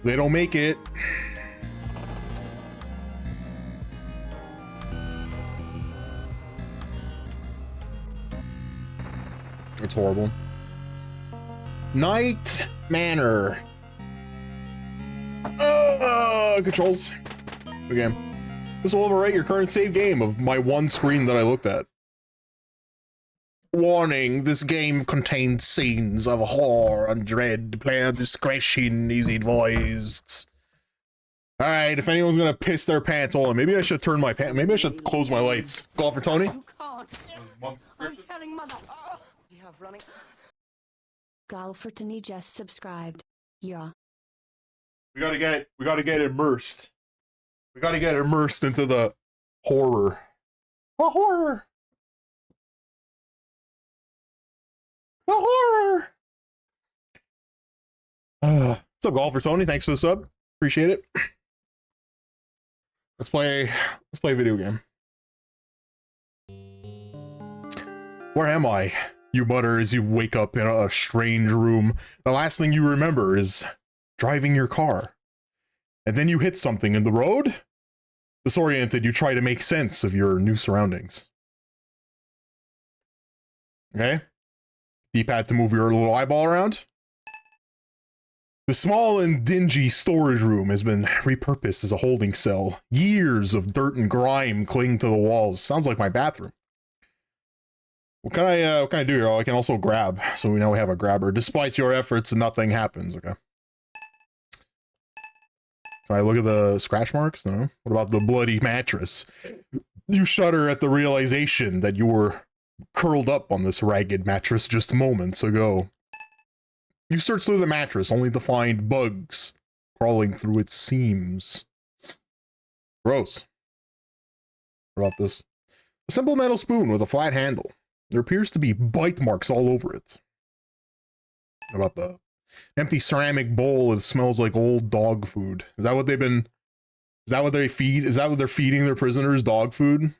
They don't make it. It's horrible. Night Manor. Controls. Okay. This will overwrite your current save game of my one screen that I looked at. Warning, this game contains scenes of horror and dread. Player discretion is advised. Alright, if anyone's gonna piss their pants, hold on. Maybe I should turn my pants. Maybe I should close my lights. Call for Tony? You can't. I'm telling Mother. You have running. Golfertony just subscribed. Yeah. We gotta get immersed. We gotta get immersed into the horror. The horror! The horror! What's up, Golfer Tony? Thanks for the sub. Appreciate it. Let's play a video game. Where am I? You mutter as you wake up in a strange room. The last thing you remember is driving your car. And then you hit something in the road. Disoriented, you try to make sense of your new surroundings. Okay? D-pad to move your little eyeball around. The small and dingy storage room has been repurposed as a holding cell. Years of dirt and grime cling to the walls. Sounds like my bathroom. What can I do here? Oh, I can also grab. So we know we have a grabber. Despite your efforts, nothing happens. Okay. Can I look at the scratch marks? No. What about the bloody mattress? You shudder at the realization that you were curled up on this ragged mattress just moments ago. You search through the mattress only to find bugs crawling through its seams. Gross. What about this? A simple metal spoon with a flat handle. There appears to be bite marks all over it. What about the empty ceramic bowl? It smells like old dog food. Is that what they've been... Is that what they feed? Is that what they're feeding their prisoners? Dog food?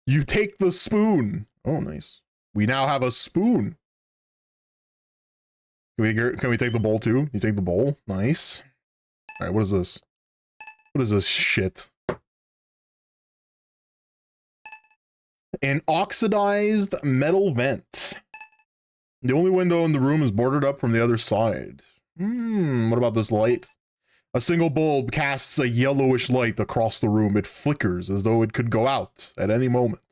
You take the spoon. Oh, nice. We now have a spoon. Can we take the bowl too? You take the bowl? Nice. All right, what is this? What is this shit? An oxidized metal vent. The only window in the room is boarded up from the other side. What about this light? A single bulb casts a yellowish light across the room. It flickers as though it could go out at any moment.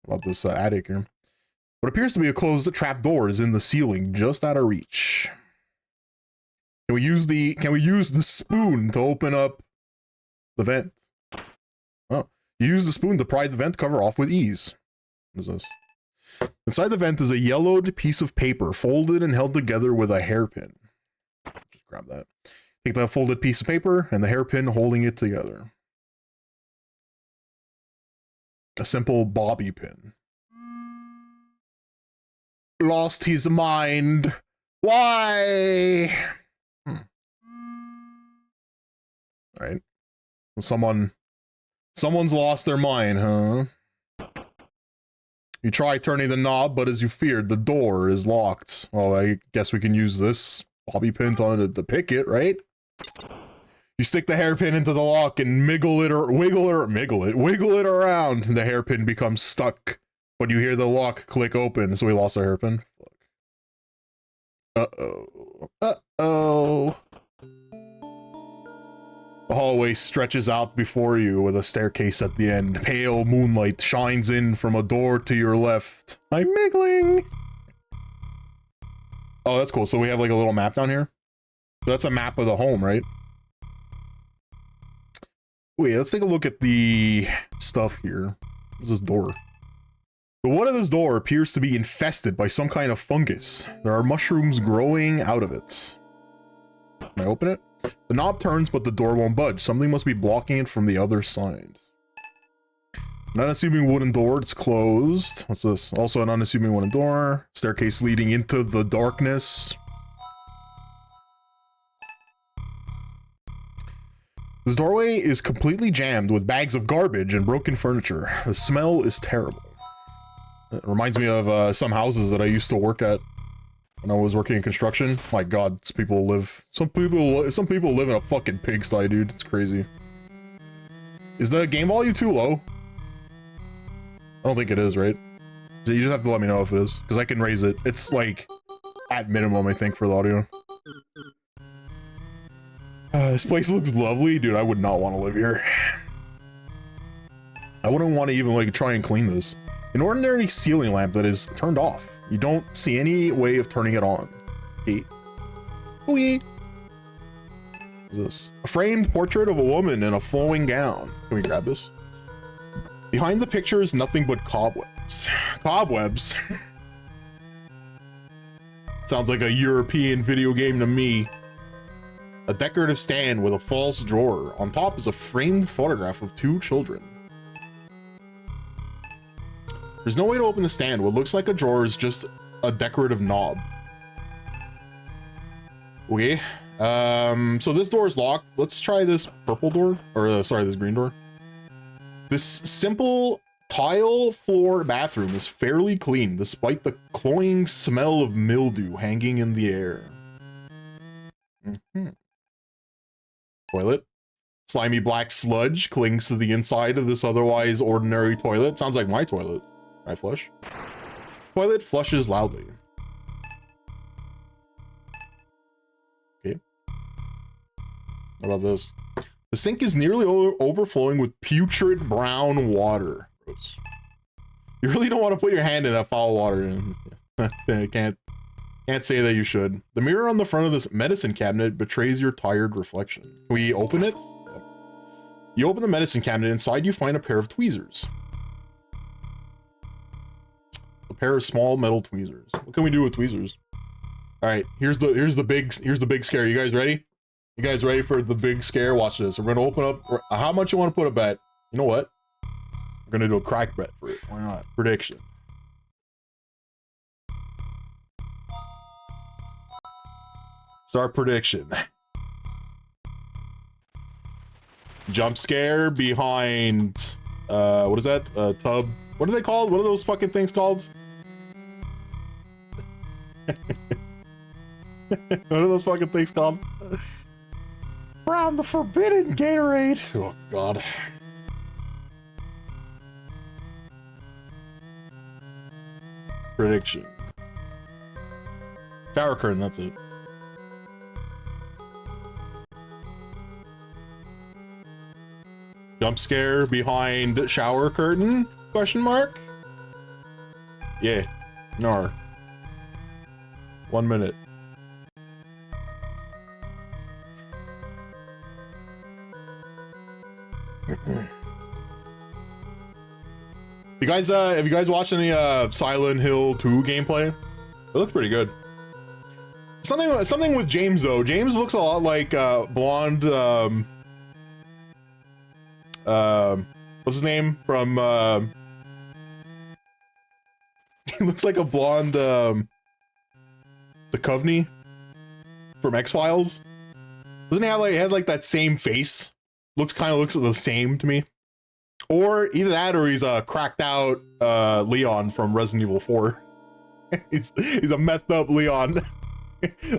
What about this attic here? What appears to be a closed trapdoor is in the ceiling, just out of reach. Can we use the spoon to open up the vent? Oh, you use the spoon to pry the vent cover off with ease. What is this? Inside the vent is a yellowed piece of paper folded and held together with a hairpin. Just grab that. Take that folded piece of paper and the hairpin holding it together. A simple bobby pin. Lost his mind. Why? Alright. Well, someone's lost their mind, huh? You try turning the knob, but as you feared, the door is locked. Oh, I guess we can use this bobby pin to pick it, right? You stick the hairpin into the lock and wiggle it around. The hairpin becomes stuck, but you hear the lock click open. So we lost our hairpin. Fuck. Uh-oh. Uh-oh. The hallway stretches out before you with a staircase at the end. Pale moonlight shines in from a door to your left. I'm miggling. Oh, that's cool. So we have like a little map down here. That's a map of the home, right? Wait, let's take a look at the stuff here. What's this door? The one of this door appears to be infested by some kind of fungus. There are mushrooms growing out of it. Can I open it? The knob turns, but the door won't budge. Something must be blocking it from the other side. An unassuming wooden door, it's closed. What's this? Also an unassuming wooden door. Staircase leading into the darkness. This doorway is completely jammed with bags of garbage and broken furniture. The smell is terrible. It reminds me of some houses that I used to work at when I was working in construction. My God, some people live in a fucking pigsty, dude. It's crazy. Is the game volume too low? I don't think it is, right? You just have to let me know if it is, because I can raise it. It's like at minimum, I think, for the audio. This place looks lovely, dude. I would not want to live here. I wouldn't want to even like try and clean this. An ordinary ceiling lamp that is turned off. You don't see any way of turning it on. Okay. Wee. What is this? A framed portrait of a woman in a flowing gown. Can we grab this? Behind the picture is nothing but cobwebs. Cobwebs? Sounds like a European video game to me. A decorative stand with a false drawer. On top is a framed photograph of 2 children. There's no way to open the stand. What looks like a drawer is just a decorative knob. Okay. So this door is locked. Let's try this purple door. Or, sorry, this green door. This simple tile floor bathroom is fairly clean, despite the cloying smell of mildew hanging in the air. Toilet. Slimy black sludge clings to the inside of this otherwise ordinary toilet. Sounds like my toilet. I flush. Toilet flushes loudly. Okay. What about this? The sink is nearly overflowing with putrid brown water. Gross. You really don't want to put your hand in that foul water. Can't say that you should. The mirror on the front of this medicine cabinet betrays your tired reflection. Can we open it? Yep. You open the medicine cabinet. Inside you find a pair of tweezers. A pair of small metal tweezers. What can we do with tweezers? All right, here's the big scare. You guys ready? You guys ready for the big scare? Watch this. We're gonna open up. How much you want to put a bet? You know what? We're gonna do a crack bet for it. Why not? Prediction. Start prediction. Jump scare behind. What is that? Tub. What are they called? What are those fucking things called? What are those fucking things called? Around the forbidden Gatorade. Oh God. Prediction. Shower curtain, that's it. Jump scare behind shower curtain? Question mark? Yeah. No. 1 minute. You guys, have you guys watched any Silent Hill 2 gameplay? It looks pretty good. Something with James though. James looks a lot like blonde. What's his name from? He looks like a blonde. The Coveney from X-Files. Doesn't he have like? He has like that same face. Looks the same to me. Or either that, or he's a cracked out Leon from Resident Evil 4. he's a messed up Leon.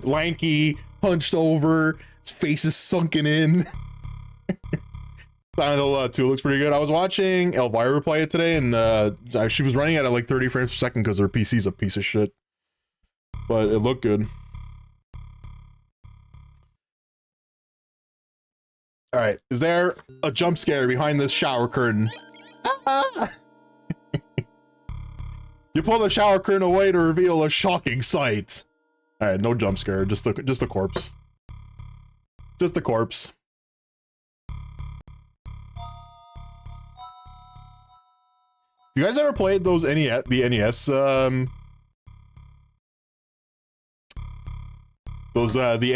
Lanky, hunched over, his face is sunken in. Silent Hill 2 looks pretty good. I was watching Elvira play it today, and she was running at like 30 frames per second because her PC's a piece of shit. But it looked good. All right, is there a jump scare behind this shower curtain? You pull the shower curtain away to reveal a shocking sight. All right, no jump scare, just a corpse. Just a corpse. You guys ever played those the NES? The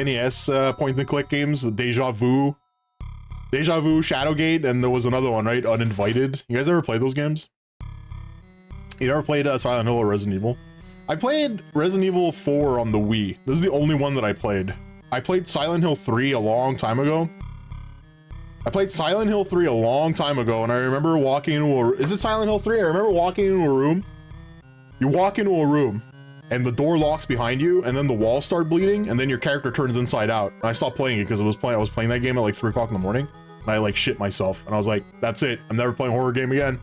NES point and click games, the Deja Vu, Shadowgate, and there was another one, right? Uninvited. You guys ever play those games? You never played Silent Hill or Resident Evil? I played Resident Evil 4 on the Wii. This is the only one that I played. I played Silent Hill 3 a long time ago. And I remember walking into is it Silent Hill 3? I remember walking into a room. You walk into a room, and the door locks behind you, and then the walls start bleeding, and then your character turns inside out. And I stopped playing it because I was playing that game at like 3 o'clock in the morning, and I like shit myself, and I was like, that's it. I'm never playing a horror game again.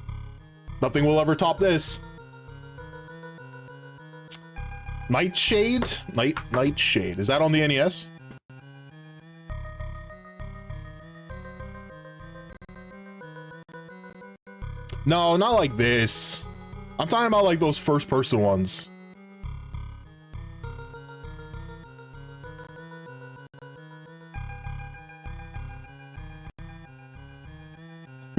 Nothing will ever top this. Nightshade? Nightshade. Is that on the NES? No, not like this. I'm talking about like those first person ones.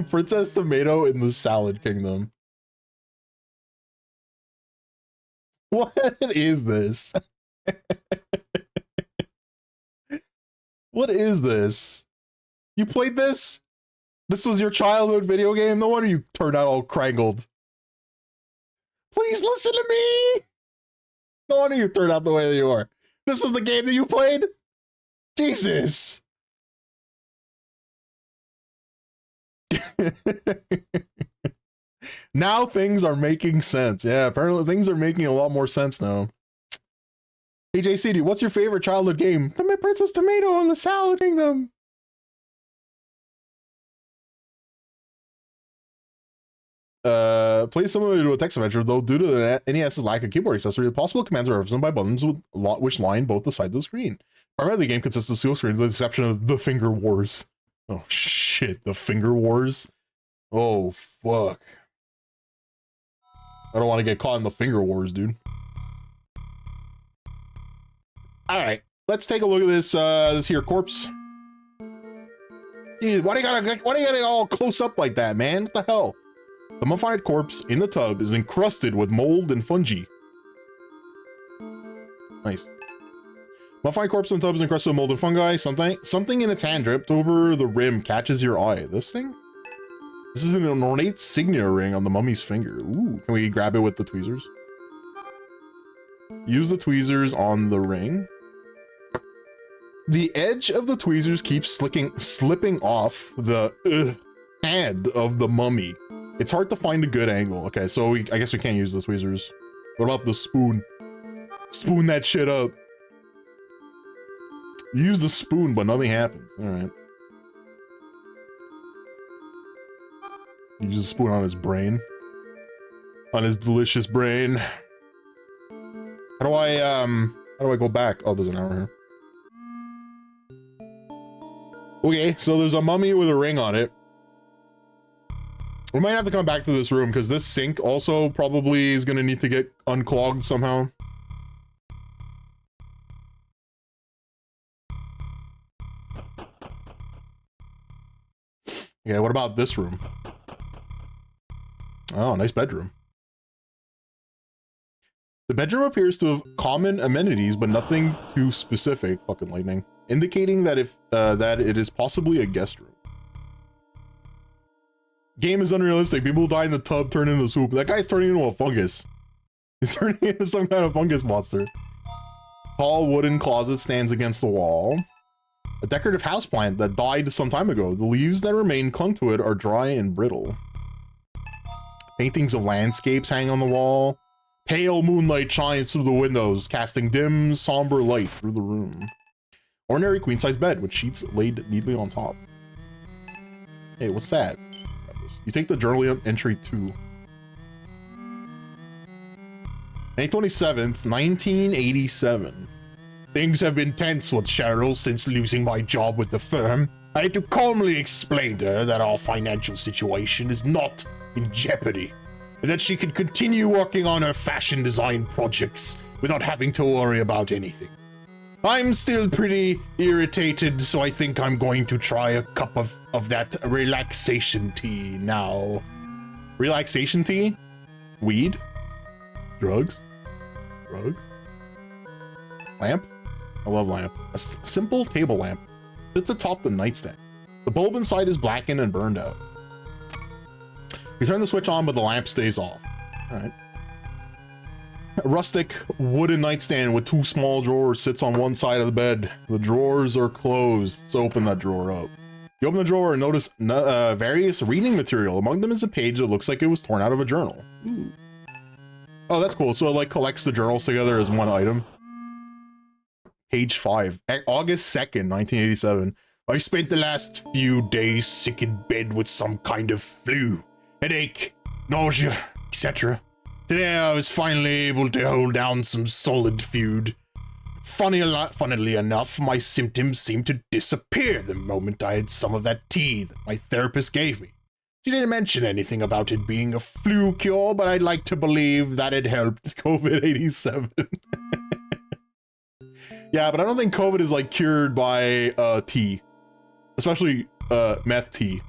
Princess Tomato in the Salad Kingdom. What is this? What is this? You played this? This was your childhood video game? No wonder you turned out all crangled. Please listen to me! No wonder you turned out the way that you are. This was the game that you played? Jesus! Now things are making sense. Yeah, apparently things are making a lot more sense now. Hey JCD, what's your favorite childhood game? My Princess Tomato in the Salad Kingdom. Play similar to a text adventure, though due to the NES's lack of keyboard accessory, the possible commands are represented by buttons which line both the sides of the screen. Primarily, the game consists of single screen with the exception of the Finger Wars. Oh shit, the Finger Wars? Oh fuck. I don't want to get caught in the Finger Wars, dude. Alright, let's take a look at this here corpse. Dude, why do you gotta get all close up like that, man? What the hell? The mummified corpse in the tub is encrusted with mold and fungi. Nice. Mummified corpse in the tub is encrusted with mold and fungi. Something in its hand dripped over the rim catches your eye. This thing? This is an ornate signature ring on the mummy's finger. Ooh, can we grab it with the tweezers? Use the tweezers on the ring. The edge of the tweezers keeps slipping off the hand of the mummy. It's hard to find a good angle. Okay, so I guess we can't use the tweezers. What about the spoon? Spoon that shit up. Use the spoon, but nothing happens. All right. Use the spoon on his brain. On his delicious brain. How do I go back? Oh, there's an arrow here. Okay, so there's a mummy with a ring on it. We might have to come back to this room because this sink also probably is going to need to get unclogged somehow. Yeah, what about this room? Oh, nice bedroom. The bedroom appears to have common amenities, but nothing too specific. Fucking lightning. Indicating that that it is possibly a guest room. Game is unrealistic. People die in the tub, turn into soup. That guy's turning into a fungus. He's turning into some kind of fungus monster. Tall wooden closet stands against the wall. A decorative houseplant that died some time ago. The leaves that remain clung to it are dry and brittle. Paintings of landscapes hang on the wall. Pale moonlight shines through the windows, casting dim, somber light through the room. Ordinary queen-size bed with sheets laid neatly on top. Hey, what's that? You take the journal entry 2. May 27th, 1987. Things have been tense with Cheryl since losing my job with the firm. I had to calmly explain to her that our financial situation is not in jeopardy, and that she can continue working on her fashion design projects without having to worry about anything. I'm still pretty irritated, so I think I'm going to try a cup of that relaxation tea now. Relaxation tea? Weed? Drugs? Drugs? Lamp? I love lamp. A simple table lamp sits atop the nightstand. The bulb inside is blackened and burned out. You turn the switch on, but the lamp stays off. All right. A rustic wooden nightstand with 2 small drawers sits on one side of the bed. The drawers are closed. Let's open that drawer up. You open the drawer and notice various reading material. Among them is a page that looks like it was torn out of a journal. Ooh. Oh, that's cool. So it like collects the journals together as one item. Page 5, August 2nd, 1987. I spent the last few days sick in bed with some kind of flu, headache, nausea, etc. Today I was finally able to hold down some solid food. Funnily enough, my symptoms seemed to disappear the moment I had some of that tea that my therapist gave me. She didn't mention anything about it being a flu cure, but I'd like to believe that it helped COVID-87. Yeah, but I don't think COVID is like cured by tea, especially meth tea.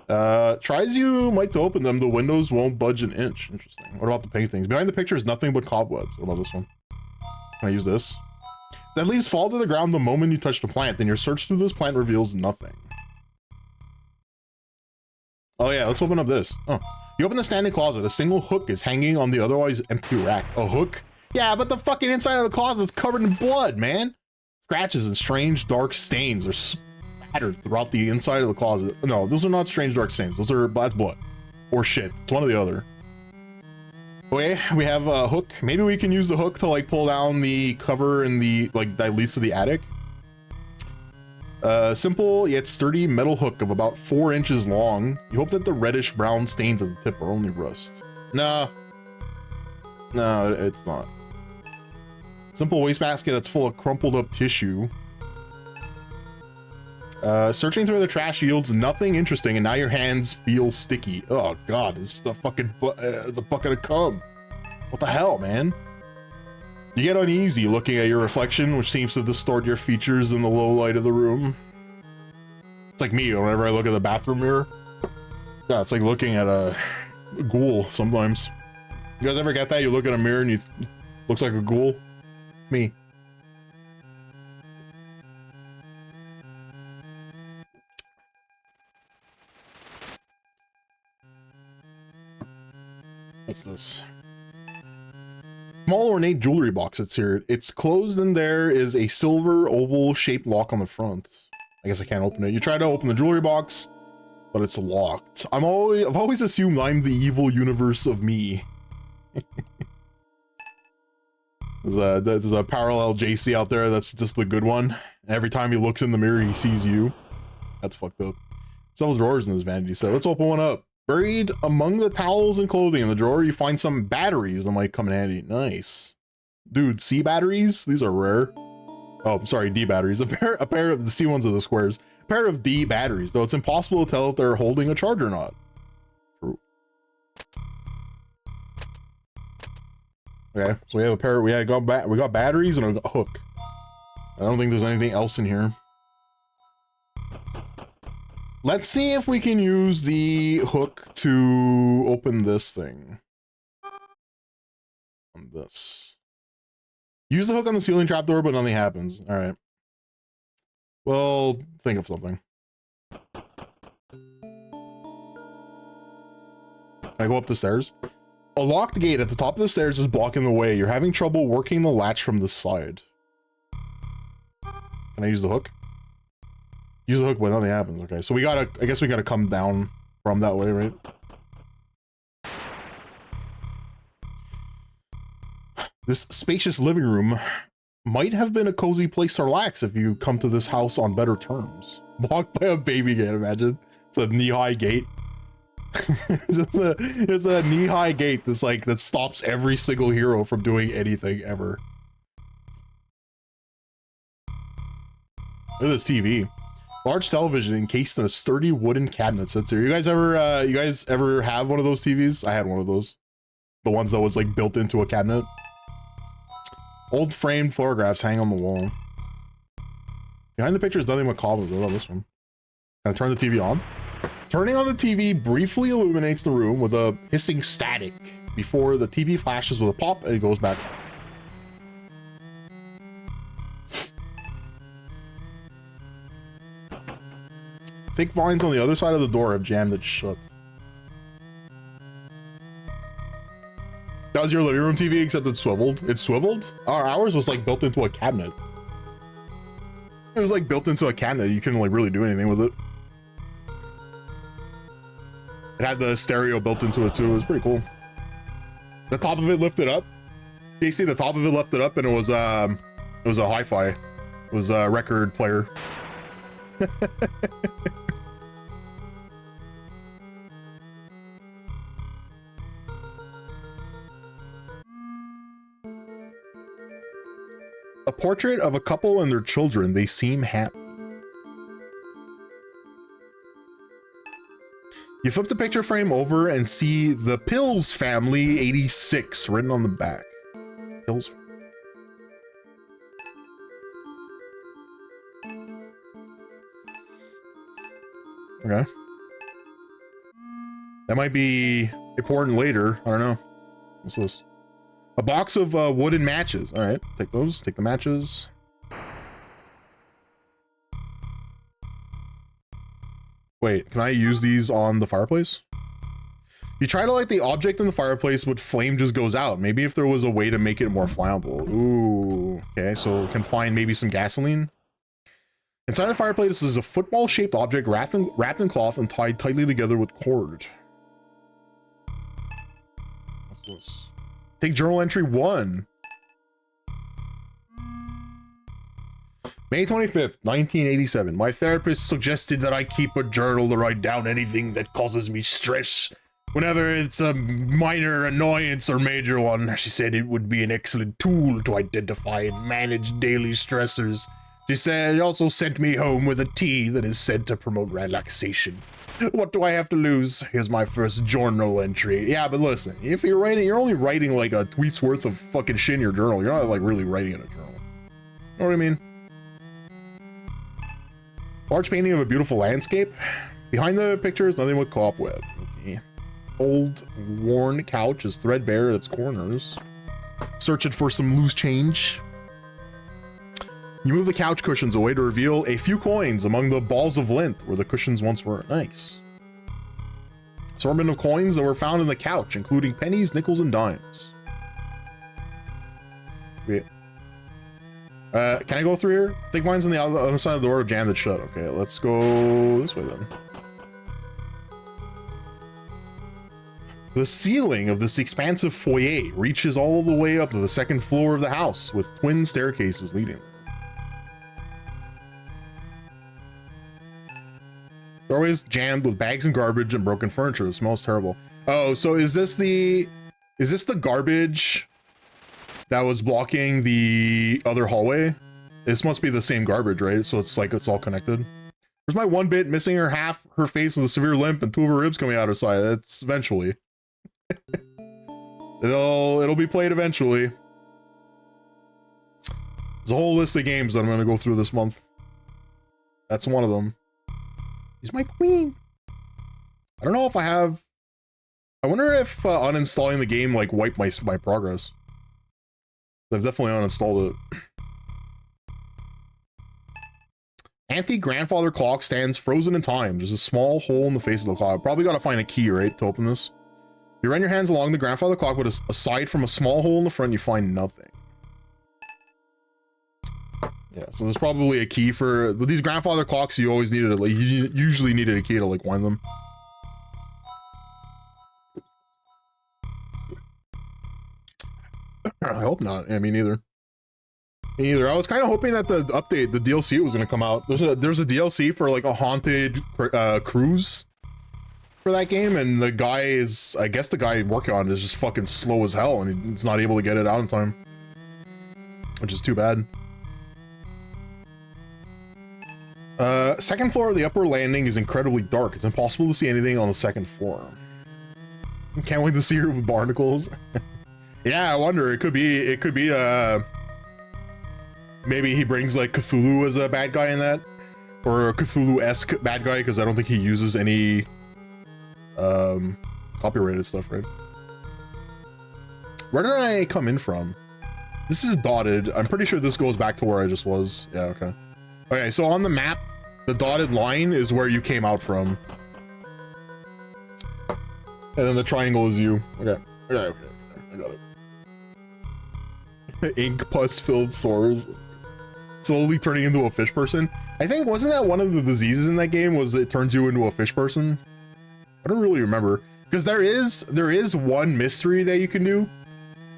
Tries you might to open them, the windows won't budge an inch. Interesting. What about the paintings? Behind the picture is nothing but cobwebs. What about this one? Can I use this? That leaves fall to the ground the moment you touch the plant, then your search through this plant reveals nothing. Oh yeah, let's open up this. Oh, you open the standing closet. A single hook is hanging on the otherwise empty rack. A hook? Yeah, but the fucking inside of the closet is covered in blood, man. Scratches and strange dark stains are spattered throughout the inside of the closet. No, those are not strange dark stains. That's blood. Or shit. It's one or the other. Okay, we have a hook. Maybe we can use the hook to like pull down the cover in the, like, that leads to the attic. Simple yet sturdy metal hook of about 4 inches long. You hope that the reddish brown stains at the tip are only rust. Nah. No, it's not. Simple wastebasket that's full of crumpled up tissue. Searching through the trash yields nothing interesting, and now your hands feel sticky. Oh god, it's the fucking it's a bucket of cum. What the hell, man? You get uneasy looking at your reflection, which seems to distort your features in the low light of the room. It's like me whenever I look at the bathroom mirror. Yeah, it's like looking at a ghoul sometimes. You guys ever get that? You look at a mirror and you looks like a ghoul? Me. What's this? Small ornate jewelry box. It's here. It's closed and there is a silver oval shaped lock on the front. I guess I can't open it. You try to open the jewelry box, but it's locked. I've always assumed I'm the evil universe of me. There's a parallel JC out there that's just the good one. Every time he looks in the mirror, he sees you. That's fucked up. Several drawers in this vanity set. Let's open one up. Buried among the towels and clothing in the drawer, you find some batteries that might come in handy. Nice. Dude, C batteries? These are rare. Oh, sorry, D batteries. A pair of the C ones are the squares. A pair of D batteries, though it's impossible to tell if they're holding a charge or not. True. Okay, so we have a pair. We got batteries and a hook. I don't think there's anything else in here. Let's see if we can use the hook to open this thing. On this. Use the hook on the ceiling trapdoor, but nothing happens. All right. Well, think of something. Can I go up the stairs? A locked gate at the top of the stairs is blocking the way. You're having trouble working the latch from the side. Can I use the hook? Use the hook, but nothing happens. Okay, so I guess we gotta come down from that way, right? This spacious living room might have been a cozy place to relax if you come to this house on better terms. Blocked by a baby gate, imagine. It's a knee-high gate. It's a knee-high gate that's like, that stops every single hero from doing anything ever. Look at this TV. Large television encased in a sturdy wooden cabinet sits here. You guys ever have one of those TVs? I had one of those. The ones that was like built into a cabinet. Old framed photographs hang on the wall. Behind the picture is nothing but cobwebs. What about this one? Can I turn the TV on? Turning on the TV briefly illuminates the room with a hissing static before the TV flashes with a pop and it goes back on. Thick vines on the other side of the door have jammed it shut. That was your living room TV, except it swiveled. It swiveled? Ours was like built into a cabinet. It was like built into a cabinet. You couldn't like really do anything with it. It had the stereo built into it too. It was pretty cool. The top of it lifted up. Basically, the top of it lifted up, and it was a hi-fi. It was a record player. A portrait of a couple and their children. They seem happy. You flip the picture frame over and see the Pills family 86 written on the back. Pills. Okay. That might be important later. I don't know. What's this? A box of wooden matches. All right, take those. Take the matches. Wait, can I use these on the fireplace? You try to light the object in the fireplace, but flame just goes out. Maybe if there was a way to make it more flammable. Ooh, okay, so we can find maybe some gasoline. Inside the fireplace is a football-shaped object wrapped in cloth and tied tightly together with cord. What's this? Take journal entry 1. May 25th, 1987. My therapist suggested that I keep a journal to write down anything that causes me stress. Whenever it's a minor annoyance or major one, she said it would be an excellent tool to identify and manage daily stressors. She said it also sent me home with a tea that is said to promote relaxation. What do I have to lose? Here's my first journal entry. Yeah, but listen, if you're writing, you're only writing like a tweet's worth of fucking shit in your journal. You're not like really writing in a journal. You know what I mean? Large painting of a beautiful landscape. Behind the picture is nothing but cobweb. Okay. Old, worn couch is threadbare at its corners. Search it for some loose change. You move the couch cushions away to reveal a few coins among the balls of lint where the cushions once were. Nice. Assortment of coins that were found in the couch, including pennies, nickels, and dimes. Wait. Can I go through here? I think mine's on the other side of the door, jammed it shut. Okay, let's go this way then. The ceiling of this expansive foyer reaches all the way up to the second floor of the house, with twin staircases leading. Doorways jammed with bags and garbage and broken furniture. It smells terrible. Oh, so is this the garbage that was blocking the other hallway? This must be the same garbage, right? So it's like it's all connected. There's my one bit missing her face with a severe limp and 2 of her ribs coming out her side. That's eventually. it'll be played eventually. There's a whole list of games that I'm gonna go through this month. That's one of them. He's my queen. I don't know if I have. I wonder if uninstalling the game like wiped my progress. I've definitely uninstalled it. Anti-grandfather clock stands frozen in time. There's a small hole in the face of the clock. Probably gotta find a key, right, to open this. You run your hands along the grandfather clock, but aside from a small hole in the front, you find nothing. Yeah, so there's probably a key for with these grandfather clocks. You always needed like you usually needed a key to like wind them. I hope not. Yeah, me neither. Me neither. I was kind of hoping that the update, the DLC, was gonna come out. There's a DLC for like a haunted cruise for that game, and the guy is, I guess the guy working on it is just fucking slow as hell, and he's not able to get it out in time, which is too bad. Second floor of the upper landing is incredibly dark. It's impossible to see anything on the second floor. Can't wait to see her with barnacles. Yeah, I wonder. It could be maybe he brings like Cthulhu as a bad guy in that, or a Cthulhu-esque bad guy, because I don't think he uses any copyrighted stuff, right? Where did I come in from? This is dotted. I'm pretty sure this goes back to where I just was. Yeah, okay. Okay, so on the map, the dotted line is where you came out from. And then the triangle is you. Okay. Okay. I got it. Ink pus filled sores. Slowly turning into a fish person. I think, wasn't that one of the diseases in that game, was it turns you into a fish person? I don't really remember. Because there is one mystery that you can do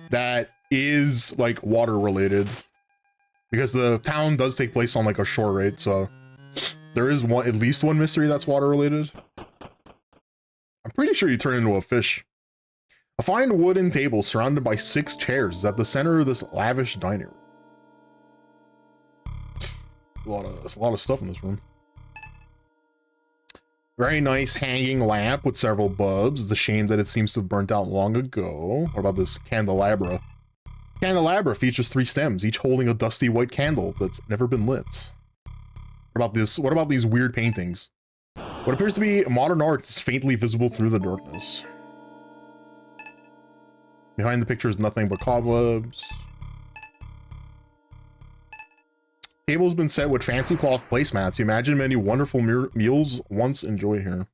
that is like water related, because the town does take place on like a shore, right? So there is at least one mystery that's water related. I'm pretty sure you turn into a fish. A fine wooden table surrounded by 6 chairs is at the center of this lavish dining room. There's a lot of stuff in this room. Very nice hanging lamp with several bulbs. It's a shame that it seems to have burnt out long ago. What about this candelabra? Candelabra features 3 stems, each holding a dusty white candle that's never been lit. What about this? What about these weird paintings? What appears to be modern art is faintly visible through the darkness. Behind the picture is nothing but cobwebs. Table's been set with fancy cloth placemats. You imagine many wonderful meals once enjoyed here.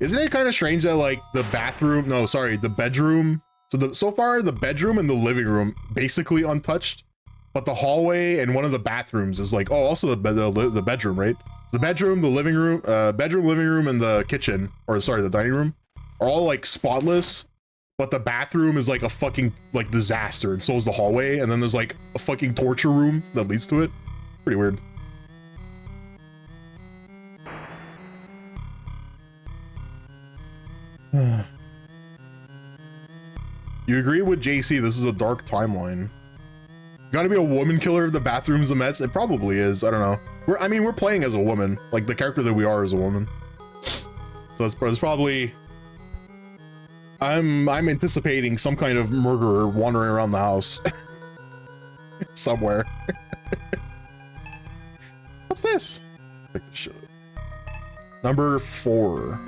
Isn't it kind of strange that like the bathroom, no, sorry, the bedroom. So far the bedroom and the living room basically untouched, but the hallway and one of the bathrooms is like, oh, also the bedroom, right? The bedroom, the living room, living room, and the kitchen, or sorry, the dining room are all like spotless, but the bathroom is like a fucking like disaster, and so is the hallway, and then there's like a fucking torture room that leads to it. Pretty weird. You agree with JC, this is a dark timeline. Gotta be a woman killer if the bathroom's a mess? It probably is, I don't know. We're playing as a woman. Like, the character that we are is a woman. So it's probably... I'm anticipating some kind of murderer wandering around the house. Somewhere. What's this? Number 4.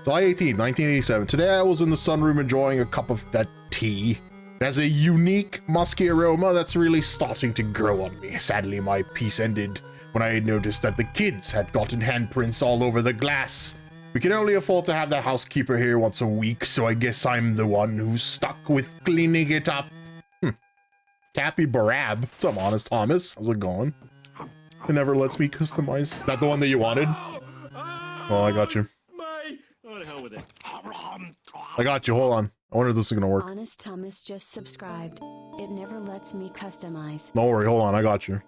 July 18th, 1987. Today I was in the sunroom enjoying a cup of that tea. It has a unique, musky aroma that's really starting to grow on me. Sadly, my piece ended when I noticed that the kids had gotten handprints all over the glass. We can only afford to have the housekeeper here once a week, so I guess I'm the one who's stuck with cleaning it up. Cappy Barab. What's up, Honest Thomas? How's it going? It never lets me customize. Is that the one that you wanted? Oh, I got you. Oh, the hell with it. I got you. Hold on. I wonder if this is gonna work. Honest Thomas just subscribed. It never lets me customize. Don't worry. Hold on. I got you.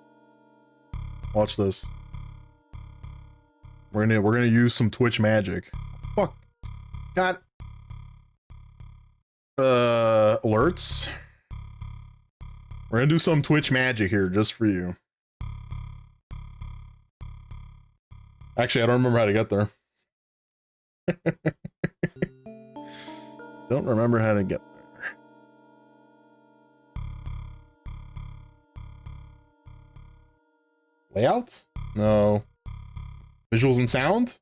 Watch this. We're gonna use some Twitch magic. Fuck. Got alerts. We're gonna do some Twitch magic here just for you. Actually, I don't remember how to get there. Don't remember how to get there. Layout? No. Visuals and sound?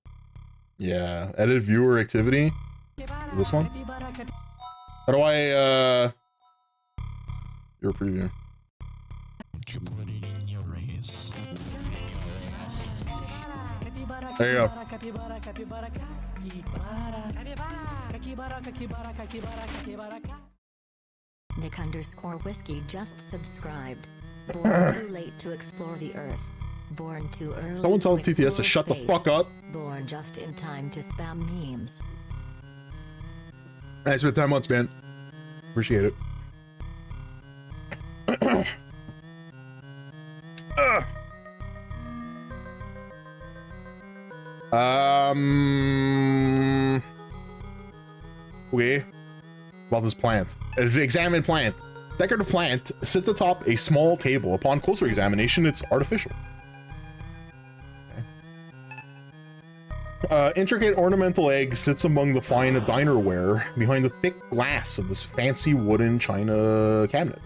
Yeah. Edit viewer activity? This one? How do I, your preview? You put it in your race. There you go. Nick_whiskey just subscribed. Born too late to explore the earth. Born too early. Someone tell TTS to shut the fuck up. Born just in time to spam memes. Thanks for the 10 months, man. Appreciate it. Okay. About this plant. Examine plant. Decorative plant sits atop a small table. Upon closer examination, it's artificial. Okay. Intricate ornamental egg sits among the fine dinerware behind the thick glass of this fancy wooden china cabinet.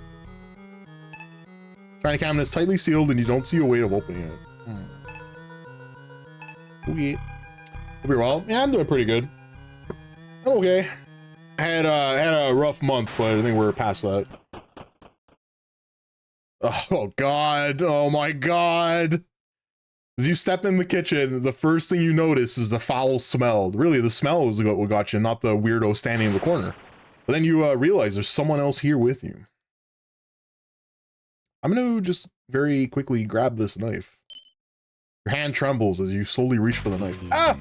China cabinet is tightly sealed and you don't see a way of opening it. Okay. Hope you're well. Yeah, I'm doing pretty good. I'm okay. Had a rough month, but I think we're past that. Oh god. Oh my god. As you step in the kitchen, the first thing you notice is the foul smell. Really, the smell is what got you, not the weirdo standing in the corner. But then you realize there's someone else here with you. I'm gonna just very quickly grab this knife. Your hand trembles as you slowly reach for the knife. Ah!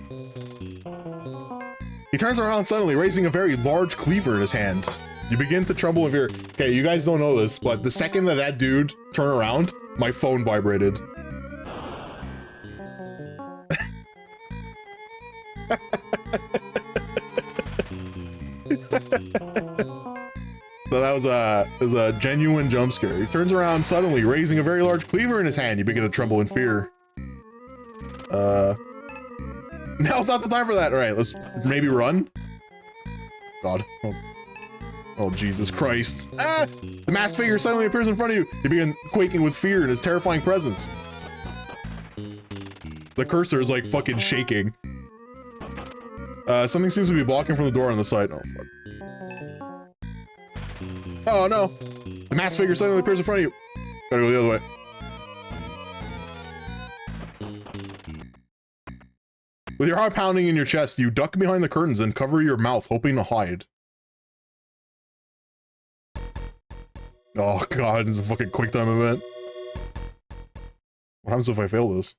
He turns around suddenly, raising a very large cleaver in his hand. You begin to tremble in fear. Okay, you guys don't know this, but the second that that dude turned around, my phone vibrated. So that was a genuine jump scare. He turns around suddenly, raising a very large cleaver in his hand. You begin to tremble in fear. Now's not the time for that. All right, let's maybe run. God. Oh, Jesus Christ. Ah! The masked figure suddenly appears in front of you. You begin quaking with fear in his terrifying presence. The cursor is like fucking shaking. Something seems to be blocking from the door on the side. Oh, fuck. Oh, no. The masked figure suddenly appears in front of you. Gotta go the other way. With your heart pounding in your chest, you duck behind the curtains and cover your mouth, hoping to hide. Oh god, this is a fucking quick time event. What happens if I fail this?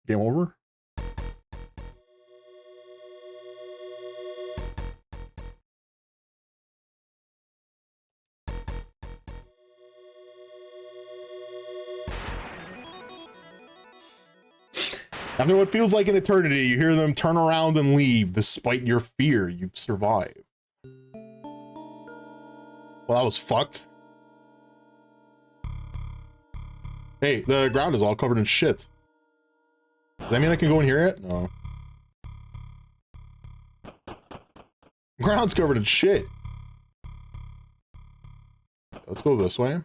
Game over? After what feels like an eternity, you hear them turn around and leave. Despite your fear, you've survived. Well, that was fucked. Hey, the ground is all covered in shit. Does that mean I can go in here yet? No. Ground's covered in shit. Let's go this way.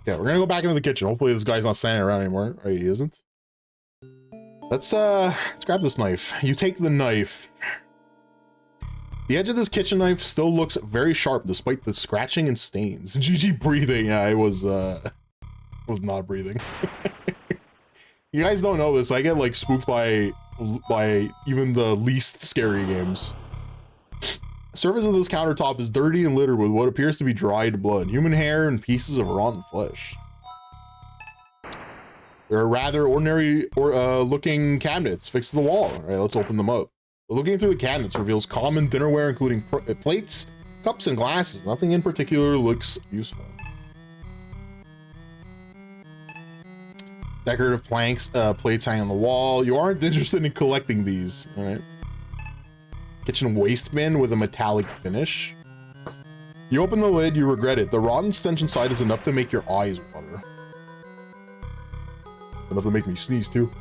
Yeah, we're gonna go back into the kitchen. Hopefully this guy's not standing around anymore. Oh, he isn't. Let's grab this knife. You take the knife. The edge of this kitchen knife still looks very sharp despite the scratching and stains. GG breathing. Yeah, I was not breathing. You guys don't know this. I get like spooked by even the least scary games. The surface of this countertop is dirty and littered with what appears to be dried blood, human hair, and pieces of rotten flesh. There are rather ordinary looking cabinets fixed to the wall. All right, let's open them up. Looking through the cabinets reveals common dinnerware, including plates, cups, and glasses. Nothing in particular looks useful. Decorative plates hang on the wall. You aren't interested in collecting these, all right? Kitchen waste bin with a metallic finish. You open the lid, you regret it. The rotten stench inside is enough to make your eyes water. Enough to make me sneeze too.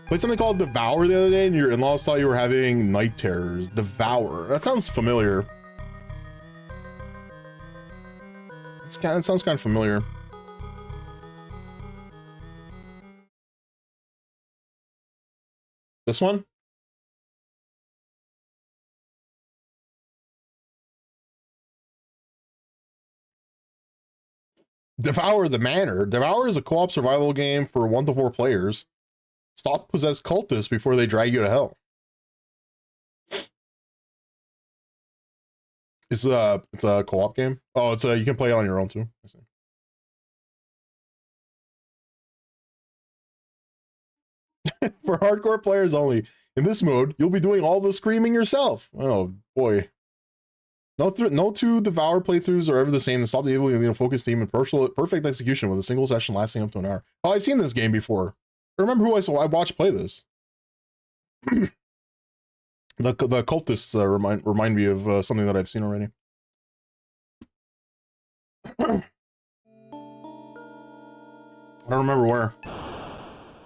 Played something called Devour the other day and your in-laws thought you were having night terrors. Devour. That sounds familiar. It sounds kind of familiar. This one? Devour the Manor. Devour is a co-op survival game for 1 to 4 players. Stop possessed cultists before they drag you to hell. It's a co-op game. Oh, you can play it on your own too. I see. For hardcore players only. In this mode, you'll be doing all the screaming yourself. Oh boy. No two Devour playthroughs are ever the same, and stop the ability to focus team and perfect execution with a single session lasting up to an hour. Oh, I've seen this game before. I remember who I watched play this. The cultists remind me of something that I've seen already. I don't remember where.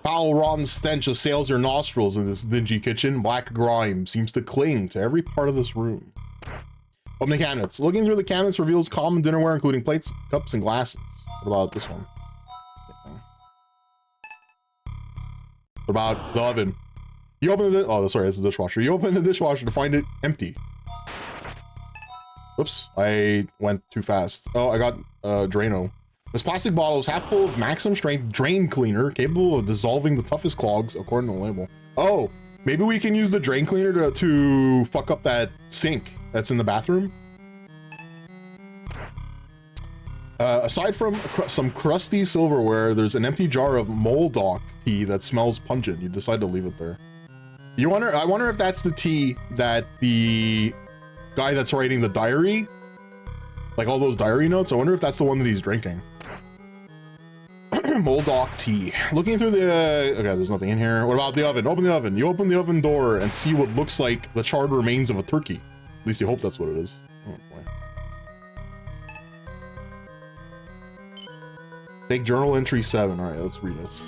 Foul, rotten stench assails your nostrils in this dingy kitchen. Black grime seems to cling to every part of this room. Open the cabinets. Looking through the cabinets reveals common dinnerware, including plates, cups, and glasses. What about this one? What about the oven? You open the... Oh, sorry, that's the dishwasher. You open the dishwasher to find it empty. Whoops, I went too fast. Oh, I got Drano. This plastic bottle is half full of maximum strength drain cleaner, capable of dissolving the toughest clogs, according to the label. Oh, maybe we can use the drain cleaner to fuck up that sink that's in the bathroom. Aside from some crusty silverware, there's an empty jar of Moldoc tea that smells pungent. You decide to leave it there. I wonder if that's the tea that the guy that's writing the diary, like all those diary notes, I wonder if that's the one that he's drinking. Moldoc tea. Looking through the, okay, there's nothing in here. What about the oven? Open the oven. You open the oven door and see what looks like the charred remains of a turkey. At least you hope that's what it is. Oh boy. Take journal entry 7. All right, let's read this.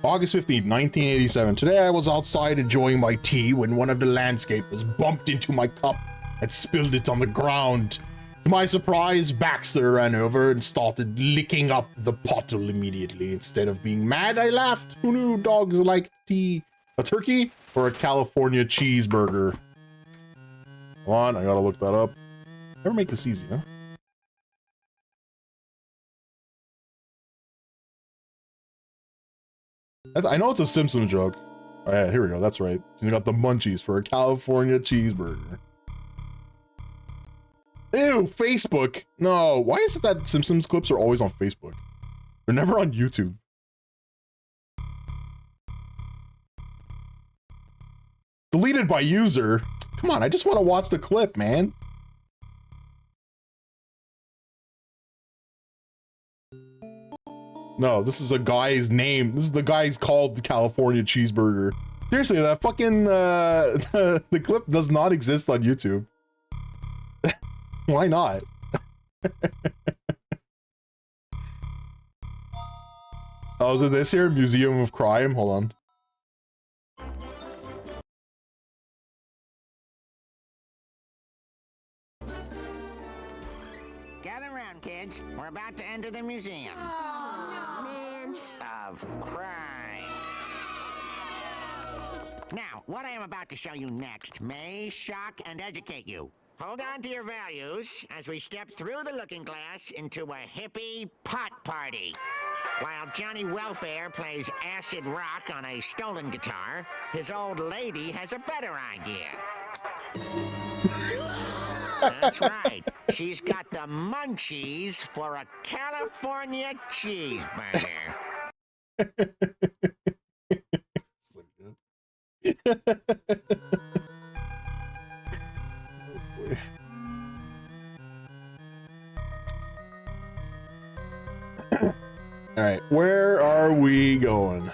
August 15th, 1987. Today I was outside enjoying my tea when one of the landscapers bumped into my cup and spilled it on the ground. To my surprise, Baxter ran over and started licking up the bottle immediately. Instead of being mad, I laughed. Who knew dogs like tea? A turkey or a California cheeseburger? Hold on, I gotta look that up. Never make this easy, huh? I know it's a Simpsons joke. Oh yeah, here we go, that's right. She's got the munchies for a California cheeseburger. Ew, Facebook. No, why is it that Simpsons clips are always on Facebook? They're never on YouTube. Deleted by user. Come on, I just want to watch the clip, man. No, this is a guy's name. This is the guy's called the California cheeseburger. Seriously, that fucking the clip does not exist on YouTube. Why not? Oh, is it this here? Museum of Crime? Hold on. Gather round, kids. We're about to enter the museum of crime. Now, what I am about to show you next may shock and educate you. Hold on to your values as we step through the looking glass into a hippie pot party. While Johnny Welfare plays acid rock on a stolen guitar, his old lady has a better idea. That's right. She's got the munchies for a California cheeseburger. All right, where are we going?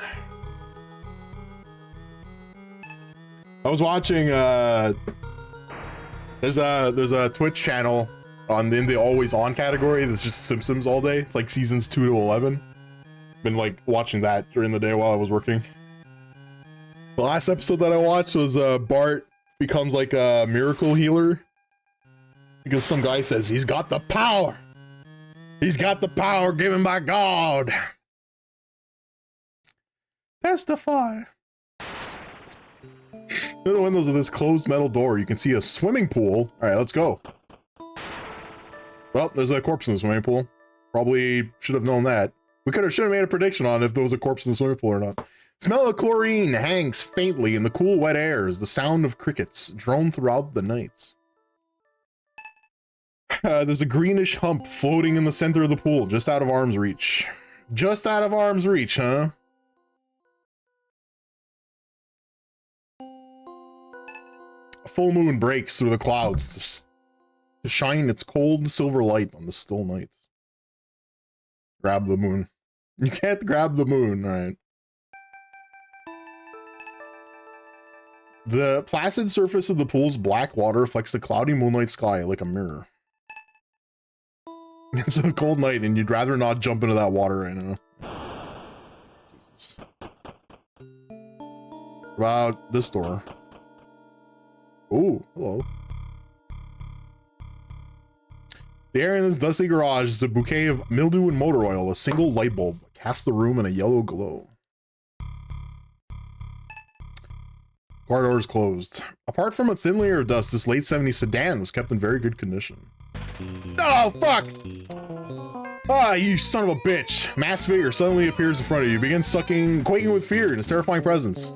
I was watching there's a Twitch channel in the always on category that's just Simpsons all day. It's like seasons 2 to 11. Been like watching that during the day while I was working. The last episode that I watched was Bart becomes like a miracle healer because some guy says he's got the power. He's got the power given by God. Testify. Through the windows of this closed metal door, you can see a swimming pool. All right, let's go. Well, there's a corpse in the swimming pool. Probably should have known that. We should have made a prediction on if there was a corpse in the swimming pool or not. Smell of chlorine hangs faintly in the cool, wet air as the sound of crickets drone throughout the night. There's a greenish hump floating in the center of the pool, just out of arm's reach. Just out of arm's reach, huh? A full moon breaks through the clouds to shine its cold silver light on the still night. Grab the moon. You can't grab the moon, right? The placid surface of the pool's black water reflects the cloudy moonlight sky like a mirror. It's a cold night and you'd rather not jump into that water right now. Jesus. What about this door? Oh, hello. The air in this dusty garage is a bouquet of mildew and motor oil. A single light bulb casts the room in a yellow glow. Corridor is closed. Apart from a thin layer of dust, this late 70s sedan was kept in very good condition. Oh, fuck! Ah, you son of a bitch. Masked figure suddenly appears in front of you, begins quaking with fear in his terrifying presence.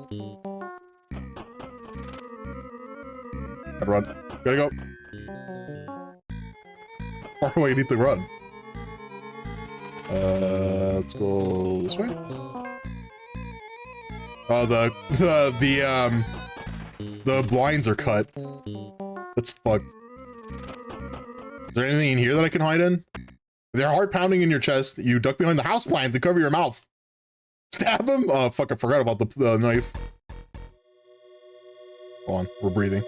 Gotta run. Gotta go. far do I need to run? Let's go this way. Oh, the blinds are cut. That's fucked. Is there anything in here that I can hide in? They're hard pounding in your chest. You duck behind the houseplant to cover your mouth. Stab him? Oh, fuck, I forgot about the knife. Hold on, we're breathing.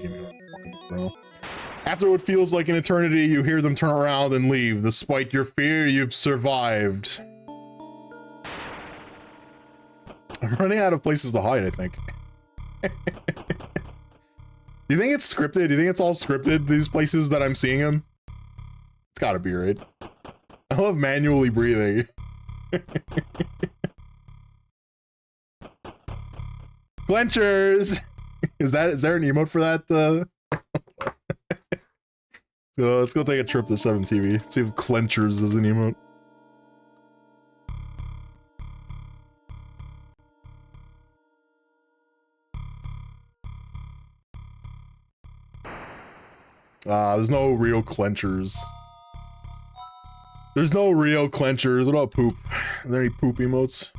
Give me a fucking throw. After what feels like an eternity, you hear them turn around and leave. Despite your fear, you've survived. I'm running out of places to hide, I think. Do you think it's scripted? Do you think it's all scripted, these places that I'm seeing him? It's gotta be, right? I love manually breathing. Clenchers! Is there an emote for that? So let's go take a trip to 7TV. See if Clenchers is an emote. There's no real Clenchers. There's no real Clenchers. What about poop? Are there any poop emotes?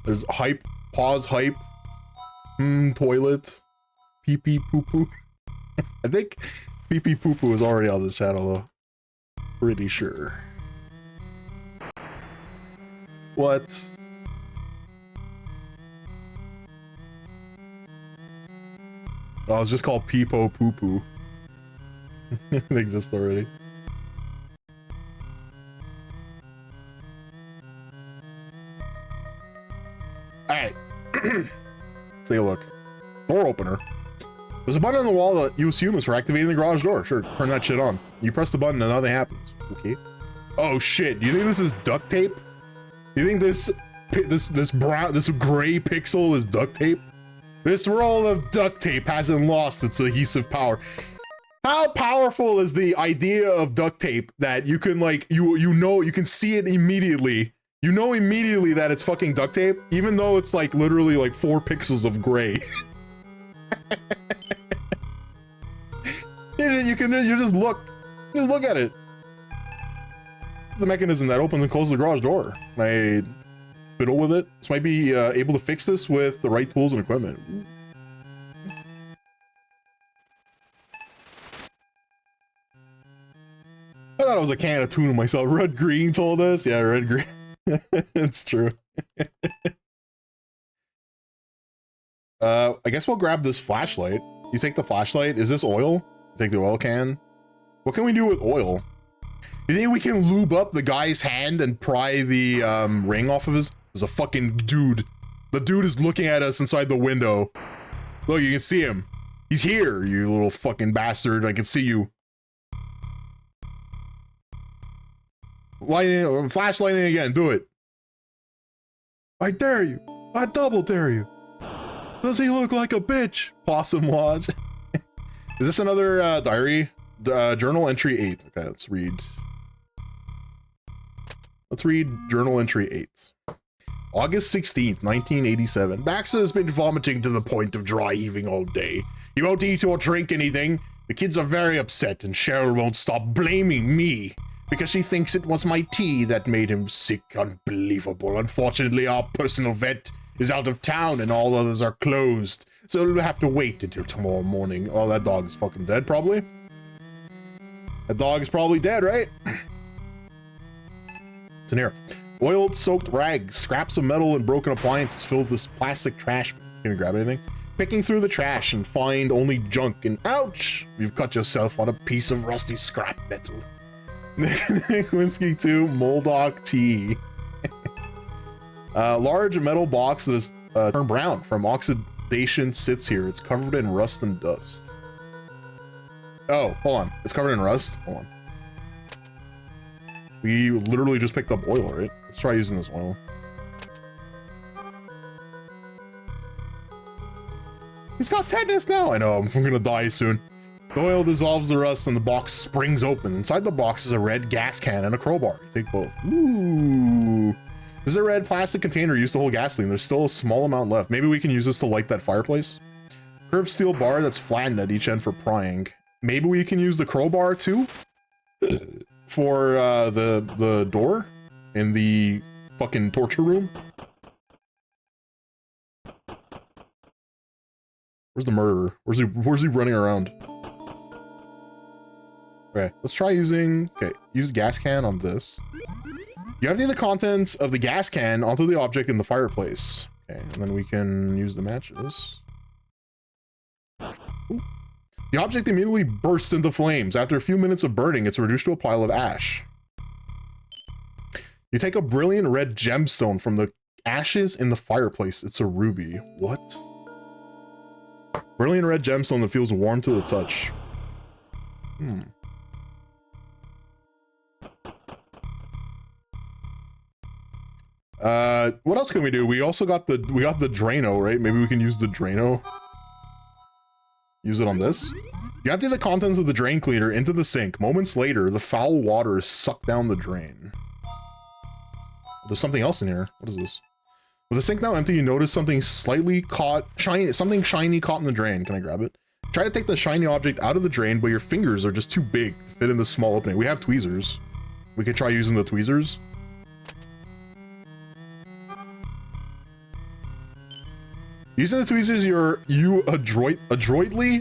There's hype. Pause hype. Toilet. Pee pee poo poo. I think pee pee poo poo is already on this channel though. Pretty sure. What? Oh, it's just called Peepo Poo Poo. It exists already. Alright. Take a look. Door opener. There's a button on the wall that you assume is for activating the garage door. Sure, turn that shit on. You press the button and nothing happens. Okay. Oh shit, do you think this is duct tape? Do you think this gray pixel is duct tape? This roll of duct tape hasn't lost its adhesive power. How powerful is the idea of duct tape that you can like, you know, you can see it immediately. You know immediately that it's fucking duct tape, even though it's like literally like 4 pixels of gray. You just look at it. The mechanism that opens and closes the garage door. I fiddle with it. This might be able to fix this with the right tools and equipment. I thought it was a can of tuna myself. Red Green told us. Yeah, Red Green. It's true. I guess we'll grab this flashlight. You take the flashlight. Is this oil? Take the oil can. What can we do with oil? You think we can lube up the guy's hand and pry the ring off of his? There's a fucking dude. The dude is looking at us inside the window. Look, you can see him. He's here, you little fucking bastard. I can see you. Lighting, flashlighting again. Do it. I dare you. I double dare you. Does he look like a bitch? Possum Lodge. Is this another diary? Journal entry 8. Okay, let's read. Let's read journal entry 8. August 16th, 1987. Maxa has been vomiting to the point of dry heaving all day. He won't eat or drink anything. The kids are very upset and Cheryl won't stop blaming me because she thinks it was my tea that made him sick. Unbelievable. Unfortunately, our personal vet is out of town and all others are closed. So we'll have to wait until tomorrow morning. Oh, that dog is fucking dead, probably. That dog is probably dead, right? It's in here. Oiled, soaked rags, scraps of metal and broken appliances filled with this plastic trash. Can you grab anything? Picking through the trash and find only junk and ouch! You've cut yourself on a piece of rusty scrap metal. Whiskey 2, Moldock tea. Large metal box that is turned brown from oxidation sits here. It's covered in rust and dust. Oh, hold on. It's covered in rust? Hold on. We literally just picked up oil, right? Let's try using this oil. He's got tetanus now! I know, I'm gonna die soon. The oil dissolves the rust and the box springs open. Inside the box is a red gas can and a crowbar. Take both. Ooh. This is a red plastic container used to hold gasoline. There's still a small amount left. Maybe we can use this to light that fireplace. Curved steel bar that's flattened at each end for prying. Maybe we can use the crowbar too for the door in the fucking torture room. Where's the murderer? Where's he running around? Okay, let's try using, okay, use gas can on this. You have to get the contents of the gas can onto the object in the fireplace. Okay, and then we can use the matches. Ooh. The object immediately bursts into flames. After a few minutes of burning, it's reduced to a pile of ash. You take a brilliant red gemstone from the ashes in the fireplace. It's a ruby. What? Brilliant red gemstone that feels warm to the touch. What else can we do? We also got the Drano, right? Maybe we can use the Drano. Use it on this. You empty the contents of the drain cleaner into the sink. Moments later, the foul water is sucked down the drain. There's something else in here. What is this? With the sink now empty, you notice something shiny caught in the drain. Can I grab it? Try to take the shiny object out of the drain, but your fingers are just too big to fit in the small opening. We have tweezers. We could try using the tweezers. Using the tweezers, you adroitly?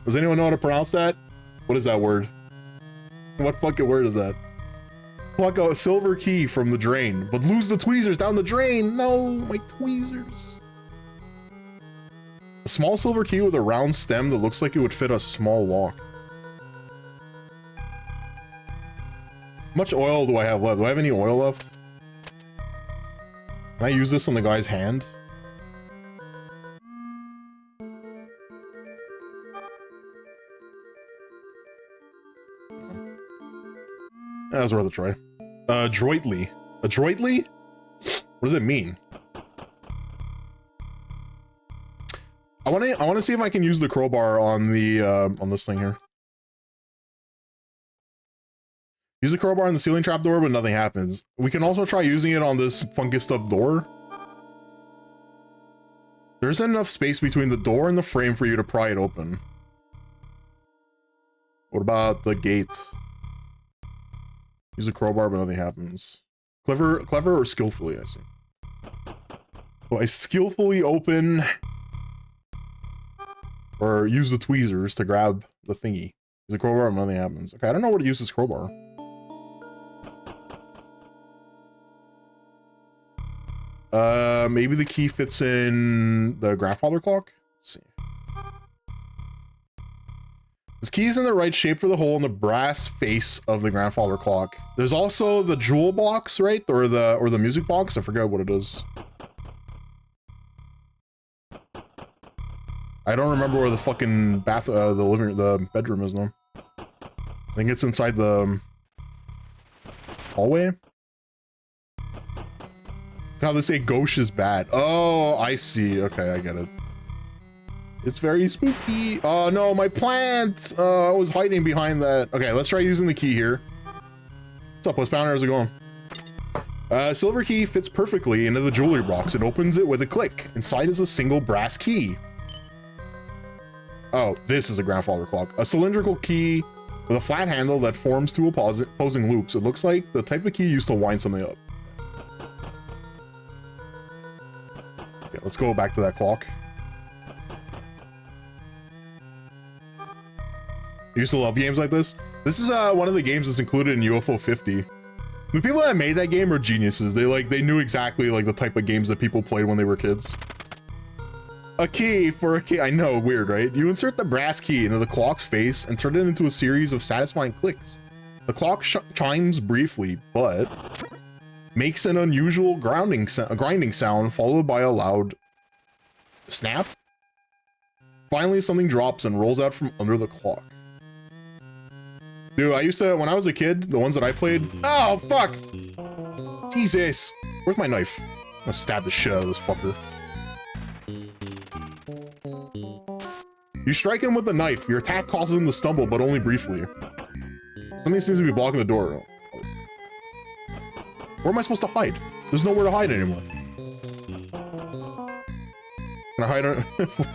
Does anyone know how to pronounce that? What is that word? What fucking word is that? Pluck a silver key from the drain, but lose the tweezers down the drain. No, my tweezers. A small silver key with a round stem that looks like it would fit a small lock. How much oil do I have left? Do I have any oil left? Can I use this on the guy's hand? That was worth a try. Adroitly. Adroitly? What does it mean? I wanna see if I can use the crowbar on the on this thing here. Use the crowbar on the ceiling trap door, but nothing happens. We can also try using it on this fungus up door. There isn't enough space between the door and the frame for you to pry it open. What about the gate? Use a crowbar, but nothing happens. Clever or skillfully, I see. So I skillfully open or use the tweezers to grab the thingy. Use a crowbar, but nothing happens. Okay, I don't know where to use this crowbar. Maybe the key fits in the grandfather clock? Let's see. This key is in the right shape for the hole in the brass face of the grandfather clock. There's also the jewel box, right? Or the music box. I forget what it is. I don't remember where the fucking the bedroom is now. I think it's inside the hallway. How they say gauche is bad. Oh, I see. Okay, I get it. It's very spooky. Oh no, my plant! I was hiding behind that. Okay, let's try using the key here. What's up, Post Pounder? How's it going? Silver key fits perfectly into the jewelry box. It opens it with a click. Inside is a single brass key. Oh, this is a grandfather clock. A cylindrical key with a flat handle that forms two opposing loops. It looks like the type of key used to wind something up. Okay, let's go back to that clock. I used to love games like this. This is one of the games that's included in UFO 50. The people that made that game are geniuses. They knew exactly like the type of games that people played when they were kids. A key for a key. I know, weird, right? You insert the brass key into the clock's face and turn it into a series of satisfying clicks. The clock chimes briefly, but makes an unusual grinding sound followed by a loud snap. Finally, something drops and rolls out from under the clock. Dude, I used to, when I was a kid, the ones that I played. Oh, fuck! Jesus! Where's my knife? I'm gonna stab the shit out of this fucker. You strike him with a knife. Your attack causes him to stumble, but only briefly. Something seems to be blocking the door. Where am I supposed to hide? There's nowhere to hide anymore. Can I hide?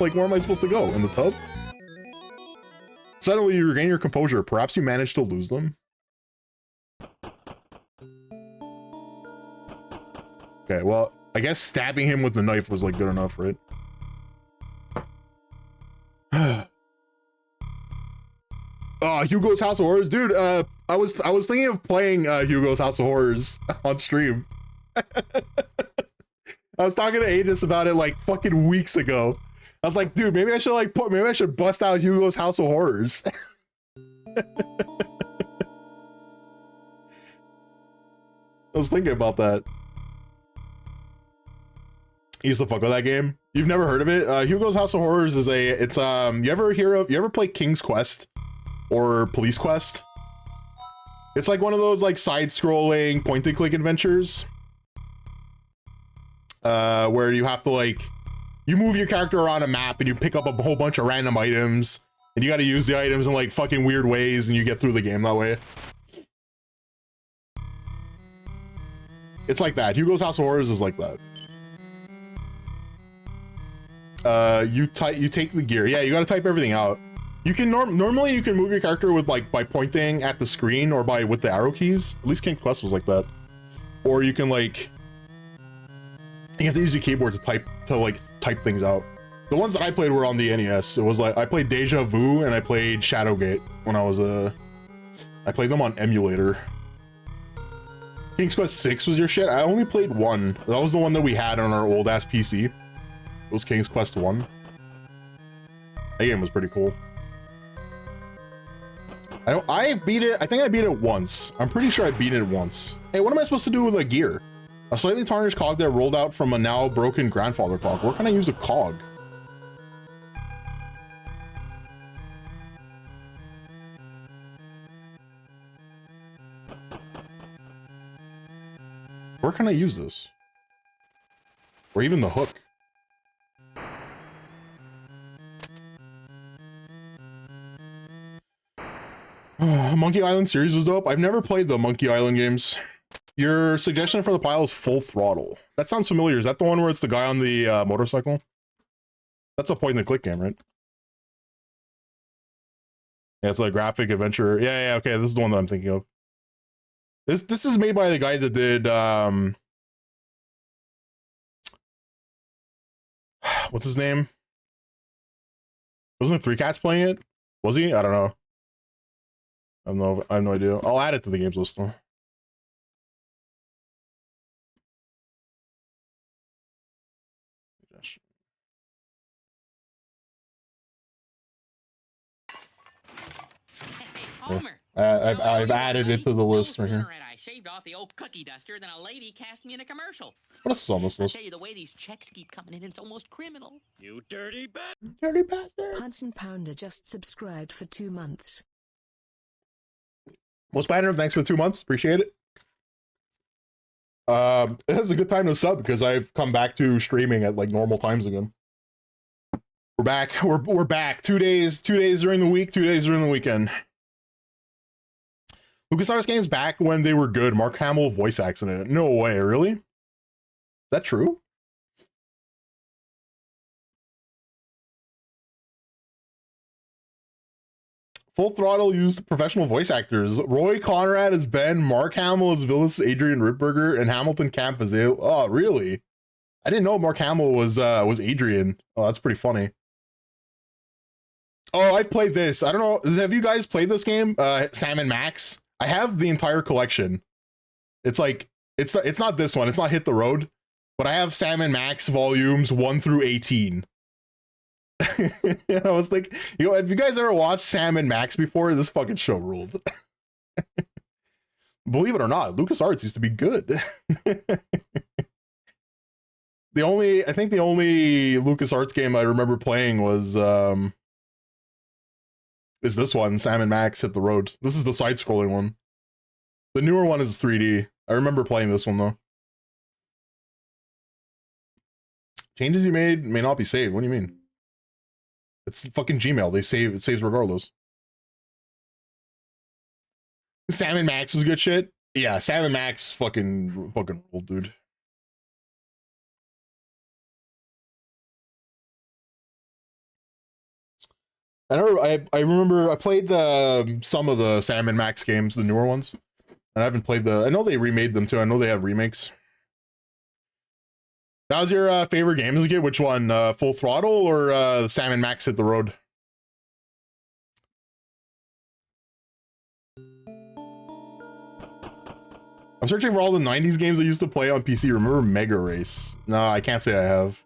Like, where am I supposed to go? In the tub? Suddenly, you regain your composure. Perhaps you managed to lose them. Okay, well, I guess stabbing him with the knife was like good enough, right? Oh, Hugo's House of Horrors, dude. I was thinking of playing Hugo's House of Horrors on stream. I was talking to Aegis about it like fucking weeks ago. I was like, dude, maybe I should bust out Hugo's House of Horrors. I was thinking about that. I used to fuck with that game. You've never heard of it? Hugo's House of Horrors is you ever play King's Quest or Police Quest? It's like one of those like side-scrolling point-and-click adventures. Where you have to like, you move your character around a map and you pick up a whole bunch of random items and you got to use the items in like fucking weird ways and you get through the game that way. It's like that. Hugo's House of Horrors is like that. You take the gear. Yeah, you got to type everything out. You can normally you can move your character with like by pointing at the screen or with the arrow keys. At least King's Quest was like that. Or you can like, you have to use your keyboard to type things out. The ones that I played were on the NES. It was like I played Deja Vu and I played Shadowgate when I was I played them on emulator. King's Quest 6 was your shit. I only played one. That was the one that we had on our old ass PC. It was King's Quest 1. That game was pretty cool. I beat it. I think I beat it once. I'm pretty sure I beat it once. Hey, what am I supposed to do with a gear? A slightly tarnished cog that rolled out from a now broken grandfather clock. Where can I use a cog? Where can I use this? Or even the hook? Monkey Island series was dope. I've never played the Monkey Island games. Your suggestion for the pile is Full Throttle. That sounds familiar. Is that the one where it's the guy on the motorcycle? That's a point and click game, right? Yeah, it's a graphic adventure. Yeah, okay, this is the one that I'm thinking of. This is made by the guy that did what's his name? Wasn't it Three Cats playing it? Was he? I don't know. I have no idea. I'll add it to the games list though. Homer. I've added it to the list right here. I shaved off the old cookie duster, then a lady cast me in a commercial. What else is on this I list? tell you, the way these checks keep coming in, it's almost criminal. You dirty bastard! Dirty bastard! Hudson Pounder just subscribed for 2 months. Well, Spider, thanks for 2 months. Appreciate it. It's a good time to sub because I've come back to streaming at like normal times again. We're back. We're back. 2 days during the week, 2 days during the weekend. LucasArts games back when they were good. Mark Hamill voice accident. No way, really? Is that true? Full Throttle used professional voice actors. Roy Conrad as Ben, Mark Hamill as Villas, Adrian Ripburger, and Hamilton Camp as Dale. Oh, really? I didn't know Mark Hamill was Adrian. Oh, that's pretty funny. Oh, I've played this. I don't know. Have you guys played this game? Sam and Max? I have the entire collection. It's like, it's not this one. It's not Hit the Road, but I have Sam and Max volumes 1 through 18. I was like, have you guys ever watched Sam and Max before? This fucking show ruled. Believe it or not, LucasArts used to be good. I think the only LucasArts game I remember playing was is this one, Sam and Max Hit the Road. This is the side-scrolling one. The newer one is 3D. I remember playing this one though. Changes you made may not be saved. What do you mean? It's fucking Gmail. They save, it saves regardless. Sam and Max was good shit. Yeah, Sam and Max fucking ruled, dude. I remember I played some of the Sam and Max games, the newer ones. And I haven't played I know they remade them too. I know they have remakes. That was your favorite game as a kid? Which one? Full Throttle or Sam and Max Hit the Road? I'm searching for all the 90s games I used to play on PC. Remember Mega Race? No, I can't say I have.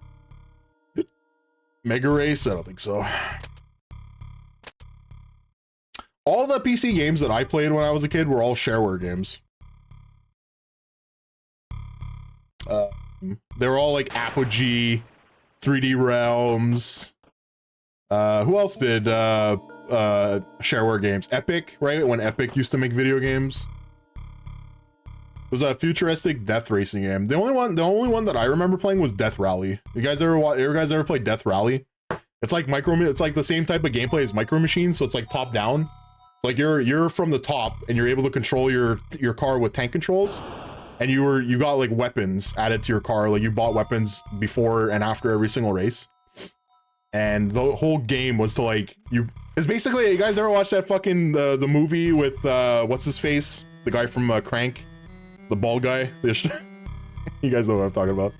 Mega Race? I don't think so. All the PC games that I played when I was a kid were all shareware games. They were all like Apogee, 3D Realms. Who else did shareware games? Epic, right? When Epic used to make video games. It was a futuristic death racing game. The only one that I remember playing was Death Rally. You guys ever played Death Rally? It's like it's like the same type of gameplay as Micro Machines, so it's like top down. Like you're from the top and you're able to control your car with tank controls, and you got like weapons added to your car. Like you bought weapons before and after every single race, and the whole game was to like it's basically, you guys ever watch that fucking the movie with what's his face, the guy from Crank, the bald guy? You guys know what I'm talking about.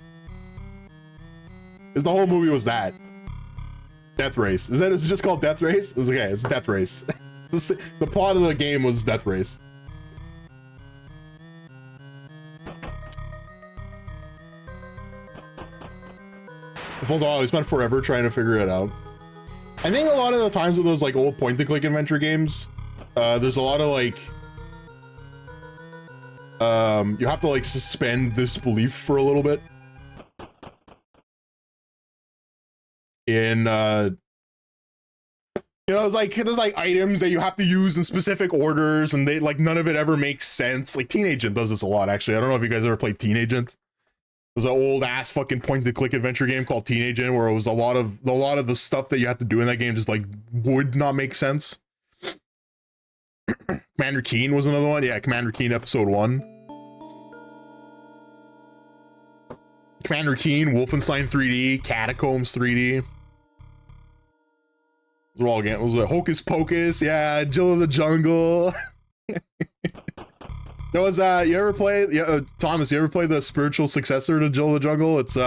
Is the whole movie was that Death Race? Is it just called Death Race? It's okay. It's Death Race. The plot of the game was Death Race. Full Throttle, I spent forever trying to figure it out. I think a lot of the times with those like old point-and-click adventure games, there's a lot of like, you have to like suspend disbelief for a little bit. In you know, it's like there's like items that you have to use in specific orders, and they like none of it ever makes sense. Like Teen Agent does this a lot, actually. I don't know if you guys ever played Teen Agent. There's an old ass fucking point-and-click adventure game called Teen Agent, where it was a lot of the stuff that you had to do in that game just like would not make sense. Commander Keen was another one. Yeah, Commander Keen Episode 1. Commander Keen, Wolfenstein 3D, Catacombs 3D. Those were all games. Those were Hocus Pocus, yeah, Jill of the Jungle. There was you ever play? Yeah, Thomas, you ever play the spiritual successor to Jill of the Jungle? It's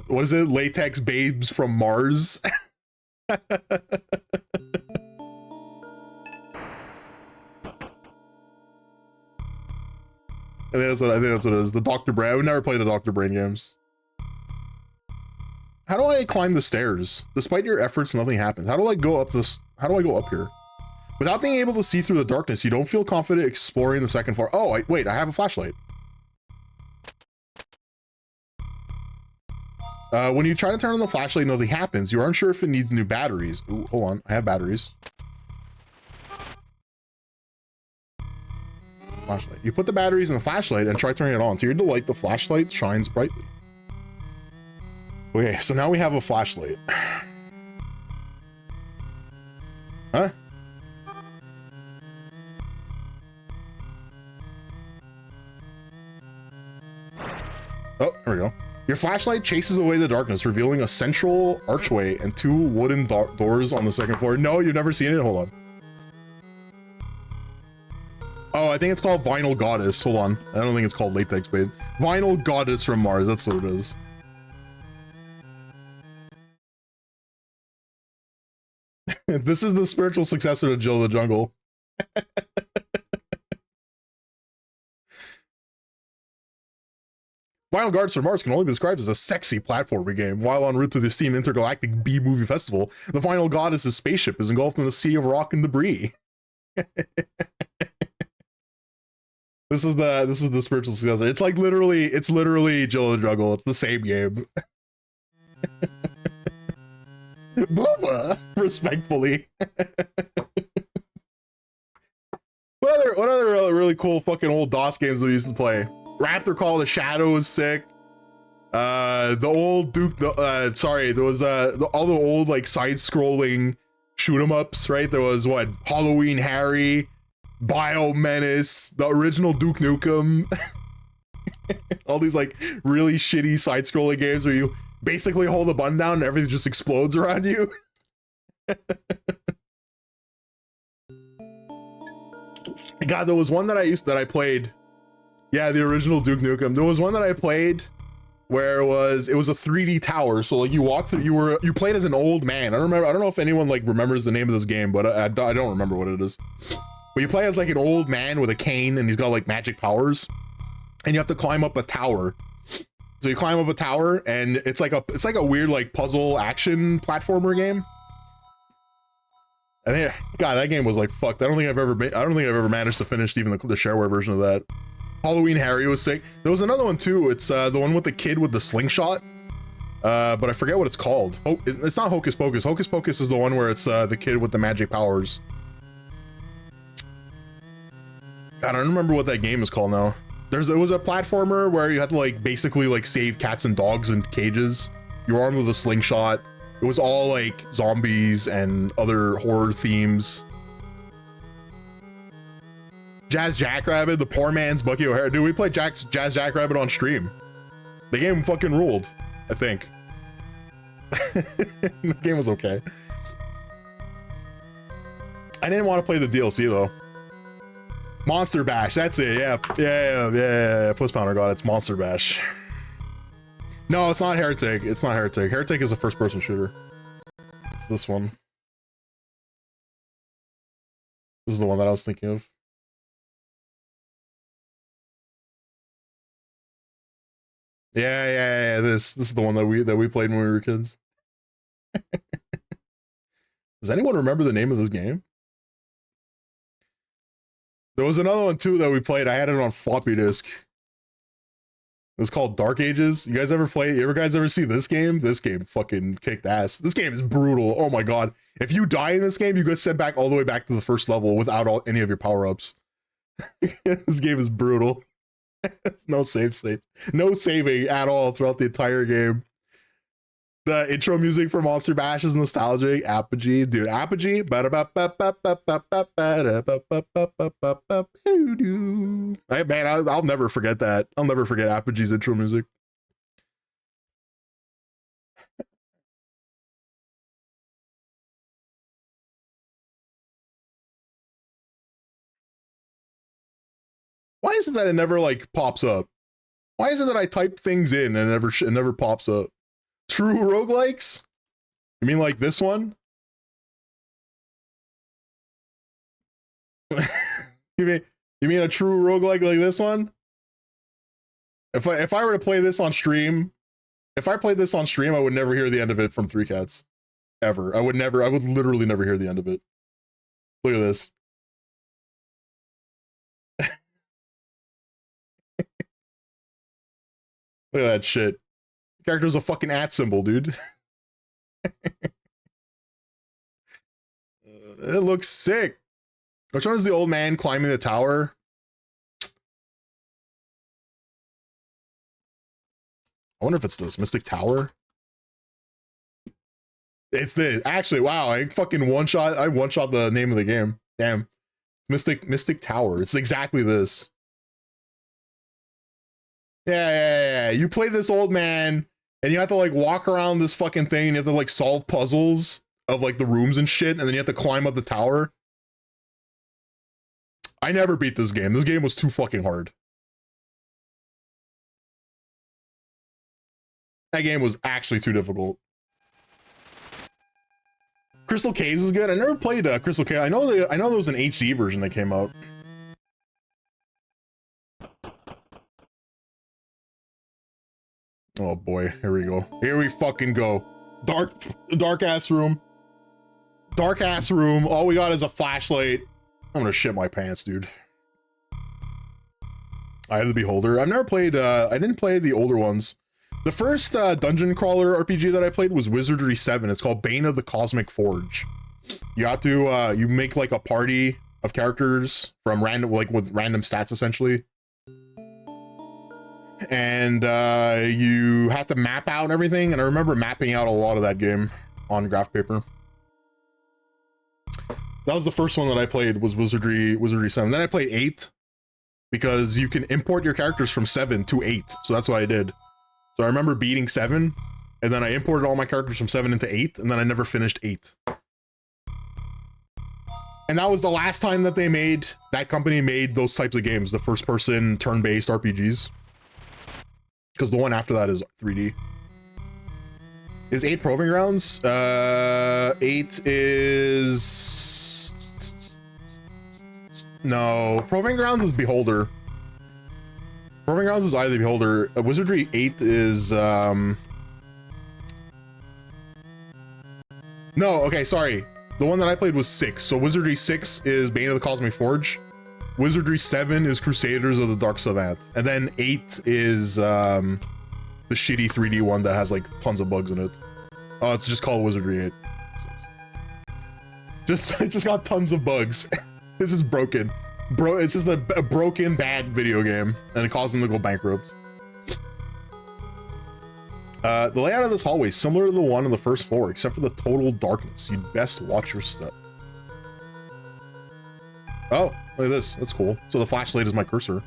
what is it? Latex Babes from Mars. I think that's what it is. The Dr. Brain. I would never play the Dr. Brain games. How do I climb the stairs? Despite your efforts, nothing happens. How do I go up this? How do I go up here? Without being able to see through the darkness, you don't feel confident exploring the second floor. Oh, wait, I have a flashlight. When you try to turn on the flashlight, nothing happens. You aren't sure if it needs new batteries. Ooh, hold on, I have batteries. Flashlight. You put the batteries in the flashlight and try turning it on. To your delight, the flashlight shines brightly. Okay, so now we have a flashlight. Huh? Oh, there we go. Your flashlight chases away the darkness, revealing a central archway and two wooden doors on the second floor. No, you've never seen it? Hold on. Oh, I think it's called Vinyl Goddess. Hold on. I don't think it's called Latex Babe. Vinyl Goddess from Mars. That's what it is. This is the spiritual successor to Jill of the Jungle. Vinyl Goddess from Mars can only be described as a sexy platforming game. While en route to the esteemed intergalactic B-movie festival, the Vinyl Goddess's spaceship is engulfed in a sea of rock and debris. This is the spiritual successor. It's like literally Jill of the Jungle. It's the same game. Booba, respectfully. What other really cool fucking old DOS games we used to play? Raptor Call of the Shadow is sick. The old Duke, sorry, there was all the old like side-scrolling shoot 'em ups, right? There was what, Halloween Harry, Bio Menace, the original Duke Nukem, all these like really shitty side-scrolling games where you basically hold a button down and everything just explodes around you. God, there was one that I played. Yeah, the original Duke Nukem. There was one that I played where it was a 3D tower. So like you walk through, you played as an old man. I don't know if anyone like remembers the name of this game, but I don't remember what it is. But you play as like an old man with a cane and he's got like magic powers, and you have to climb up a tower. So you climb up a tower and it's like a weird like puzzle action platformer game. I think, God, that game was like fucked. I don't think I've ever managed to finish even the shareware version of that. Halloween Harry was sick. There was another one too. It's the one with the kid with the slingshot. But I forget what it's called. Oh, it's not Hocus Pocus. Hocus Pocus is the one where it's the kid with the magic powers. I don't remember what that game is called now. It was a platformer where you had to like basically like save cats and dogs in cages. You were armed with a slingshot. It was all like zombies and other horror themes. Jazz Jackrabbit, the poor man's Bucky O'Hare. Dude, we played Jazz Jackrabbit on stream. The game fucking ruled, I think. The game was okay. I didn't want to play the DLC though. Monster Bash, that's it. Yeah. Puss Pounder got it. It's Monster Bash. No, it's not Heretic. It's not Heretic. Heretic is a first-person shooter. It's this one. This is the one that I was thinking of. Yeah. This is the one that we played when we were kids. Does anyone remember the name of this game? There was another one too that we played. I had it on floppy disk. It was called Dark Ages. You guys ever see this game? This game fucking kicked ass. This game is brutal. Oh my god. If you die in this game, you get sent back all the way back to the first level without any of your power-ups. This game is brutal. No save state. No saving at all throughout the entire game. The intro music for Monster Bash is nostalgic. Apogee, dude. Apogee. Hey, man, I'll never forget that. I'll never forget Apogee's intro music. Why is it that it never like pops up? Why is it that I type things in and it never pops up? True roguelikes? You mean like this one? You mean a true roguelike like this one? If I were to play this on stream, if I played this on stream, I would never hear the end of it from Three Cats. Ever. I would literally never hear the end of it. Look at this. Look at that shit. Character's a fucking @ symbol, dude. It looks sick. Which one is the old man climbing the tower? I wonder if it's this Mystic Tower. It's this. Actually, wow, I one-shot the name of the game. Damn. Mystic Tower. It's exactly this. Yeah. You play this old man and you have to like walk around this fucking thing and you have to like solve puzzles of like the rooms and shit, and then you have to climb up the tower. I never beat this game. This game was too fucking hard. That game was actually too difficult. Crystal Caves was good. I never played Crystal Caves. I know there was an HD version that came out. Oh boy, here we go. Here we fucking go. Dark ass room. Dark ass room. All we got is a flashlight. I'm gonna shit my pants, dude. I have the Beholder. I've never played, I didn't play the older ones. The first dungeon crawler RPG that I played was Wizardry 7. It's called Bane of the Cosmic Forge. You have to, you make like a party of characters from random, like with random stats essentially. and you had to map out everything. And I remember mapping out a lot of that game on graph paper. That was the first one that I played, was Wizardry 7. Then I played 8 because you can import your characters from 7 to 8. So that's what I did. So I remember beating 7, and then I imported all my characters from 7 into 8, and then I never finished 8. And that was the last time that that company made those types of games, the first person turn-based RPGs. Because the one after that is 3D. Is 8 Proving Grounds? 8 is... No, Proving Grounds is Beholder. Proving Grounds is either Beholder. Wizardry 8 is... No, okay, sorry. The one that I played was 6. So Wizardry 6 is Bane of the Cosmic Forge. Wizardry 7 is Crusaders of the Dark Savant. And then 8 is the shitty 3D one that has like tons of bugs in it. Oh, it's just called Wizardry 8. It just got tons of bugs. It's just broken. It's just a broken, bad video game, and it caused them to go bankrupt. The layout of this hallway is similar to the one on the first floor, except for the total darkness. You'd best watch your step. Oh, look at this. That's cool. So the flashlight is my cursor.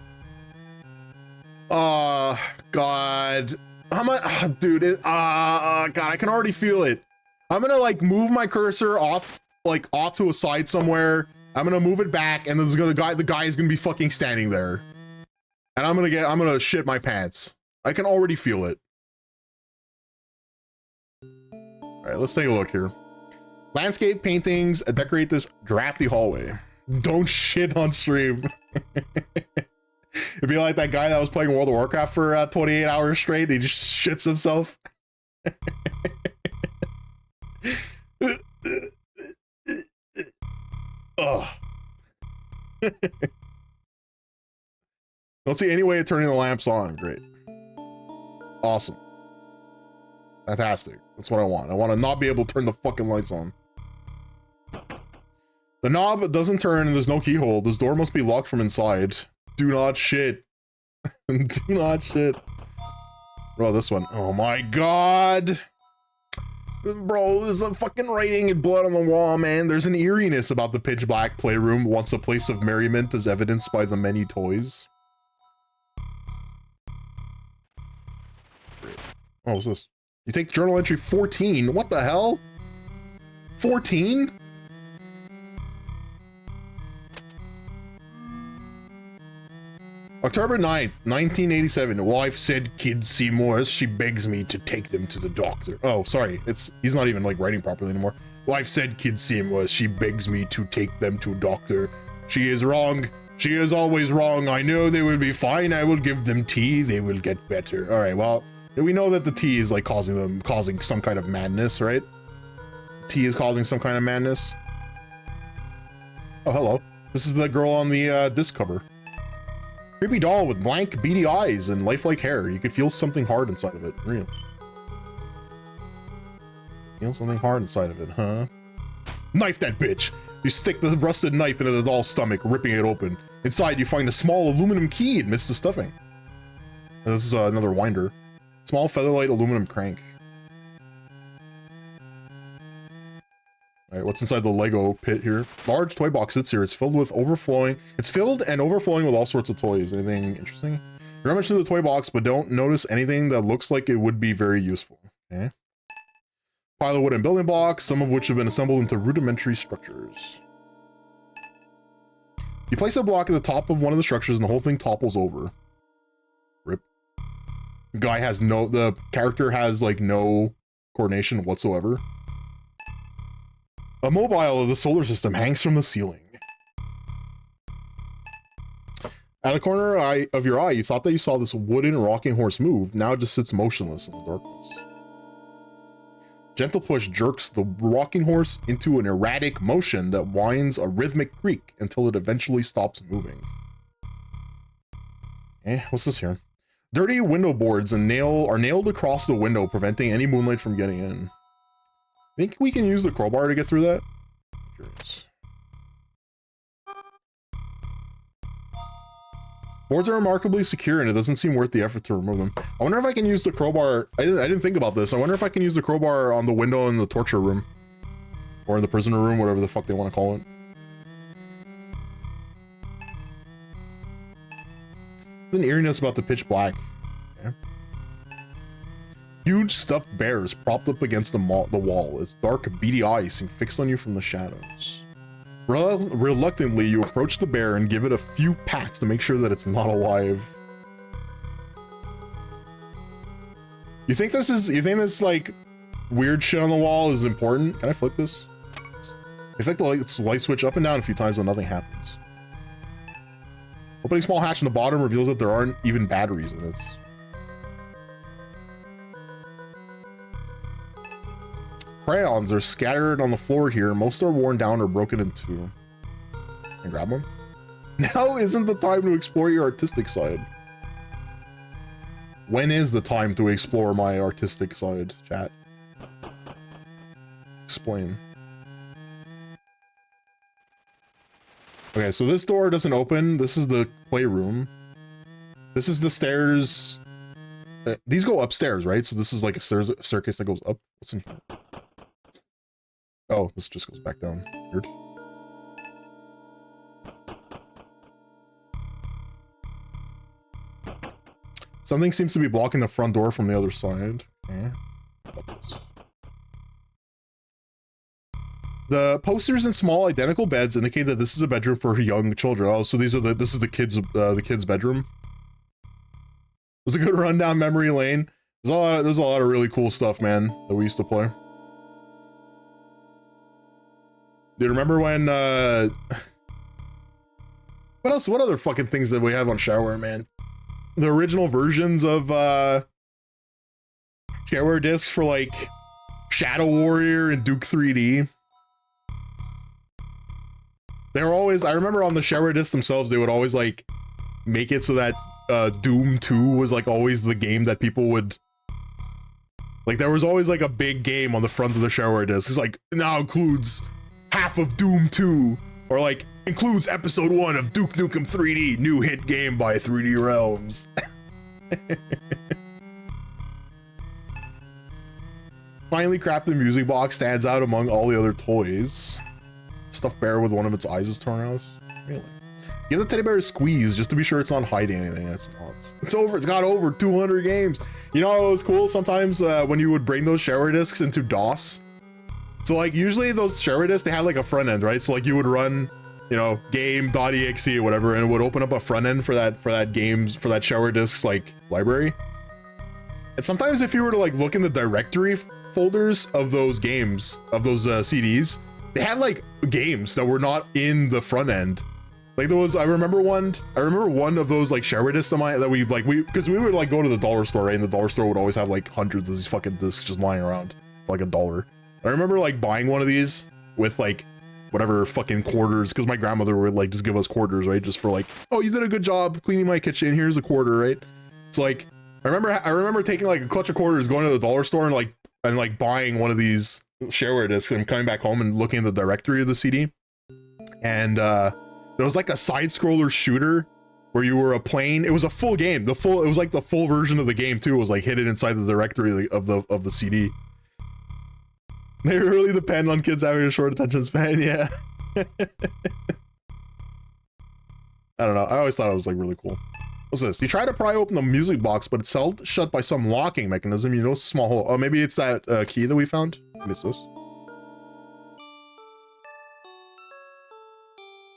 Oh, God. How much? Dude, God, I can already feel it. I'm gonna like move my cursor off to a side somewhere. I'm gonna move it back, and the guy is gonna be fucking standing there. And I'm gonna shit my pants. I can already feel it. All right, let's take a look here. Landscape paintings decorate this drafty hallway. Don't shit on stream. It'd be like that guy that was playing World of Warcraft for 28 hours straight. He just shits himself. Ugh. Don't see any way of turning the lamps on. Great. Awesome. Fantastic. That's what I want. I want to not be able to turn the fucking lights on. The knob doesn't turn and there's no keyhole. This door must be locked from inside. Do not shit. Do not shit. Bro, this one. Oh my God. Bro, there's a fucking writing and blood on the wall, man. There's an eeriness about the pitch black playroom, once a place of merriment, as evidenced by the many toys. Oh, what's this? You take journal entry 14. What the hell? 14? October 9th, 1987. Wife said kids see more. She begs me to take them to the doctor. Oh, sorry. He's not even like writing properly anymore. Wife said kids see more. She begs me to take them to doctor. She is wrong. She is always wrong. I know they will be fine. I will give them tea. They will get better. All right. Well, we know that the tea is like causing some kind of madness, right? Tea is causing some kind of madness. Oh, hello. This is the girl on the disc cover. Creepy doll with blank, beady eyes and lifelike hair. You could feel something hard inside of it. Real. Feel something hard inside of it, huh? Knife that bitch! You stick the rusted knife into the doll's stomach, ripping it open. Inside, you find a small aluminum key amidst the stuffing. And this is another winder. Small featherlight aluminum crank. Alright, what's inside the Lego pit here? Large toy box sits here. It's filled and overflowing with all sorts of toys. Anything interesting? You rummage through the toy box, but don't notice anything that looks like it would be very useful. Okay. Pile of wooden building blocks, some of which have been assembled into rudimentary structures. You place a block at the top of one of the structures and the whole thing topples over. Rip. The character has like no coordination whatsoever. A mobile of the solar system hangs from the ceiling. At the corner of your eye, you thought that you saw this wooden rocking horse move. Now it just sits motionless in the darkness. Gentle push jerks the rocking horse into an erratic motion that winds a rhythmic creak until it eventually stops moving. What's this here? Dirty window boards are nailed across the window, preventing any moonlight from getting in. Think we can use the crowbar to get through that? I'm curious. Boards are remarkably secure and it doesn't seem worth the effort to remove them. I wonder if I can use the crowbar. I didn't think about this. I wonder if I can use the crowbar on the window in the torture room. Or in the prisoner room, whatever the fuck they want to call it. There's an eeriness about the pitch black. Okay. Huge stuffed bears propped up against the wall. Its dark, beady eyes seem fixed on you from the shadows. Reluctantly, you approach the bear and give it a few pats to make sure that it's not alive. You think this like weird shit on the wall is important? Can I flip this? I flick the light switch up and down a few times when nothing happens. Opening small hatch in the bottom reveals that there aren't even batteries in it. Crayons are scattered on the floor here. Most are worn down or broken in two. Can I grab one? Now isn't the time to explore your artistic side. When is the time to explore my artistic side, chat? Explain. Okay, so this door doesn't open. This is the playroom. This is the stairs. These go upstairs, right? So this is like a staircase that goes up. What's in here? Oh, this just goes back down. Weird. Something seems to be blocking the front door from the other side. Okay. The posters in small identical beds indicate that this is a bedroom for young children. Oh, so this is the kids' bedroom. It was a good rundown memory lane. There's a lot of really cool stuff, man, that we used to play. Do you remember when what else? What other fucking things did we have on Shower, man? The original versions of Shareware discs for like Shadow Warrior and Duke 3D. They were always, I remember on the Shareware discs themselves, they would always like make it so that Doom 2 was like always the game that people would like. There was always like a big game on the front of the Shareware disc. It's like now includes half of Doom 2, or like includes episode 1 of Duke Nukem 3D, new hit game by 3D Realms. Finally crafted music box stands out among all the other toys. Stuffed bear with one of its eyes is torn out. Really? Give the teddy bear a squeeze just to be sure it's not hiding anything. It's not. It's got over 200 games. You know what was cool? Sometimes when you would bring those Shareware discs into DOS. So like usually those Shareware discs, they had like a front end, right? So like you would run, you know, game.exe or whatever, and it would open up a front end for that Shareware discs like library. And sometimes if you were to like look in the directory folders of those games, of those CDs, they had like games that were not in the front end. Like there was, I remember one of those like Shareware discs that because we would like go to the dollar store, right? And the dollar store would always have like hundreds of these fucking discs just lying around for like $1. I remember like buying one of these with like whatever fucking quarters, because my grandmother would like just give us quarters, right? Just for like, oh, you did a good job cleaning my kitchen, here's a quarter, right? So like I remember taking like a clutch of quarters, going to the dollar store and like buying one of these Shareware discs and coming back home and looking at the directory of the CD. And there was like a side scroller shooter where you were a plane. It was a full game. It was like the full version of the game too. It was like hidden inside the directory of the CD. They really depend on kids having a short attention span, yeah. I don't know. I always thought it was like really cool. What's this? You try to pry open the music box, but it's held shut by some locking mechanism. You notice a small hole. Oh, maybe it's that key that we found. Maybe it's this.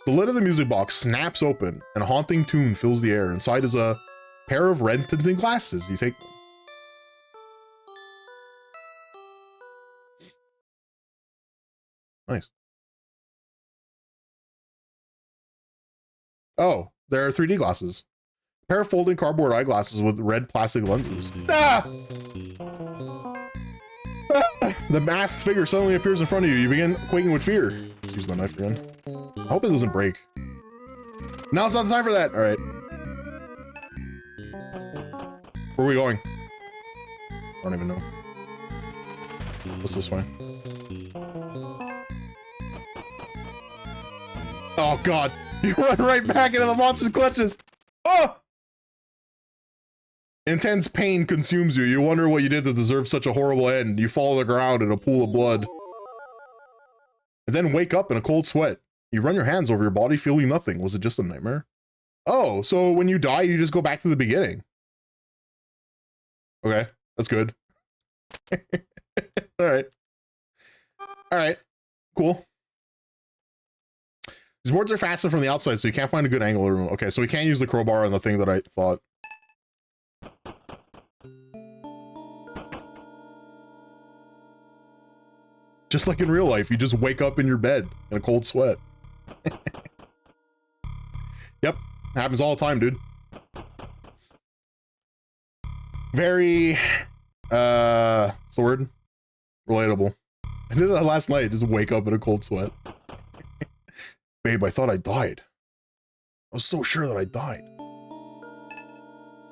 The lid of the music box snaps open, and a haunting tune fills the air. Inside is a pair of red tinted glasses. You take them. Nice. Oh, there are 3D glasses. A pair of folding cardboard eyeglasses with red plastic lenses. Ah! The masked figure suddenly appears in front of you. You begin quaking with fear. Let's use the knife again. I hope it doesn't break. Now's not the time for that. All right. Where are we going? I don't even know. What's this way? Oh God! You run right back into the monster's clutches. Oh! Intense pain consumes you. You wonder what you did to deserve such a horrible end. You fall to the ground in a pool of blood. And then wake up in a cold sweat. You run your hands over your body, feeling nothing. Was it just a nightmare? Oh, so when you die, you just go back to the beginning. Okay, that's good. All right. All right, cool. These boards are fastened from the outside, so you can't find a good angle. Okay, so we can't use the crowbar on the thing that I thought. Just like in real life, you just wake up in your bed in a cold sweat. Yep, happens all the time, dude. Very, what's the word? Relatable. I did that last night, just wake up in a cold sweat. Babe, I thought I died. I was so sure that I died.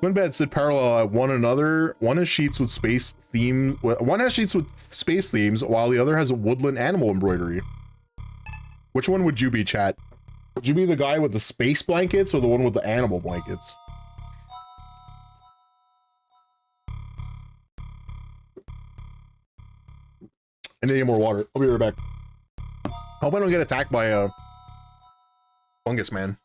Twin beds sit parallel at one another. One has sheets with space theme. One has sheets with space themes, while the other has a woodland animal embroidery. Which one would you be, chat? Would you be the guy with the space blankets or the one with the animal blankets? I need more water. I'll be right back. Hope I don't get attacked by a fungus man.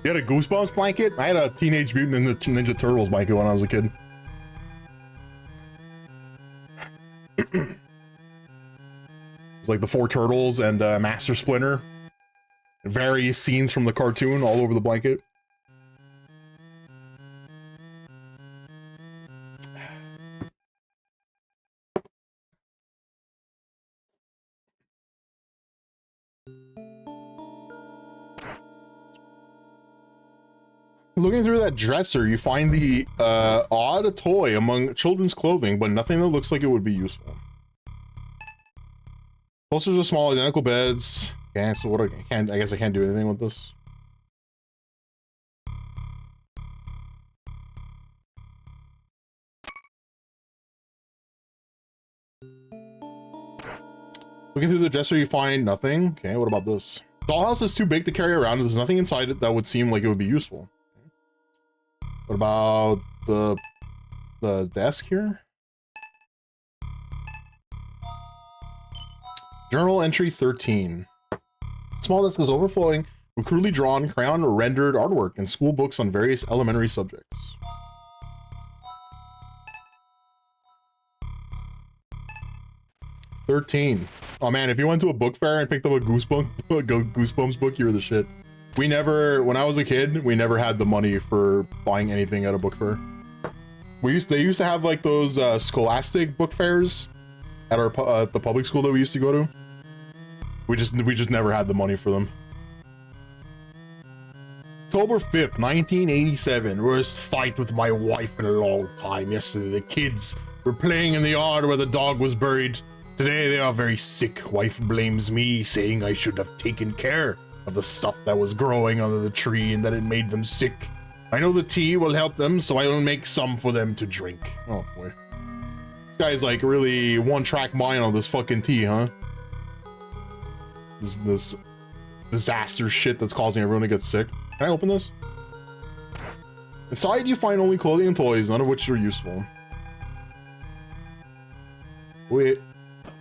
You had a Goosebumps blanket? I had a Teenage Mutant Ninja Turtles blanket when I was a kid. It was like the 4 turtles and Master Splinter. Various scenes from the cartoon all over the blanket. Looking through that dresser, you find the odd toy among children's clothing, but nothing that looks like it would be useful. Posters of small identical beds. Yeah, so what I guess I can't do anything with this. Looking through the dresser, you find nothing. Okay, what about this? Dollhouse is too big to carry around, and there's nothing inside it that would seem like it would be useful. What about the desk here? Journal entry 13. Small desk is overflowing with crudely drawn, crayon rendered artwork and school books on various elementary subjects. Oh man, if you went to a book fair and picked up a Goosebumps book, you were the shit. We never, when I was a kid, we never had the money for buying anything at a book fair. They used to have like those scholastic book fairs at the public school that we used to go to. We just never had the money for them. October 5th, 1987. Worst fight with my wife in a long time. Yesterday, the kids were playing in the yard where the dog was buried. Today, they are very sick. Wife blames me, saying I should have taken care of the stuff that was growing under the tree and that it made them sick. I know the tea will help them, so I will make some for them to drink. Oh boy. This guy's like really one-track mind on this fucking tea, huh? This disaster shit that's causing everyone to get sick. Can I open this? Inside you find only clothing and toys, none of which are useful. Wait.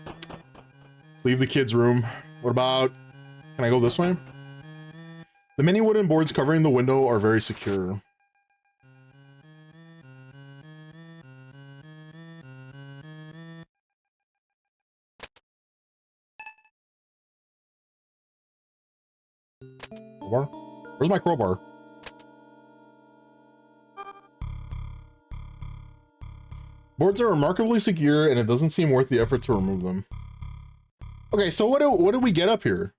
Let's leave the kids' room. What about... Can I go this way? The many wooden boards covering the window are very secure. Where's my crowbar? Boards are remarkably secure, and it doesn't seem worth the effort to remove them. Okay, so what do we get up here?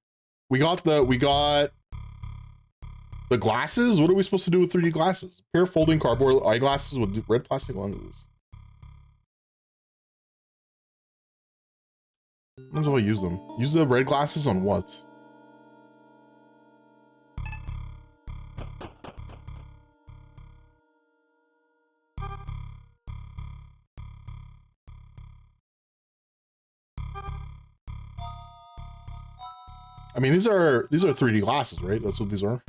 We got the glasses. What are we supposed to do with 3D glasses? A pair of folding cardboard eyeglasses with red plastic lenses. When do I use them? Use the red glasses on what? I mean, these are 3D glasses, right? That's what these are.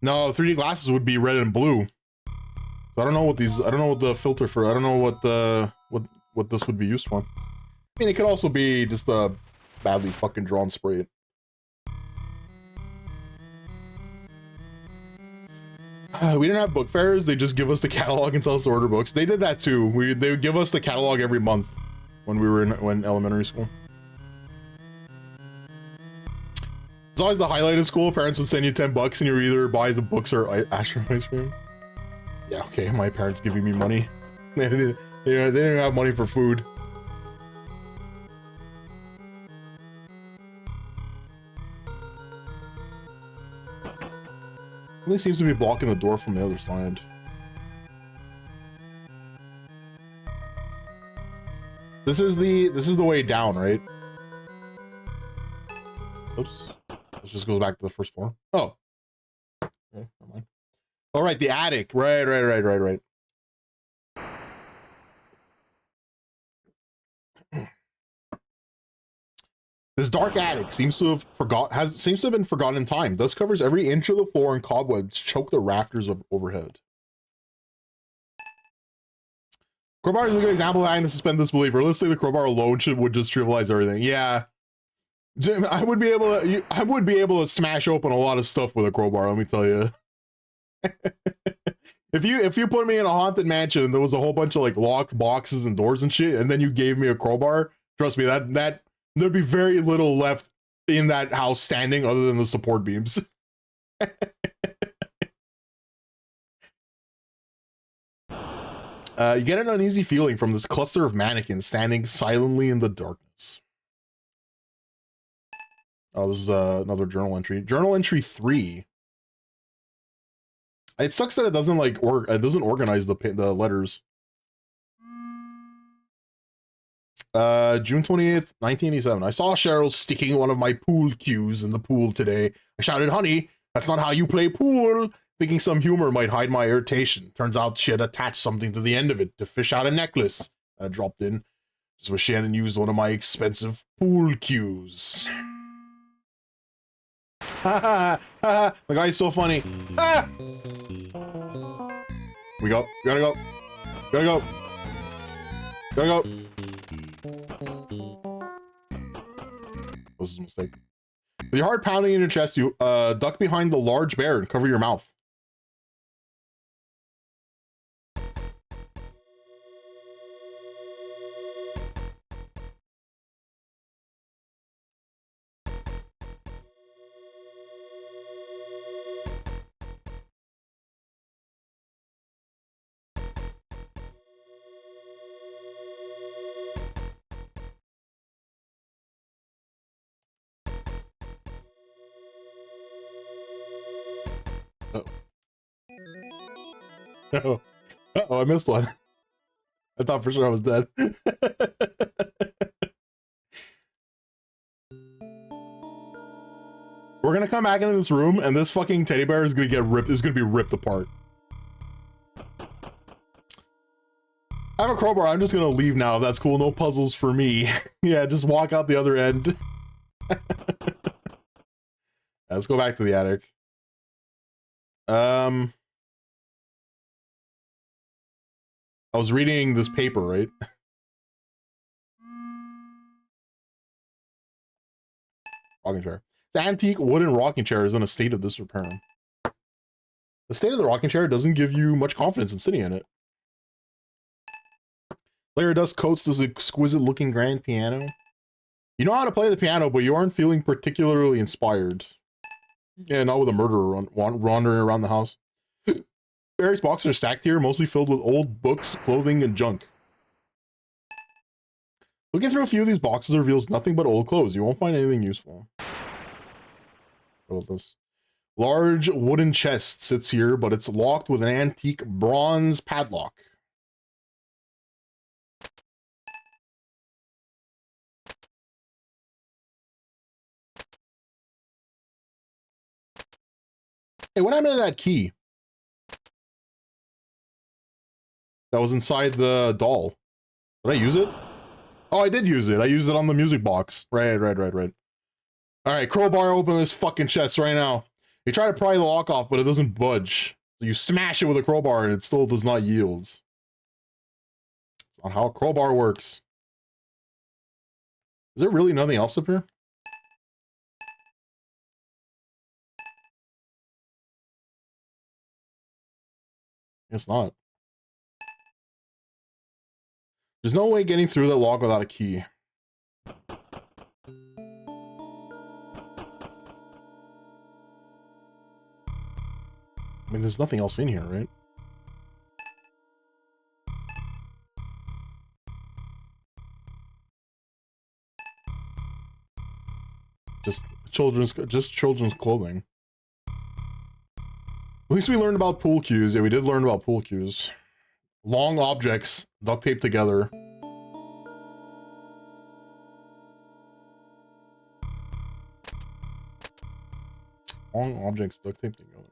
No, 3D glasses would be red and blue. So I don't know what these. I don't know what the filter for. I don't know what the what this would be used for. I mean, it could also be just a badly fucking drawn spray. We didn't have book fairs. They just give us the catalog and tell us to order books. They did that too. They would give us the catalog every month when we were in elementary school. It's always the highlight of school. Parents would send you $10 and you either buy the books or Asher ice cream. Yeah, okay. My parents giving me money. They didn't have money for food. Really seems to be blocking the door from the other side. This is the way down, right? Oops. This just goes back to the first floor. Oh. Okay, never mind. All right, the attic. Right. This dark attic seems to have been forgotten in time. Thus covers every inch of the floor, and cobwebs choke the rafters overhead. Crowbar is a good example of having to suspend disbelief. Realistically, the crowbar alone would just trivialize everything. Yeah, Jim, I would be able to smash open a lot of stuff with a crowbar. Let me tell you. If you put me in a haunted mansion and there was a whole bunch of like locked boxes and doors and shit, and then you gave me a crowbar, trust me, that there'd be very little left in that house standing other than the support beams. You get an uneasy feeling from this cluster of mannequins standing silently in the darkness. Oh, this is another journal entry. Journal entry 3. It sucks that it doesn't it doesn't organize the letters. June 28th, 1987. I saw Cheryl sticking one of my pool cues in the pool today. I shouted, "Honey, that's not how you play pool," thinking some humor might hide my irritation. Turns out she had attached something to the end of it to fish out a necklace that I dropped in. Just wish she hadn't used one of my expensive pool cues. The guy's so funny. Ah! We go. Gotta go. Gotta go. Gotta go. This is a mistake. With your heart pounding in your chest, you duck behind the large bear and cover your mouth. Oh, I missed one. I thought for sure I was dead. We're gonna come back into this room, and this fucking teddy bear is gonna get ripped. Is gonna be ripped apart. I have a crowbar. I'm just gonna leave now. If that's cool. No puzzles for me. Yeah, just walk out the other end. Let's go back to the attic. I was reading this paper, right? Rocking chair. The antique wooden rocking chair is in a state of disrepair. The state of the rocking chair doesn't give you much confidence in sitting in it. Layer of dust coats this exquisite looking grand piano. You know how to play the piano, but you aren't feeling particularly inspired. Yeah, not with a murderer wandering around the house. Barry's boxes are stacked here, mostly filled with old books, clothing, and junk. Looking through a few of these boxes reveals nothing but old clothes. You won't find anything useful. What about this? Large wooden chest sits here, but it's locked with an antique bronze padlock. Hey, what happened to that key? That was inside the doll. Did I use it? Oh, I did use it. I used it on the music box. Right. All right, crowbar open this fucking chest right now. You try to pry the lock off, but it doesn't budge. So you smash it with a crowbar and it still does not yield. It's not how a crowbar works. Is there really nothing else up here? Guess not. There's no way getting through that lock without a key. I mean, there's nothing else in here, right? Just children's clothing. At least we learned about pool cues. Yeah, we did learn about pool cues. Long objects duct taped together. Long objects duct taped together.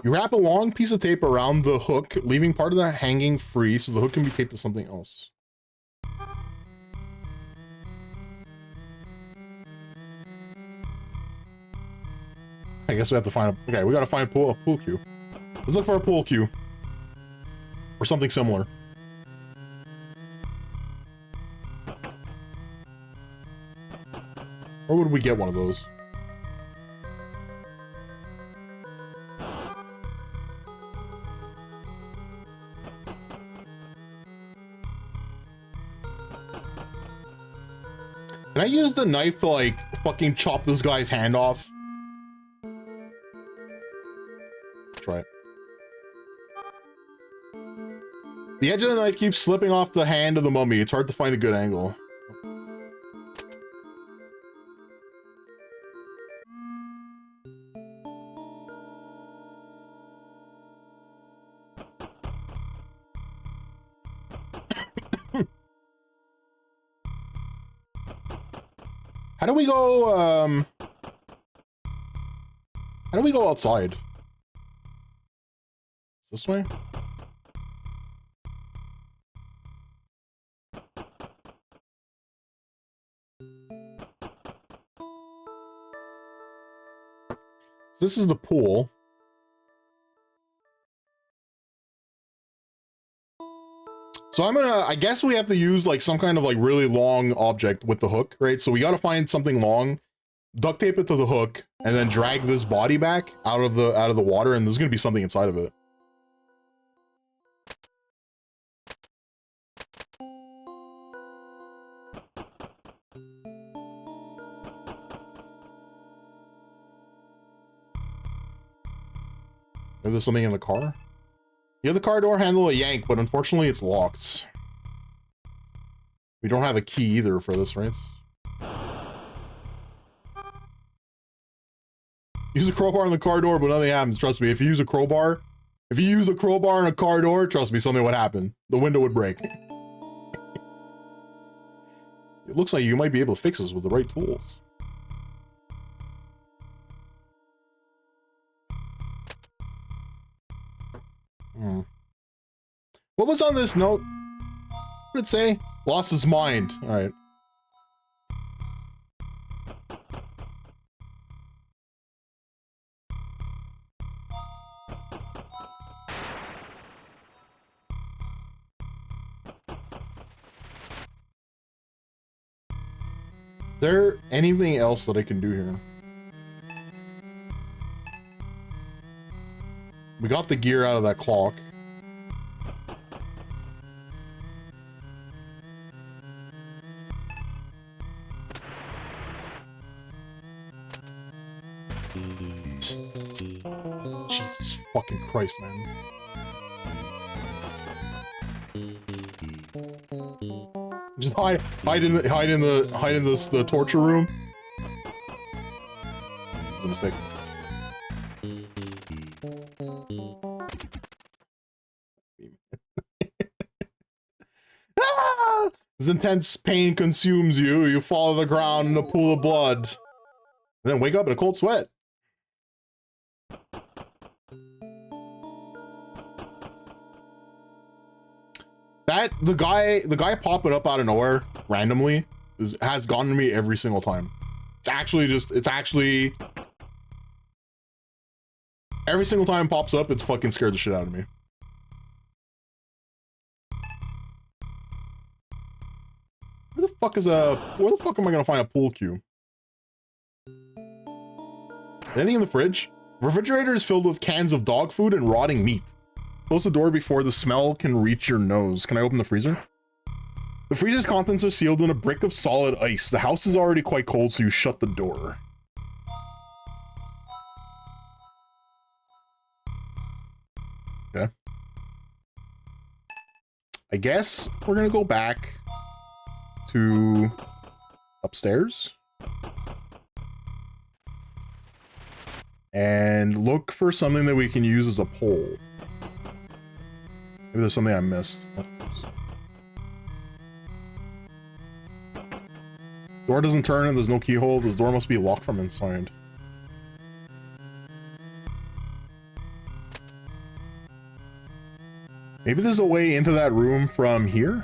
You wrap a long piece of tape around the hook, leaving part of the hanging free so the hook can be taped to something else. I guess we have to find a... Okay, we gotta find a pool cue. Let's look for a pool cue. Or something similar. Or would we get one of those? Can I use the knife to, like, fucking chop this guy's hand off? Try it. The edge of the knife keeps slipping off the hand of the mummy. It's hard to find a good angle. How do we go, how do we go outside? This way? This is the pool. So I guess we have to use like some kind of like really long object with the hook, right? So we got to find something long, duct tape it to the hook, and then drag this body back out of the water, and there's gonna be something inside of it. Maybe there's something in the car? You have the car door handle a yank, but unfortunately it's locked. We don't have a key either for this, right? Use a crowbar on the car door, but nothing happens. Trust me, if you use a crowbar on a car door, trust me, something would happen. The window would break. It looks like you might be able to fix this with the right tools. What was on this note? What did it say? Lost his mind. All right. Is there anything else that I can do here? We got the gear out of that clock. Jesus fucking Christ, man. Just hide in the torture room. It's a mistake. Ah! As intense pain consumes you, you fall to the ground in a pool of blood. And then wake up in a cold sweat. That the guy popping up out of nowhere randomly has gotten to me every single time. It's actually every single time it pops up, it's fucking scared the shit out of me. Where the fuck am I gonna find a pool cue? Anything in the fridge? Refrigerator is filled with cans of dog food and rotting meat. Close the door before the smell can reach your nose. Can I open the freezer? The freezer's contents are sealed in a brick of solid ice. The house is already quite cold, so you shut the door. Okay. I guess we're gonna go back to upstairs and look for something that we can use as a pole. Maybe there's something I missed. Door doesn't turn and there's no keyhole. This door must be locked from inside. Maybe there's a way into that room from here?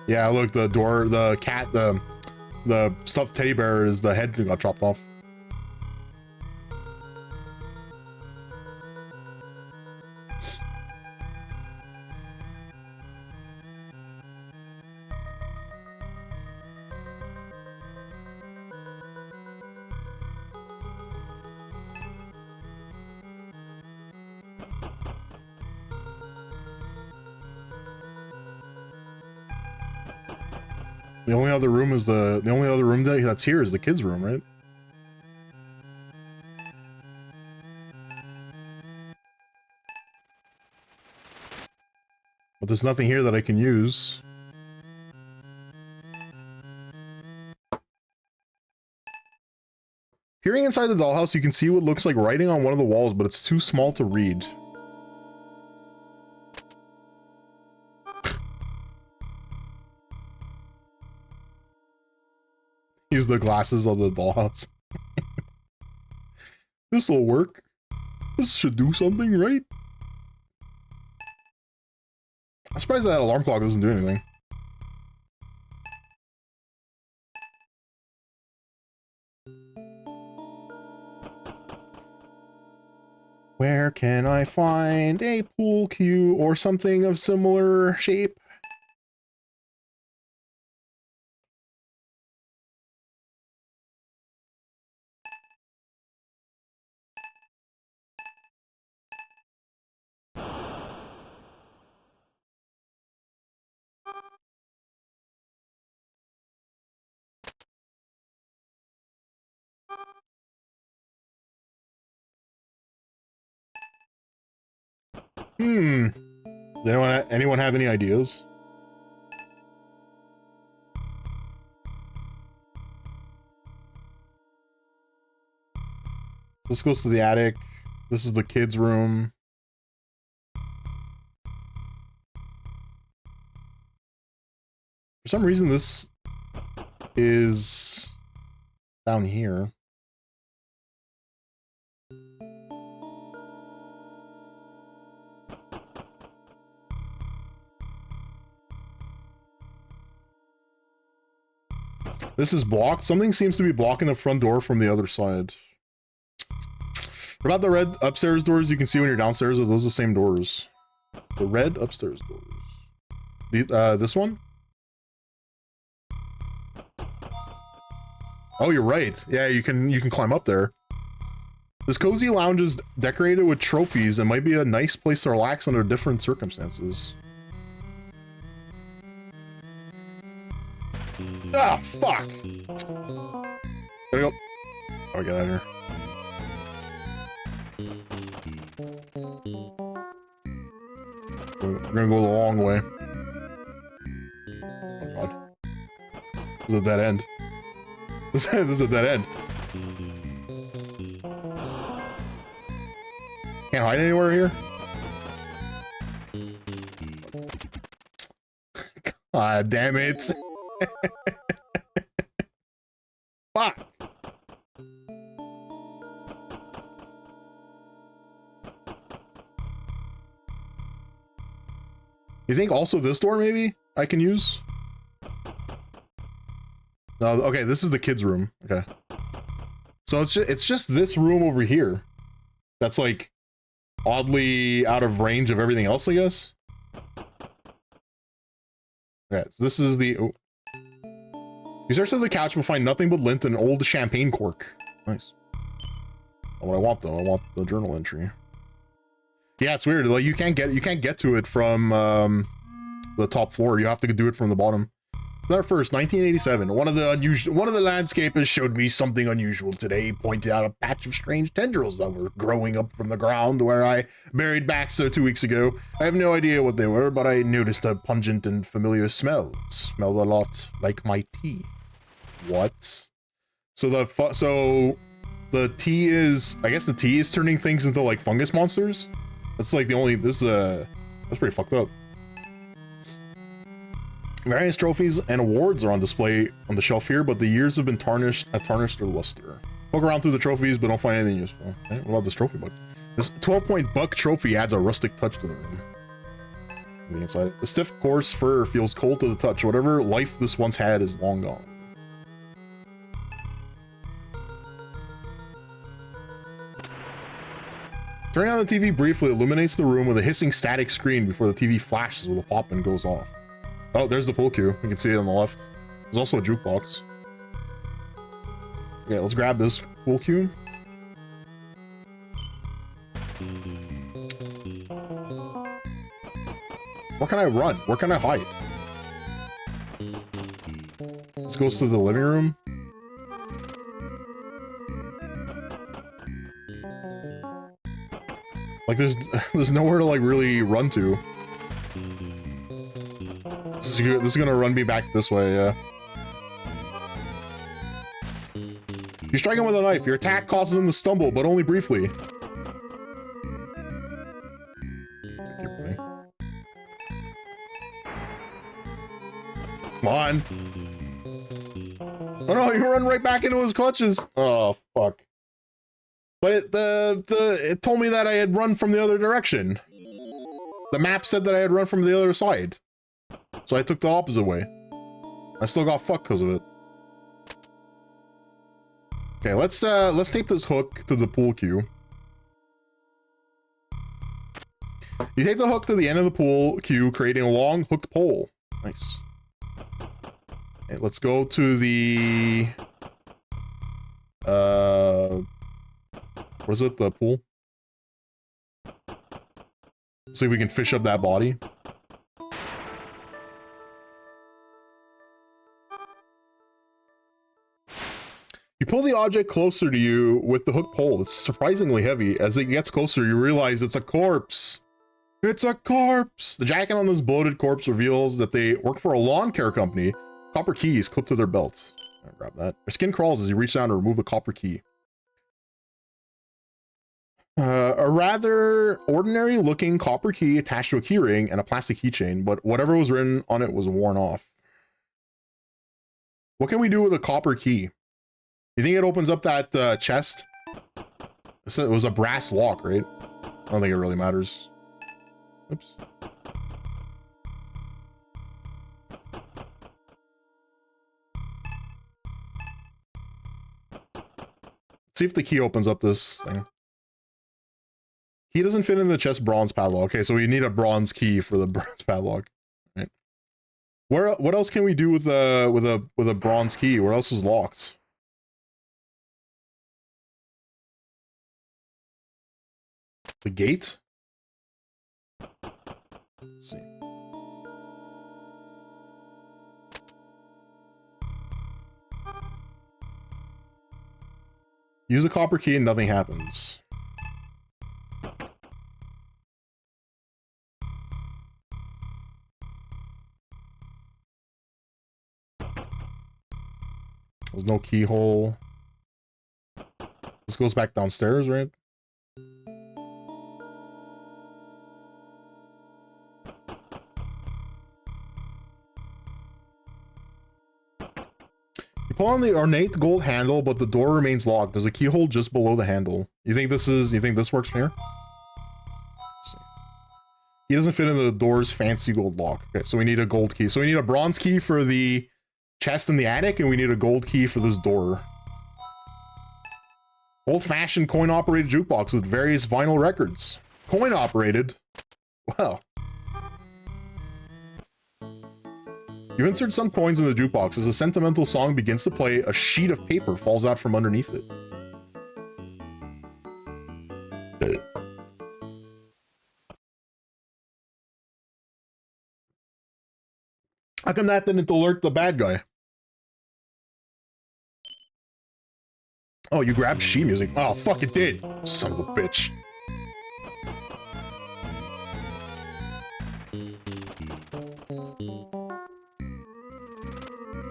Yeah, look, the door, the cat, the stuffed teddy bear is the head got chopped off. The only other room is the only other room that's here is the kids' room, right? But there's nothing here that I can use. Peering inside the dollhouse, you can see what looks like writing on one of the walls, but it's too small to read. Use the glasses on the dollhouse. This'll work. This should do something, right? I'm surprised that alarm clock doesn't do anything. Where can I find a pool cue or something of similar shape? Does anyone have any ideas? This goes to the attic. This is the kids' room. For some reason, this is down here. This is blocked. Something seems to be blocking the front door from the other side. What about the red upstairs doors you can see when you're downstairs? Are those the same doors? The red upstairs doors. This one? Oh, you're right. Yeah, you can climb up there. This cozy lounge is decorated with trophies and might be a nice place to relax under different circumstances. Ah, fuck! There we go. Oh, get out of here. We're gonna go the long way. Oh god. This is a dead end. This is a dead end. Can't hide anywhere here? God damn it. Fuck. You think also this door maybe I can use? No, okay, this is the kids' room. Okay. So it's just this room over here. That's like oddly out of range of everything else, I guess. Okay, so this is the... Oh. You search through the couch but find nothing but lint and old champagne cork. Nice. Not what I want though. I want the journal entry. Yeah, it's weird. Like you can't get to it from the top floor. You have to do it from the bottom. Our first, 1987. One of the landscapers showed me something unusual today. He pointed out a patch of strange tendrils that were growing up from the ground where I buried Baxter 2 weeks ago. I have no idea what they were, but I noticed a pungent and familiar smell. It smelled a lot like my tea. What? So the tea is, I guess the tea is turning things into like fungus monsters. That's like the only, that's pretty fucked up. Various trophies and awards are on display on the shelf here, but the years have tarnished their luster. Poke around through the trophies, but don't find anything useful. Okay, what about this trophy book? This 12-point buck trophy adds a rustic touch to the room. On the inside, the stiff, coarse fur feels cold to the touch. Whatever life this once had is long gone. Turning on the TV briefly illuminates the room with a hissing static screen before the TV flashes with a pop and goes off. Oh, there's the pool cue. You can see it on the left. There's also a jukebox. Okay, let's grab this pool cue. Where can I run? Where can I hide? This goes to the living room. Like there's nowhere to like really run to. This is gonna run me back this way, yeah. You strike him with a knife. Your attack causes him to stumble, but only briefly. Come on. Oh no, you run right back into his clutches. Oh, fuck. But it told me that I had run from the other direction. The map said that I had run from the other side. So I took the opposite way. I still got fucked because of it. Okay, let's tape this hook to the pool cue. You take the hook to the end of the pool cue, creating a long hooked pole. Nice. Okay, let's go to the what is it? The pool? See if we can fish up that body. You pull the object closer to you with the hook pole. It's surprisingly heavy. As it gets closer, you realize it's a corpse. It's a corpse! The jacket on this bloated corpse reveals that they work for a lawn care company. Copper keys clipped to their belts. I'll grab that. Your skin crawls as you reach down to remove a copper key. A rather ordinary looking copper key attached to a key ring and a plastic keychain, but whatever was written on it was worn off. What can we do with a copper key? You think it opens up that chest? It was a brass lock, right? I don't think it really matters. Oops. Let's see if the key opens up this thing. Key doesn't fit in the chest bronze padlock. Okay, so we need a bronze key for the bronze padlock. Right. What else can we do with a bronze key? Where else is locked? The gate? Let's see. Use the copper key and nothing happens. There's no keyhole. This goes back downstairs, right? You pull on the ornate gold handle, but the door remains locked. There's a keyhole just below the handle. You think this works from here? Let's see. He doesn't fit into the door's fancy gold lock. Okay, so we need a gold key. So we need a bronze key for the chest in the attic, and we need a gold key for this door. Old-fashioned coin-operated jukebox with various vinyl records. Coin-operated? Well. You insert some coins in the jukebox. As a sentimental song begins to play, a sheet of paper falls out from underneath it. How come that didn't alert the bad guy? Oh, you grabbed sheet music. Oh, fuck, it did. Son of a bitch.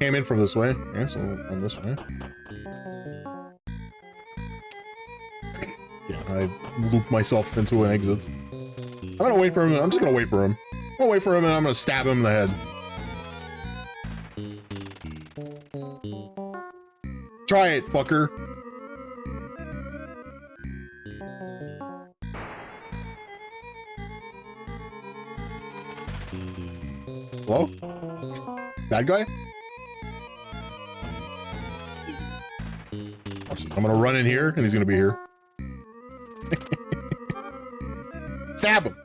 Came in from this way. Yeah, so on this way. Yeah, I looped myself into an exit. I'm gonna wait for him. I'm just gonna wait for him. I'm gonna wait for him and I'm gonna stab him in the head. Try it, fucker. Hello? Bad guy? Watch this. I'm gonna run in here and he's gonna be here. Stab him!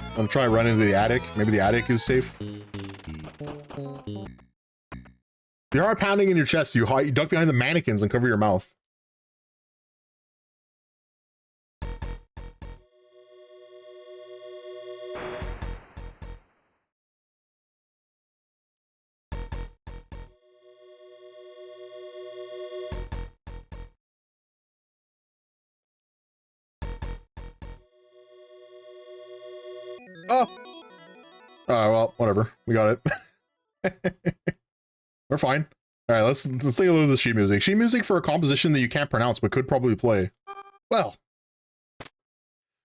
I'm gonna try running into the attic. Maybe the attic is safe. Your heart pounding in your chest, you duck behind the mannequins and cover your mouth. Oh! Oh, well, whatever. We got it. We're fine. All right, let's take a look at the sheet music. Sheet music for a composition that you can't pronounce but could probably play. Well,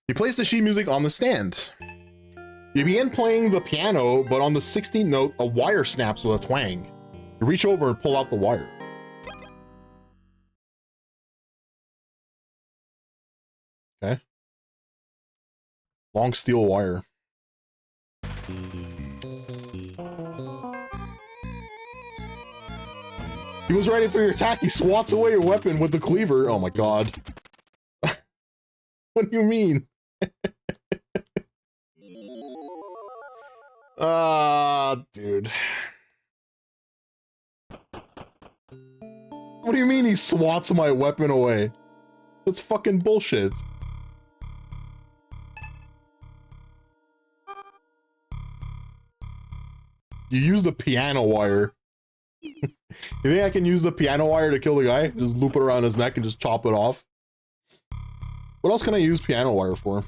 you place the sheet music on the stand. You begin playing the piano, but on the 16th note, a wire snaps with a twang. You reach over and pull out the wire. Okay. Long steel wire. He was ready for your attack. He swats away your weapon with the cleaver. Oh my god. What do you mean? Dude. What do you mean he swats my weapon away? That's fucking bullshit. You used the piano wire. You think I can use the piano wire to kill the guy? Just loop it around his neck and just chop it off? What else can I use piano wire for?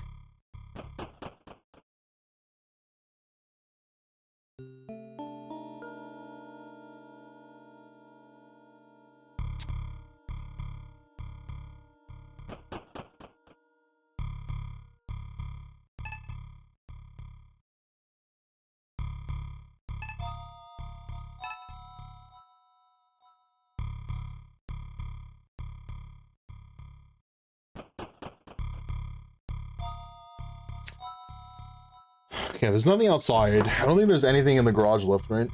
Okay, there's nothing outside. I don't think there's anything in the garage left, right?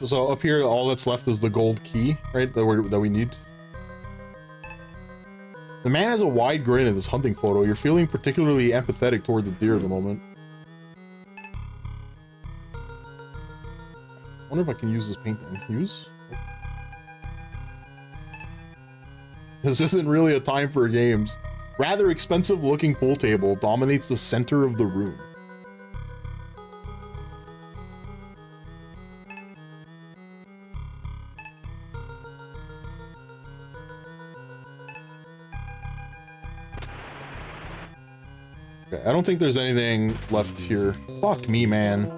So up here, all that's left is the gold key, right? That we need. The man has a wide grin in this hunting photo. You're feeling particularly empathetic toward the deer at the moment. I wonder if I can use this painting. Use? This isn't really a time for games. Rather expensive looking pool table dominates the center of the room. Okay, I don't think there's anything left here. Fuck me, man.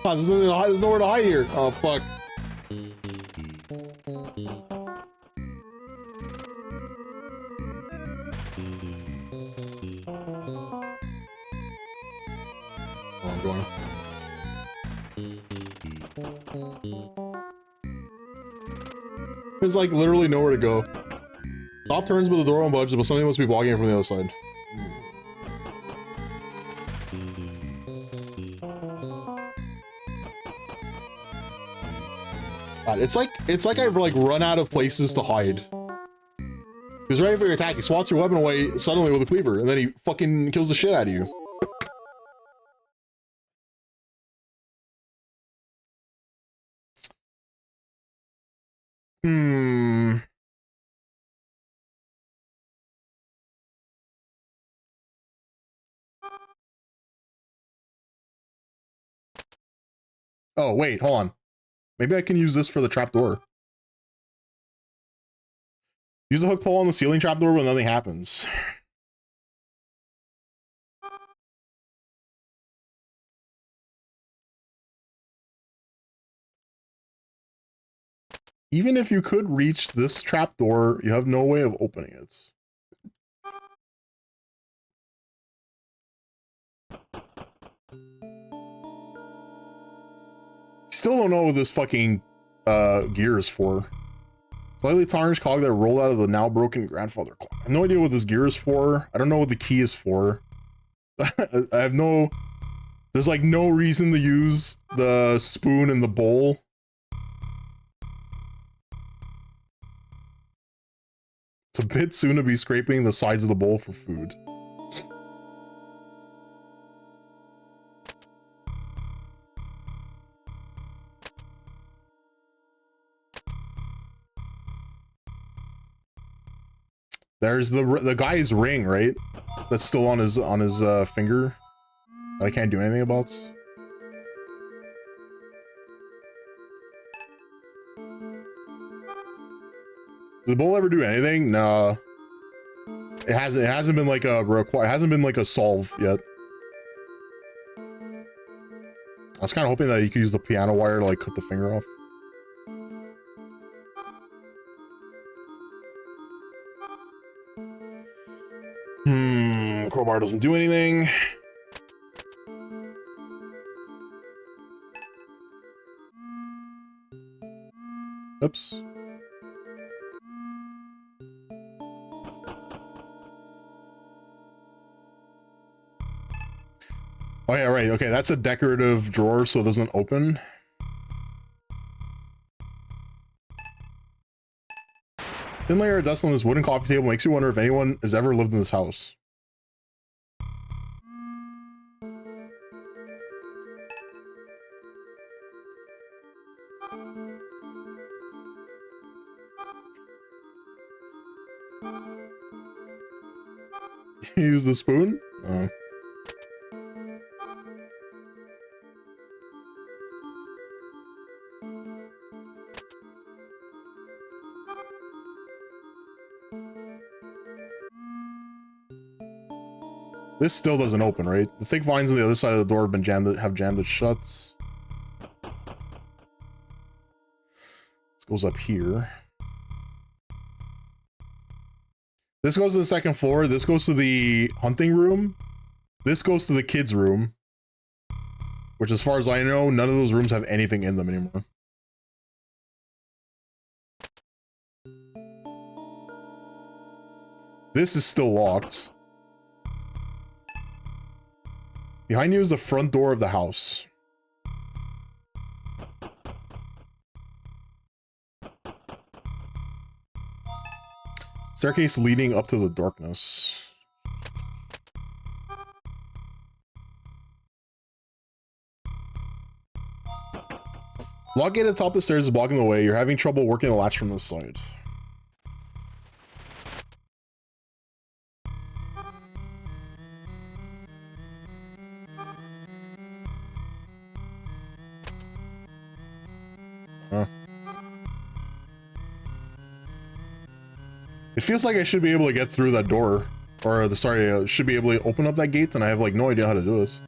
Oh, there's nowhere to hide here. Oh, fuck. Oh, I'm going. There's like literally nowhere to go. Top turns, but the door won't budge, but something must be blocking it from the other side. God, it's like I've like run out of places to hide. He's ready for your attack. He swats your weapon away suddenly with a cleaver, and then he fucking kills the shit out of you. Oh, wait, hold on. Maybe I can use this for the trapdoor. Use the hook pull on the ceiling trapdoor when nothing happens. Even if you could reach this trapdoor, you have no way of opening it. Still don't know what this fucking gear is for. Slightly tarnished cog that rolled out of the now broken grandfather clock. I have no idea what this gear is for. I don't know what the key is for. I have no... There's like no reason to use the spoon and the bowl. It's a bit soon to be scraping the sides of the bowl for food. There's the guy's ring, right? That's still on his finger that I can't do anything about. Did the bowl ever do anything? No. It hasn't been like a require. It hasn't been like a solve yet. I was kind of hoping that you could use the piano wire to like cut the finger off. Crowbar doesn't do anything. Oops. Oh yeah, right. Okay, that's a decorative drawer, so it doesn't open. Thin layer of dust on this wooden coffee table makes you wonder if anyone has ever lived in this house. Use the spoon? Oh. This still doesn't open, right? The thick vines on the other side of the door have jammed it shut. This goes up here. This goes to the second floor. This goes to the hunting room. This goes to the kids' room, which as far as I know, none of those rooms have anything in them anymore. This is still locked. Behind you is the front door of the house. Staircase leading up to the darkness. Lock gate at the top of the stairs is blocking the way. You're having trouble working the latch from this side. Huh. It feels like I should be able to get through that door. Or, should be able to open up that gate, and I have, like, no idea how to do this.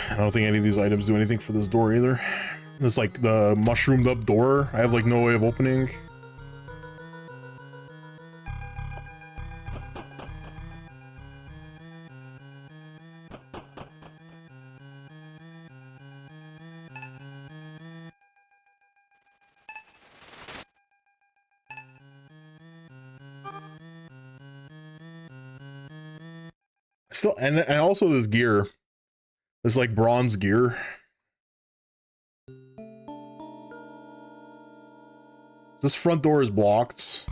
I don't think any of these items do anything for this door either. It's like the mushroomed up door. I have like no way of opening. Still, and also this gear. This like bronze gear. This front door is blocked.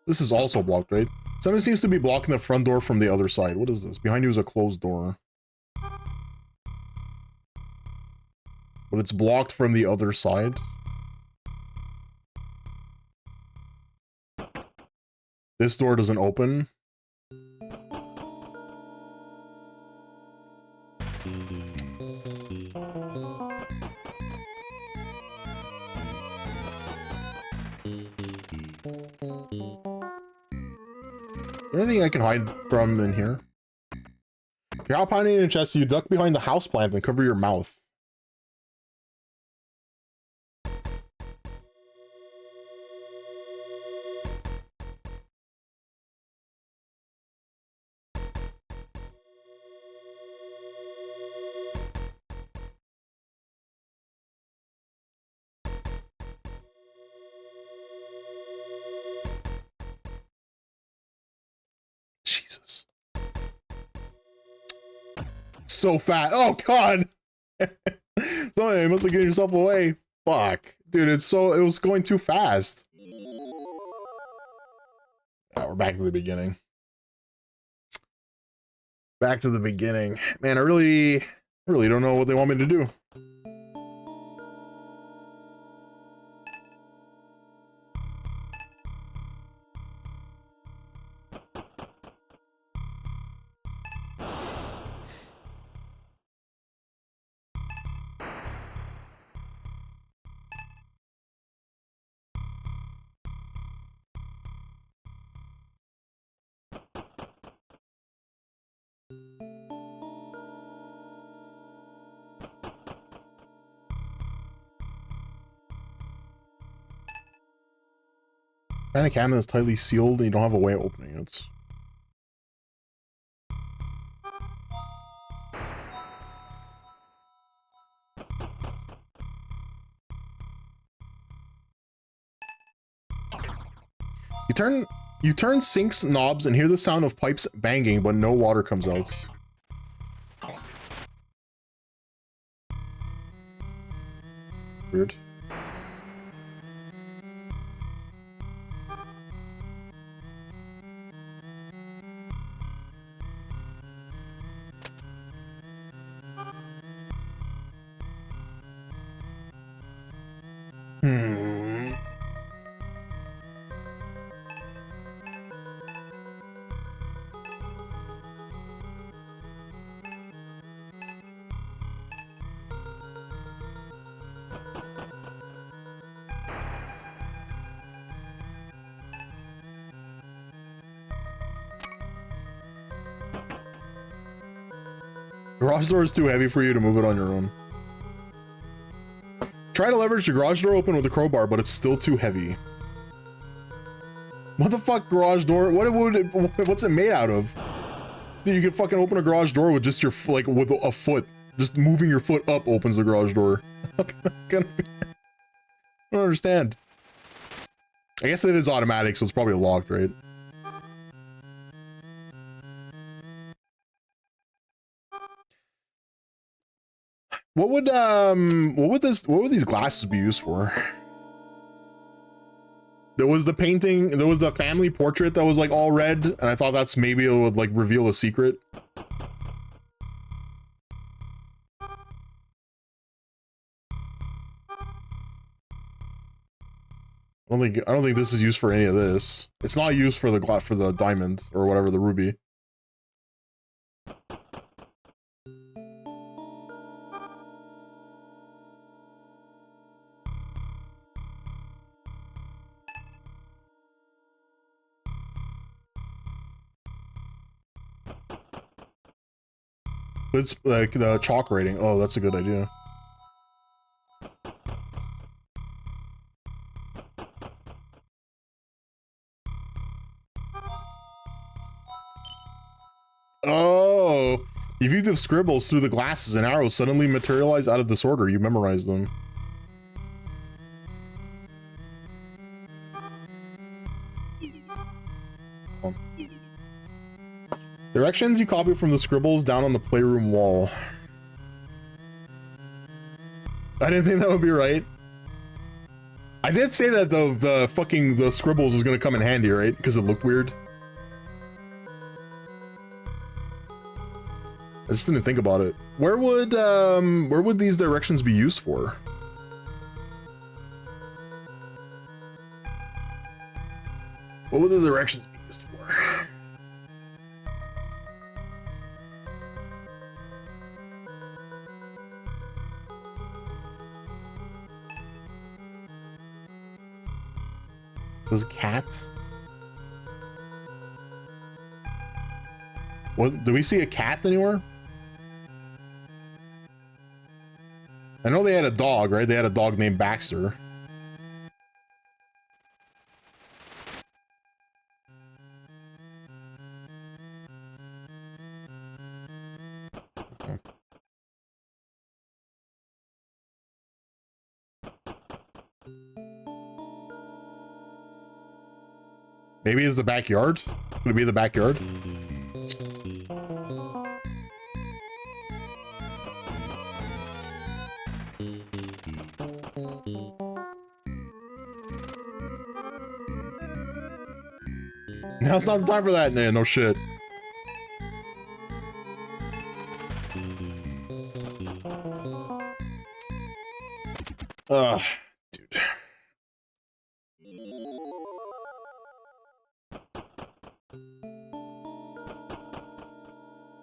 This is also blocked, right? Something seems to be blocking the front door from the other side. What is this? Behind you is a closed door. But it's blocked from the other side. This door doesn't open. Anything I can hide from in here? If you're out hiding in a chest, you duck behind the houseplant and cover your mouth. Jesus. So fat. Oh god. Sorry, you must have given yourself away. Fuck. Dude, it was going too fast. We're back to the beginning. Back to the beginning. Man, I really don't know what they want me to do. Kind of cabin is tightly sealed and you don't have a way of opening it. You turn sinks knobs and hear the sound of pipes banging, but no water comes out. Weird. garage door is too heavy for you to move it on your own. Try to leverage the garage door open with a crowbar, but it's still too heavy. What the fuck, garage door? What's it made out of? Dude, you can fucking open a garage door with just your, like, with a foot. Just moving your foot up opens the garage door. I don't understand. I guess it is automatic, so it's probably locked, right? What would these glasses be used for? There was the painting, there was the family portrait that was like all red, and I thought that's maybe it would like reveal a secret. I don't think this is used for any of this. It's not used for the diamond or whatever, the ruby. It's like the chalk rating. Oh, that's a good idea. Oh, if you do scribbles through the glasses and arrows suddenly materialize out of disorder, you memorize them. Oh. Directions you copy from the scribbles down on the playroom wall. I didn't think that would be right. I did say that the scribbles was gonna come in handy, right? Because it looked weird. I just didn't think about it. Where would these directions be used for? What would the directions be used for? Does cat? What, do we see a cat anywhere? I know they had a dog, right? They had a dog named Baxter. Maybe it's the backyard? Could it be the backyard? Now it's not the time for that. Nah, no shit. Ugh, dude.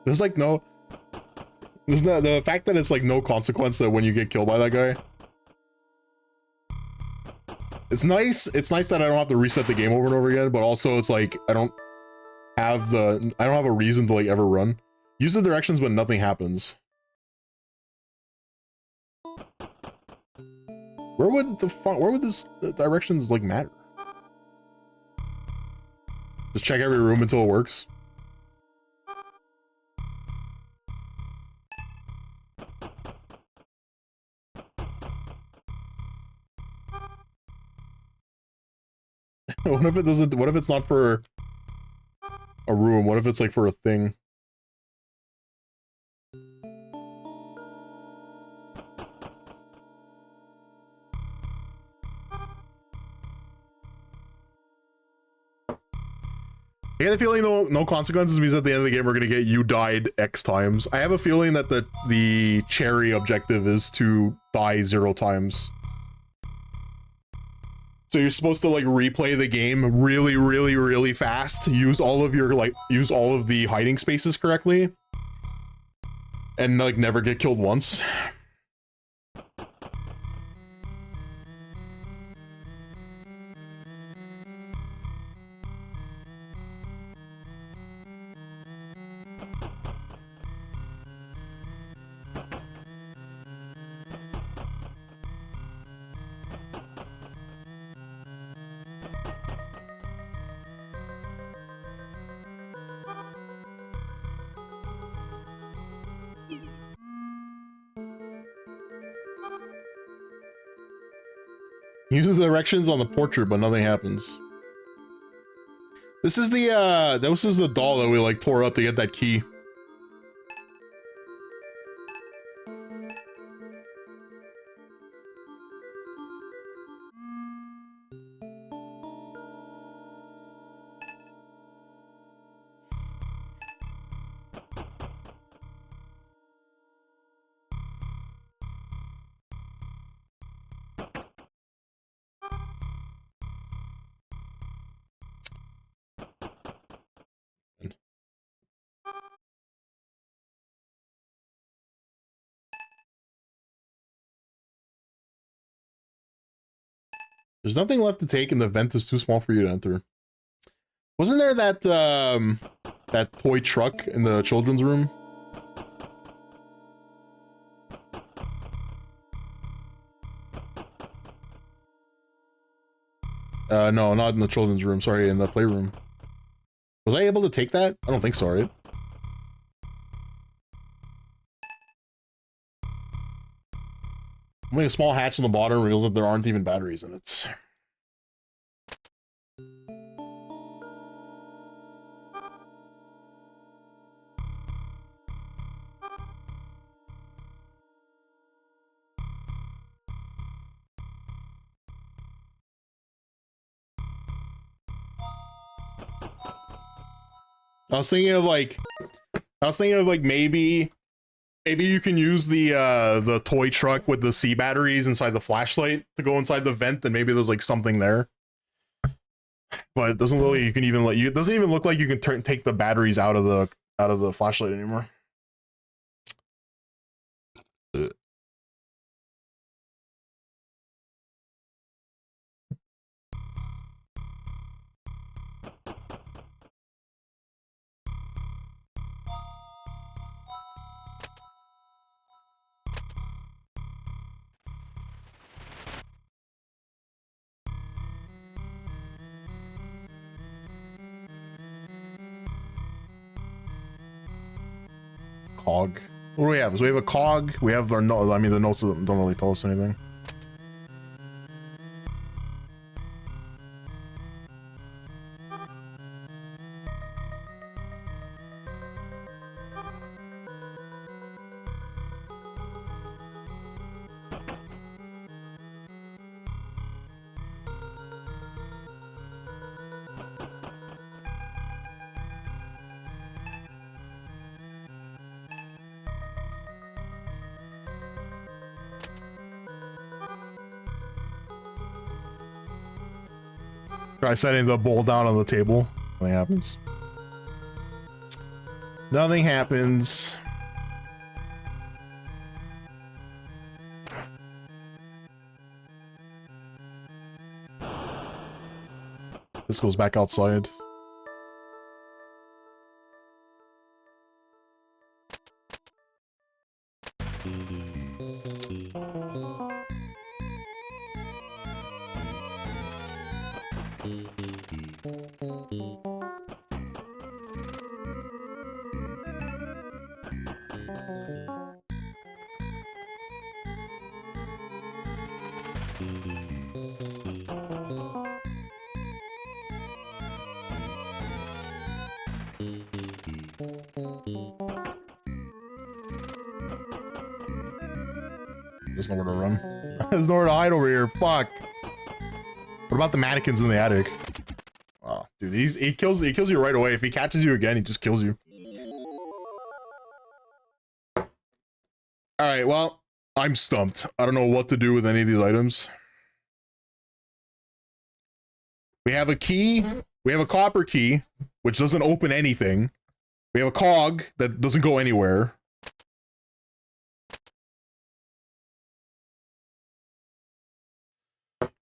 There's like no... There's not the fact that it's like no consequence that when you get killed by that guy. It's nice that I don't have to reset the game over and over again, but also it's like I don't have a reason to like ever run. Use the directions when nothing happens. Where would this directions like matter? Just check every room until it works. What if it doesn't? What if it's not for a room? What if it's like for a thing? I get a feeling no consequences means at the end of the game we're gonna get you died X times. I have a feeling that the cherry objective is to die 0 times. So you're supposed to like replay the game really, really, really fast. Use all of the hiding spaces correctly. And like never get killed once. Uses the directions on the portrait, but nothing happens. This is the this is the doll that we like tore up to get that key. There's nothing left to take and the vent is too small for you to enter. Wasn't there that that toy truck in the children's room? No, not in the children's room. Sorry, in the playroom. Was I able to take that? I don't think so, right? Only a small hatch on the bottom reveals that there aren't even batteries in it. I was thinking of like maybe you can use the toy truck with the C batteries inside the flashlight to go inside the vent, and maybe there's like something there. But it doesn't look like you can even it doesn't even look like you can take the batteries out of the flashlight anymore. Cog. What do we have? So we have a cog. We have our note. I mean, the notes don't really tell us anything. Try setting the bowl down on the table. Nothing happens. Nothing happens. This goes back outside. There's nowhere to run. There's nowhere to hide over here. Fuck. What about the mannequins in the attic? Oh, dude, he kills you right away. If he catches you again, he just kills you. All right, well, I'm stumped. I don't know what to do with any of these items. We have a key. We have a copper key, which doesn't open anything. We have a cog that doesn't go anywhere.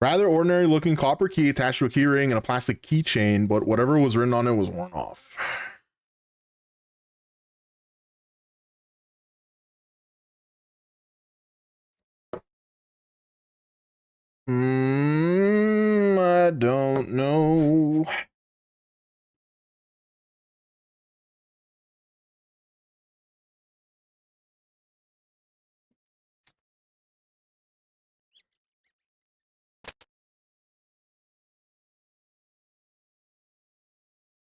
Rather ordinary looking copper key attached to a key ring and a plastic keychain, but whatever was written on it was worn off. I don't know.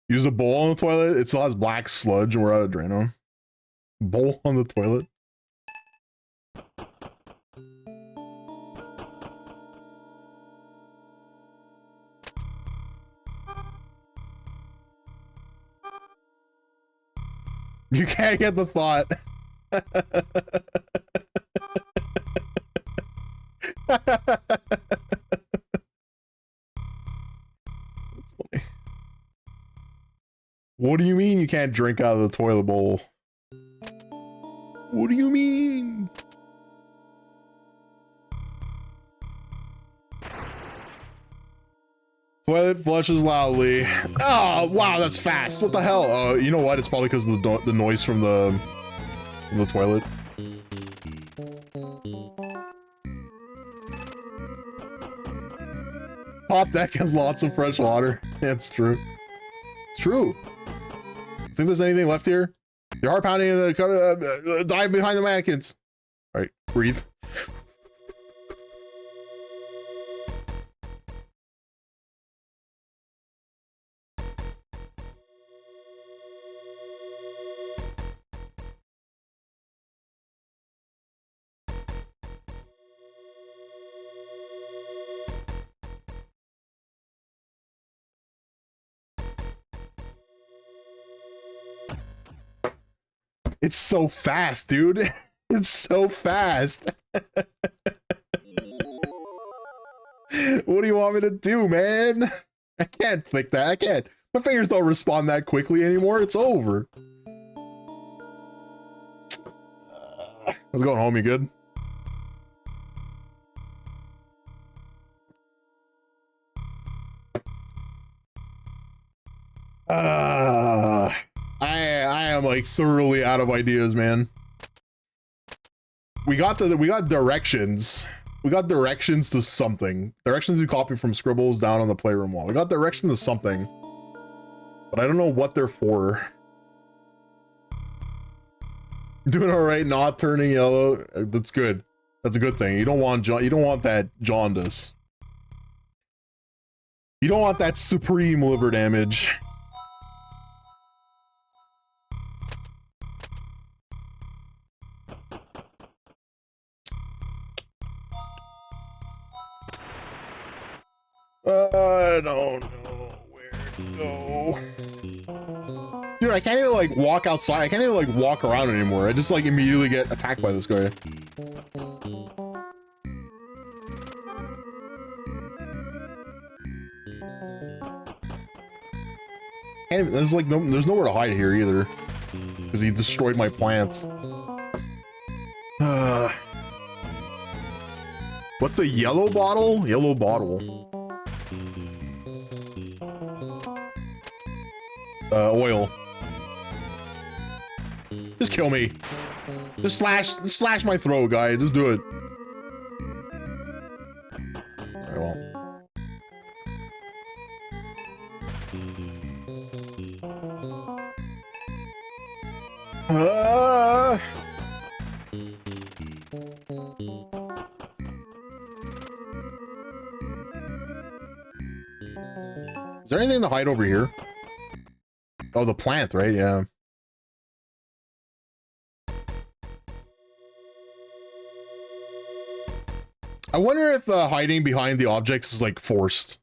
Use a bowl on the toilet. It still has black sludge and we're out of Drano. Bowl on the toilet. You can't get the thought. That's funny. What do you mean you can't drink out of the toilet bowl? What do you mean? Toilet flushes loudly. Oh, wow, that's fast. What the hell? You know what? It's probably because of the noise from the toilet. Top deck has lots of fresh water. It's true. It's true. Think there's anything left here? Your heart pounding in the dive behind the mannequins. All right, breathe. It's so fast, dude. It's so fast. What do you want me to do, man? I can't click that. I can't. My fingers don't respond that quickly anymore. It's over. How's it going, home? You good? I am like thoroughly out of ideas, man. We got directions. We got directions to something. Directions we copied from scribbles down on the playroom wall. We got directions to something, but I don't know what they're for. Doing all right, not turning yellow. That's good. That's a good thing. You don't want that jaundice. You don't want that supreme liver damage. I don't know where to go. Dude, I can't even like walk outside. I can't even like walk around anymore. I just like immediately get attacked by this guy. There's like there's nowhere to hide here either, because he destroyed my plants. What's the yellow bottle? Yellow bottle. Oil. Just kill me. Just slash my throat, guy. Just do it. Alright, well. Is there anything to hide over here? Oh, the plant, right? Yeah. I wonder if hiding behind the objects is like forced.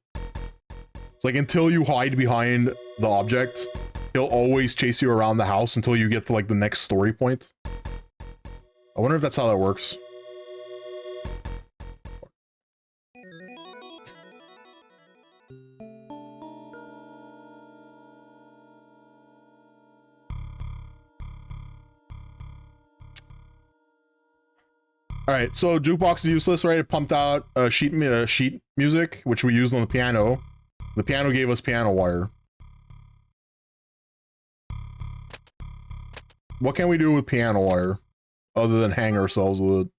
It's like until you hide behind the object, he'll always chase you around the house until you get to like the next story point. I wonder if that's how that works. All right, so jukebox is useless, right? It pumped out sheet music, which we used on the piano. The piano gave us piano wire. What can we do with piano wire other than hang ourselves with it?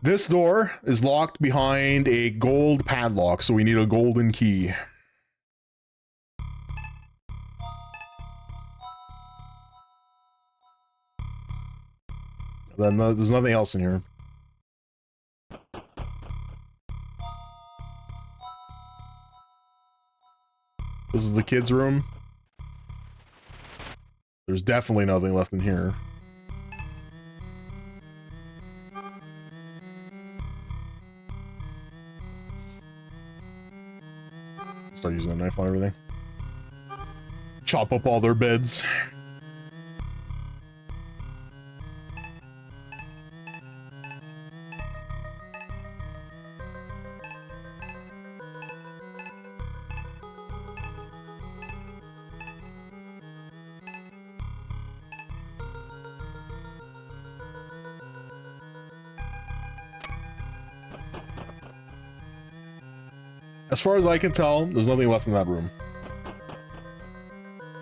This door is locked behind a gold padlock, so we need a golden key. Then there's nothing else in here. This is the kids' room. There's definitely nothing left in here. Start using a knife on everything. Chop up all their beds. As far as I can tell, there's nothing left in that room.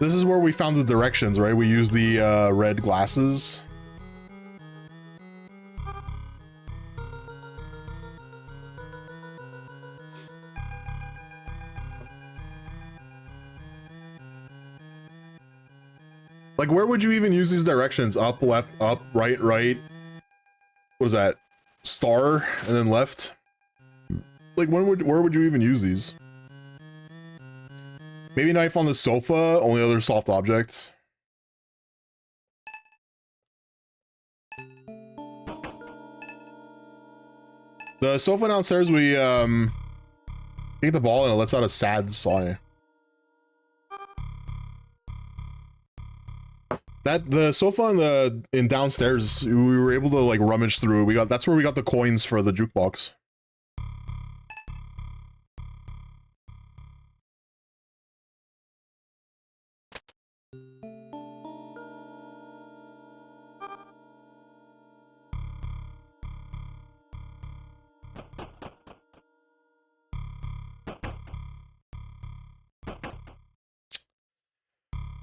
This is where we found the directions, right? We used the red glasses. Like, where would you even use these directions? Up, left, up, right, right. What is that? Star, and then left? Like, where would you even use these? Maybe knife on the sofa, only other soft object. The sofa downstairs, we take the ball and it lets out a sad sigh. The sofa in downstairs, we were able to like rummage through. That's where we got the coins for the jukebox.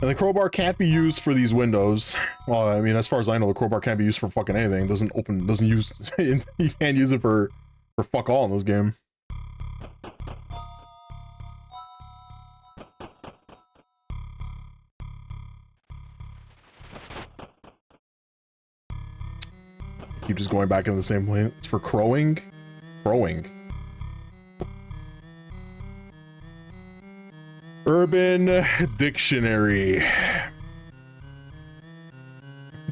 And the crowbar can't be used for these windows. Well, I mean, as far as I know, the crowbar can't be used for fucking anything. It doesn't use, you can't use it for fuck all in this game. Keep just going back in the same way. It's for crowing? Crowing. Urban Dictionary.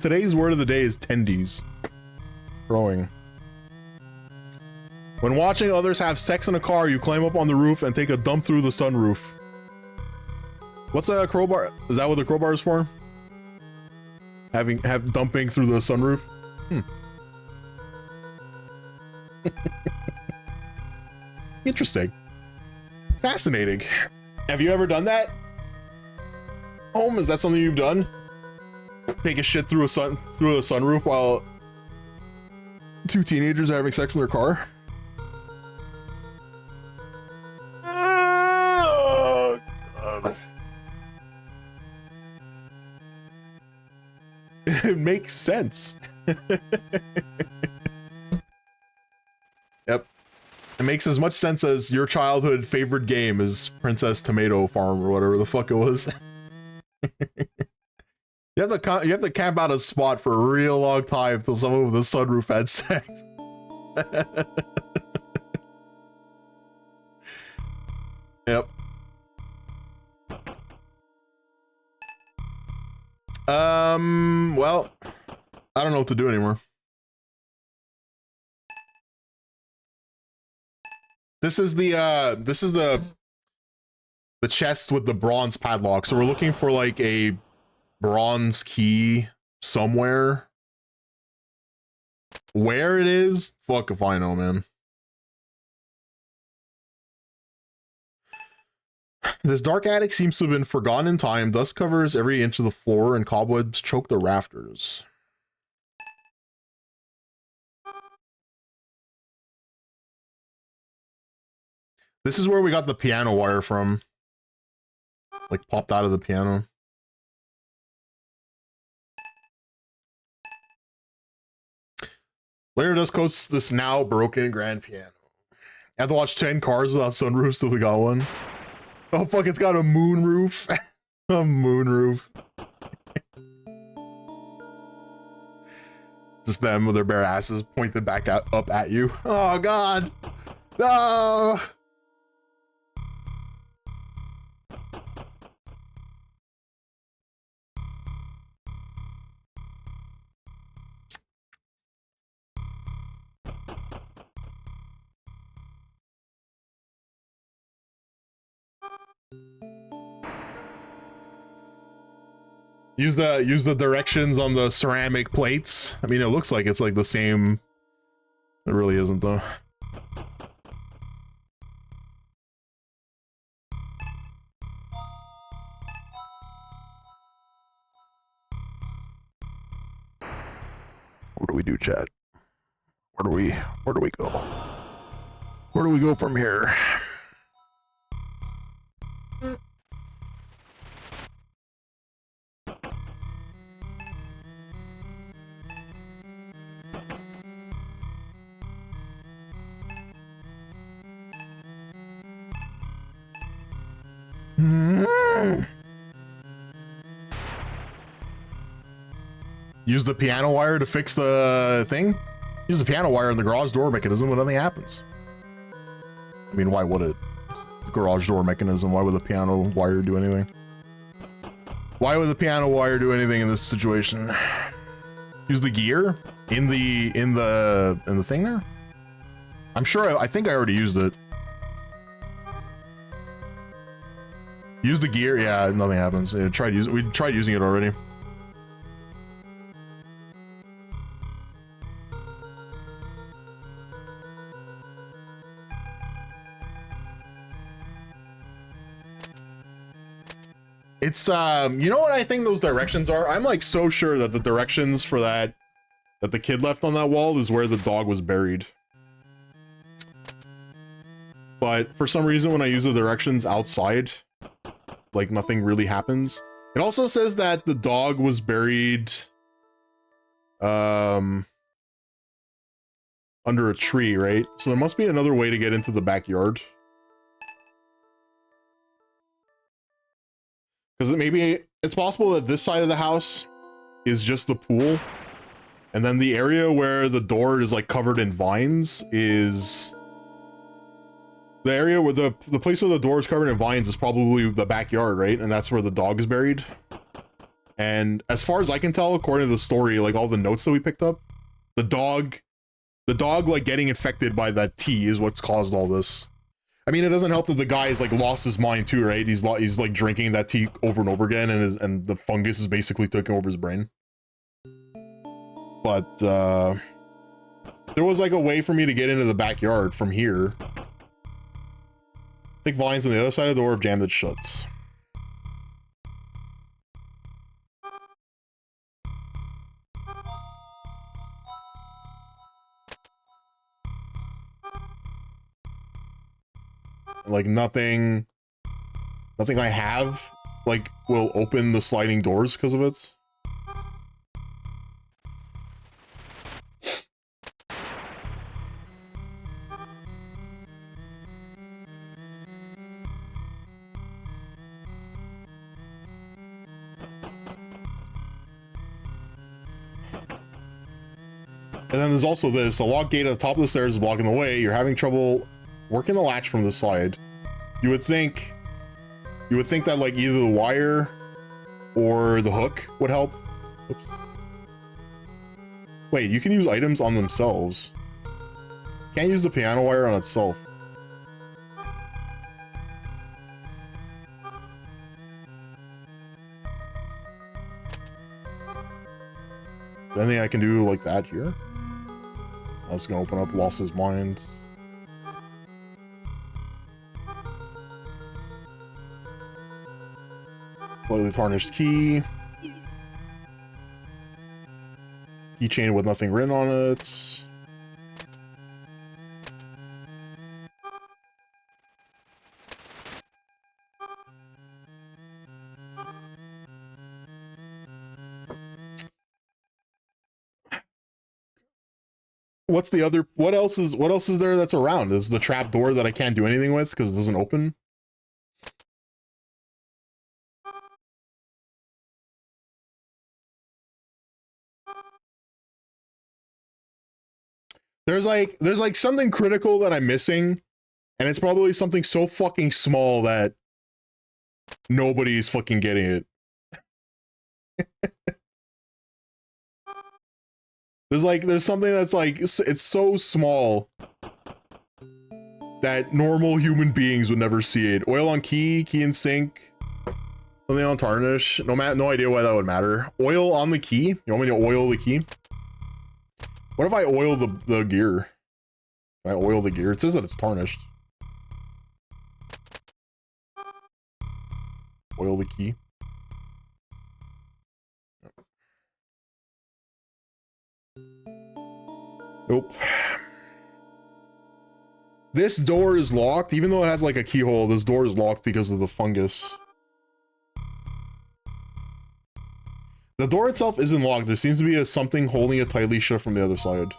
Today's word of the day is tendies. Crowing. When watching others have sex in a car, you climb up on the roof and take a dump through the sunroof. What's a crowbar? Is that what the crowbar is for? Have dumping through the sunroof? Interesting. Fascinating. Have you ever done that? Home, is that something you've done? Take a shit through a sunroof while two teenagers are having sex in their car? Oh, God. It makes sense. Yep. It makes as much sense as your childhood favorite game is Princess Tomato Farm or whatever the fuck it was. You have to camp out a spot for a real long time until someone with a sunroof had sex. Yep. Well, I don't know what to do anymore. This is the chest with the bronze padlock. So we're looking for like a bronze key somewhere. Where it is, fuck if I know, man. This dark attic seems to have been forgotten in time. Dust covers every inch of the floor and cobwebs choke the rafters. This is where we got the piano wire from. Like, popped out of the piano. Later dust coats this now broken grand piano. I have to watch 10 cars without sunroofs till we got one. Oh fuck, it's got a moon roof. A moon roof. Just them with their bare asses pointed back up at you. Oh God, no. Use the directions on the ceramic plates. I mean, it looks like it's like the same. It really isn't though. What do we do, chat? Where do we go? Where do we go from here? Use the piano wire to fix the thing? Use the piano wire in the garage door mechanism when nothing happens. I mean, why would it? Garage door mechanism, why would the piano wire do anything? Why would the piano wire do anything in this situation? Use the gear in the thing there? I'm sure I think I already used it. Use the gear, yeah, nothing happens. We tried using it already. It's you know what I think those directions are? I'm like so sure that the directions for that the kid left on that wall is where the dog was buried. But for some reason when I use the directions outside, like nothing really happens. It also says that the dog was buried under a tree, right? So there must be another way to get into the backyard. Because maybe it's possible that this side of the house is just the pool, and then the area where the door is like covered in vines is the area where the place where the door is covered in vines is probably the backyard, right? And that's where the dog is buried. And as far as I can tell, according to the story, like all the notes that we picked up, the dog like getting infected by that tea is what's caused all this. I mean, it doesn't help that the guy is like lost his mind too, right? He's like drinking that tea over and over again, and the fungus is basically taking over his brain. But there was like a way for me to get into the backyard from here. Thick vines on the other side of the door have jammed it shut. Like nothing I have like will open the sliding doors because of it. And then there's also this, a locked gate at the top of the stairs is blocking the way. You're having trouble working the latch from the side. You would think that like either the wire or the hook would help. Oops. Wait, you can use items on themselves. Can't use the piano wire on itself. Is there anything I can do like that here? That's gonna open up, lost his mind. Slightly tarnished key. Keychain with nothing written on it. What's the other, what else is there that's around? Is the trap door that I can't do anything with because it doesn't open? There's like something critical that I'm missing, and it's probably something so fucking small that nobody's fucking getting it. There's something that's like, it's so small that normal human beings would never see it. Oil on key, key and sink, something on tarnish. No idea why that would matter. Oil on the key? You want me to oil the key? What if I oil the gear? I oil the gear. It says that it's tarnished. Oil the key. Nope. This door is locked, even though it has like a keyhole. This door is locked because of the fungus. The door itself isn't locked. There seems to be something holding it tightly shut from the other side.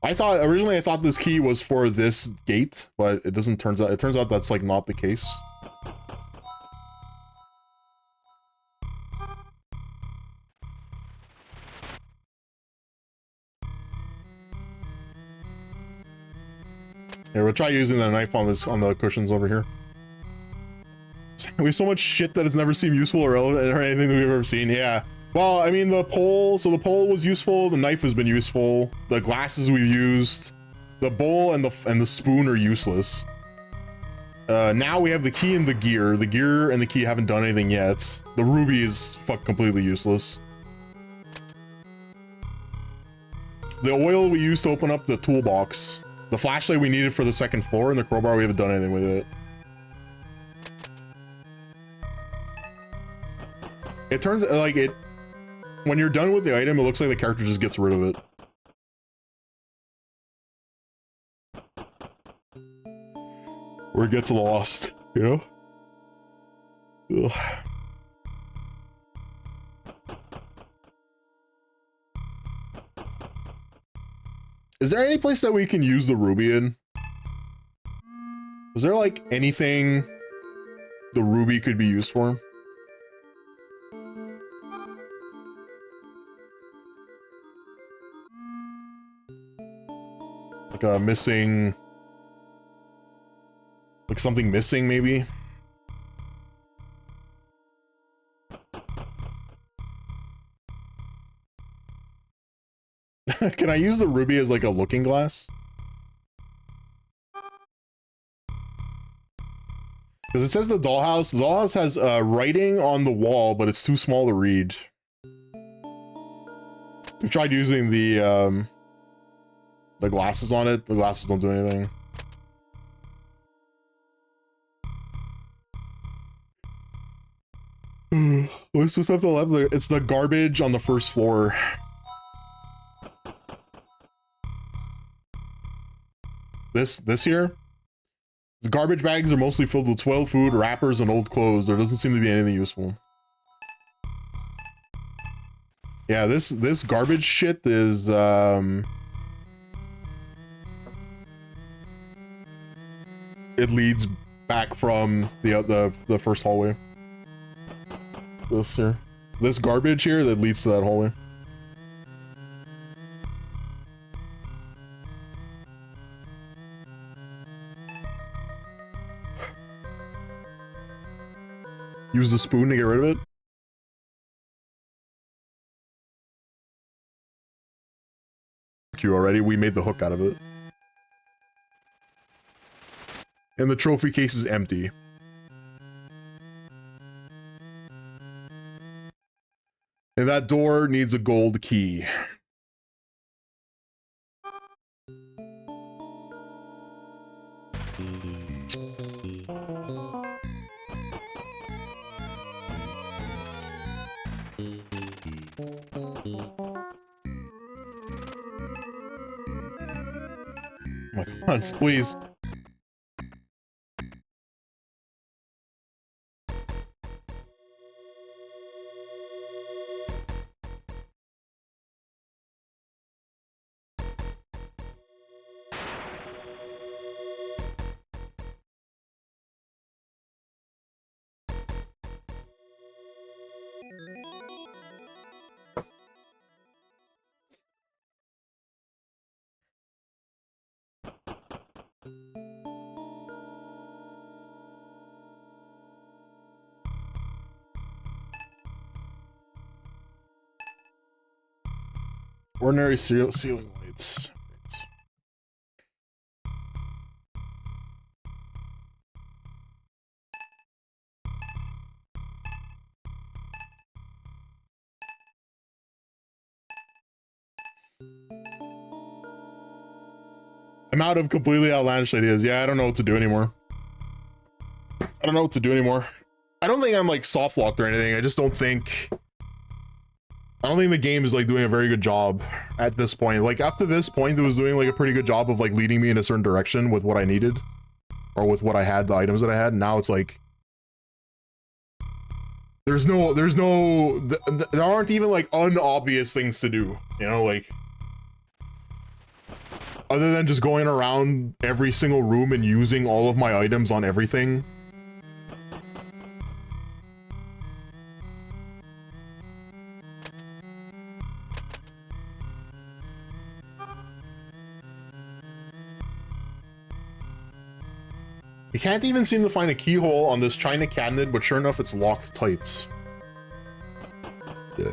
Originally I thought this key was for this gate, but it doesn't turns out. It turns out that's like not the case. Here, we'll try using the knife on the cushions over here. We have so much shit that has never seemed useful or relevant or anything that we've ever seen. Yeah. Well, I mean, the pole was useful. The knife has been useful. The glasses we've used. The bowl and the spoon are useless. Now we have the key and the gear. The gear and the key haven't done anything yet. The ruby is completely useless. The oil we used to open up the toolbox. The flashlight we needed for the second floor, and the crowbar, we haven't done anything with it. It turns like it, when you're done with the item, it looks like the character just gets rid of it. Or it gets lost, you know? Ugh. Is there any place that we can use the ruby in? Is there like anything the ruby could be used for? Like a missing... Like something missing, maybe? Can I use the ruby as like a looking glass? Because it says the dollhouse. The dollhouse has writing on the wall, but it's too small to read. We've tried using the glasses on it. The glasses don't do anything. What's this stuff to the left? It's the garbage on the first floor. This here? The garbage bags are mostly filled with spoiled food, wrappers, and old clothes. There doesn't seem to be anything useful. Yeah, this garbage shit is it leads back from the first hallway. This here. This garbage here that leads to that hallway. Use the spoon to get rid of it. You already. We made the hook out of it. And the trophy case is empty. And that door needs a gold key. Oh my God, please. Ordinary ceiling lights. I'm out of completely outlandish ideas. Yeah, I don't know what to do anymore. I don't know what to do anymore. I don't think I'm like soft locked or anything. I just don't think the game is like doing a very good job at this point. Like up to this point, it was doing like a pretty good job of like leading me in a certain direction with what I needed or with what I had, the items that I had. And now it's like there aren't even like unobvious things to do, you know, like other than just going around every single room and using all of my items on everything. You can't even seem to find a keyhole on this china cabinet, but sure enough, it's locked tight. Yeah.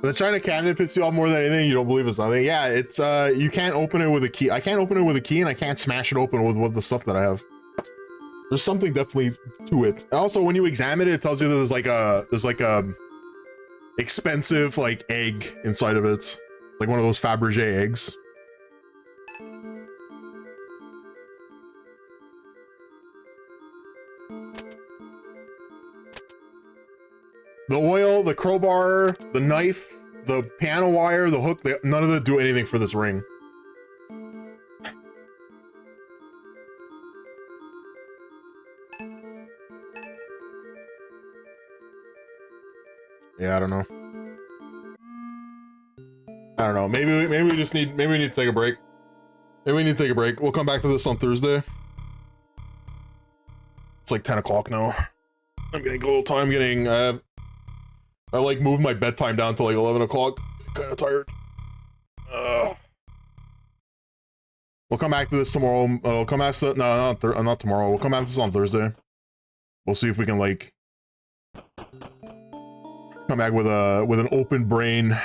The china cabinet pisses you off more than anything. You don't believe it's nothing. Yeah, it's you can't open it with a key. I can't open it with a key, and I can't smash it open with the stuff that I have. There's something definitely to it. Also, when you examine it, it tells you that there's like a expensive like egg inside of it, like one of those Fabergé eggs. The oil, the crowbar, the knife, the piano wire, the hook, none of them do anything for this ring. Yeah, I don't know. I don't know. Maybe we need to take a break. Maybe we need to take a break. We'll come back to this on Thursday. It's like 10 o'clock now. I'm getting a little time getting I like moved my bedtime down to like 11 o'clock. Kind of tired. We'll come back to this tomorrow. We'll come back to not tomorrow. We'll come back to this on Thursday. We'll see if we can like come back with an open brain.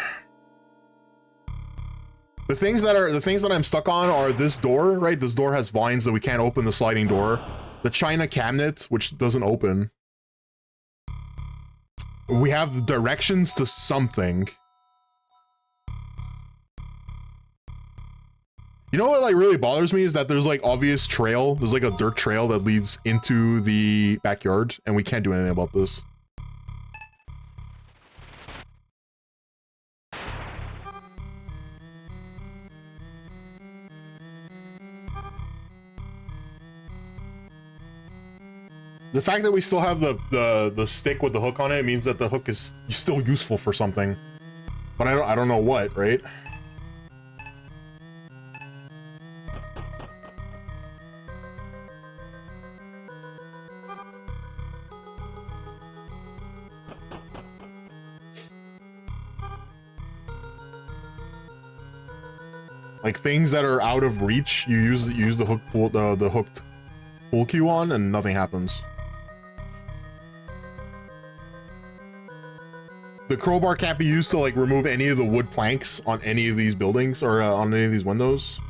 The things that I'm stuck on are this door, right? This door has vines that we can't open the sliding door. The china cabinet, which doesn't open. We have the directions to something. You know what like really bothers me is that there's like obvious trail. There's like a dirt trail that leads into the backyard, and we can't do anything about this. The fact that we still have the stick with the hook on it means that the hook is still useful for something, but I don't know what, right? Like things that are out of reach, you use the hook pull the hooked pull cue on, and nothing happens. The crowbar can't be used to like remove any of the wood planks on any of these buildings or on any of these windows.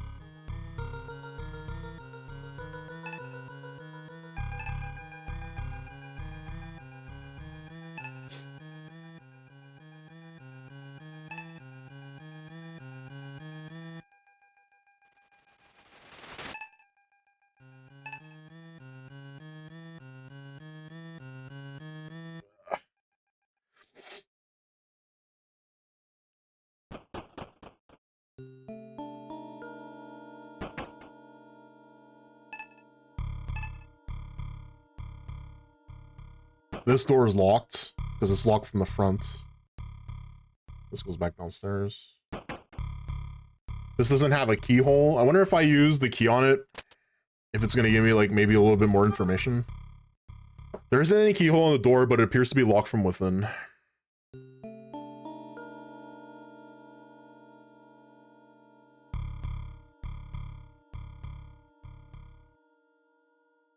This door is locked because it's locked from the front. This goes back downstairs. This doesn't have a keyhole. I wonder if I use the key on it, if it's gonna give me like maybe a little bit more information. There isn't any keyhole on the door, but it appears to be locked from within.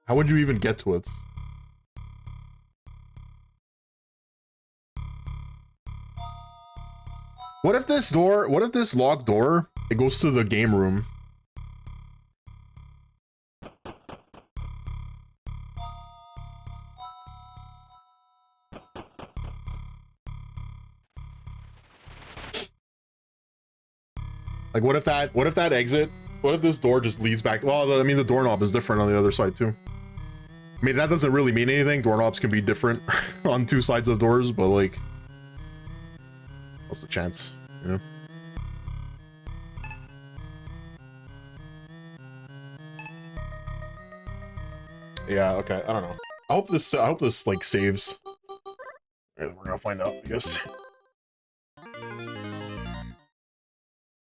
How would you even get to it? What if this locked door, it goes to the game room? Like, what if that exit, what if this door just leads back? Well, I mean, the doorknob is different on the other side too. I mean, that doesn't really mean anything. Doorknobs can be different on two sides of doors, but like, what's the chance, you know? Yeah, okay, I don't know. I hope this like saves. We're gonna find out, I guess.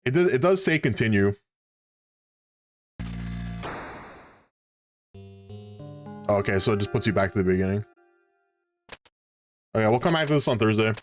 It does say continue. Okay, so it just puts you back to the beginning. Okay, we'll come back to this on Thursday.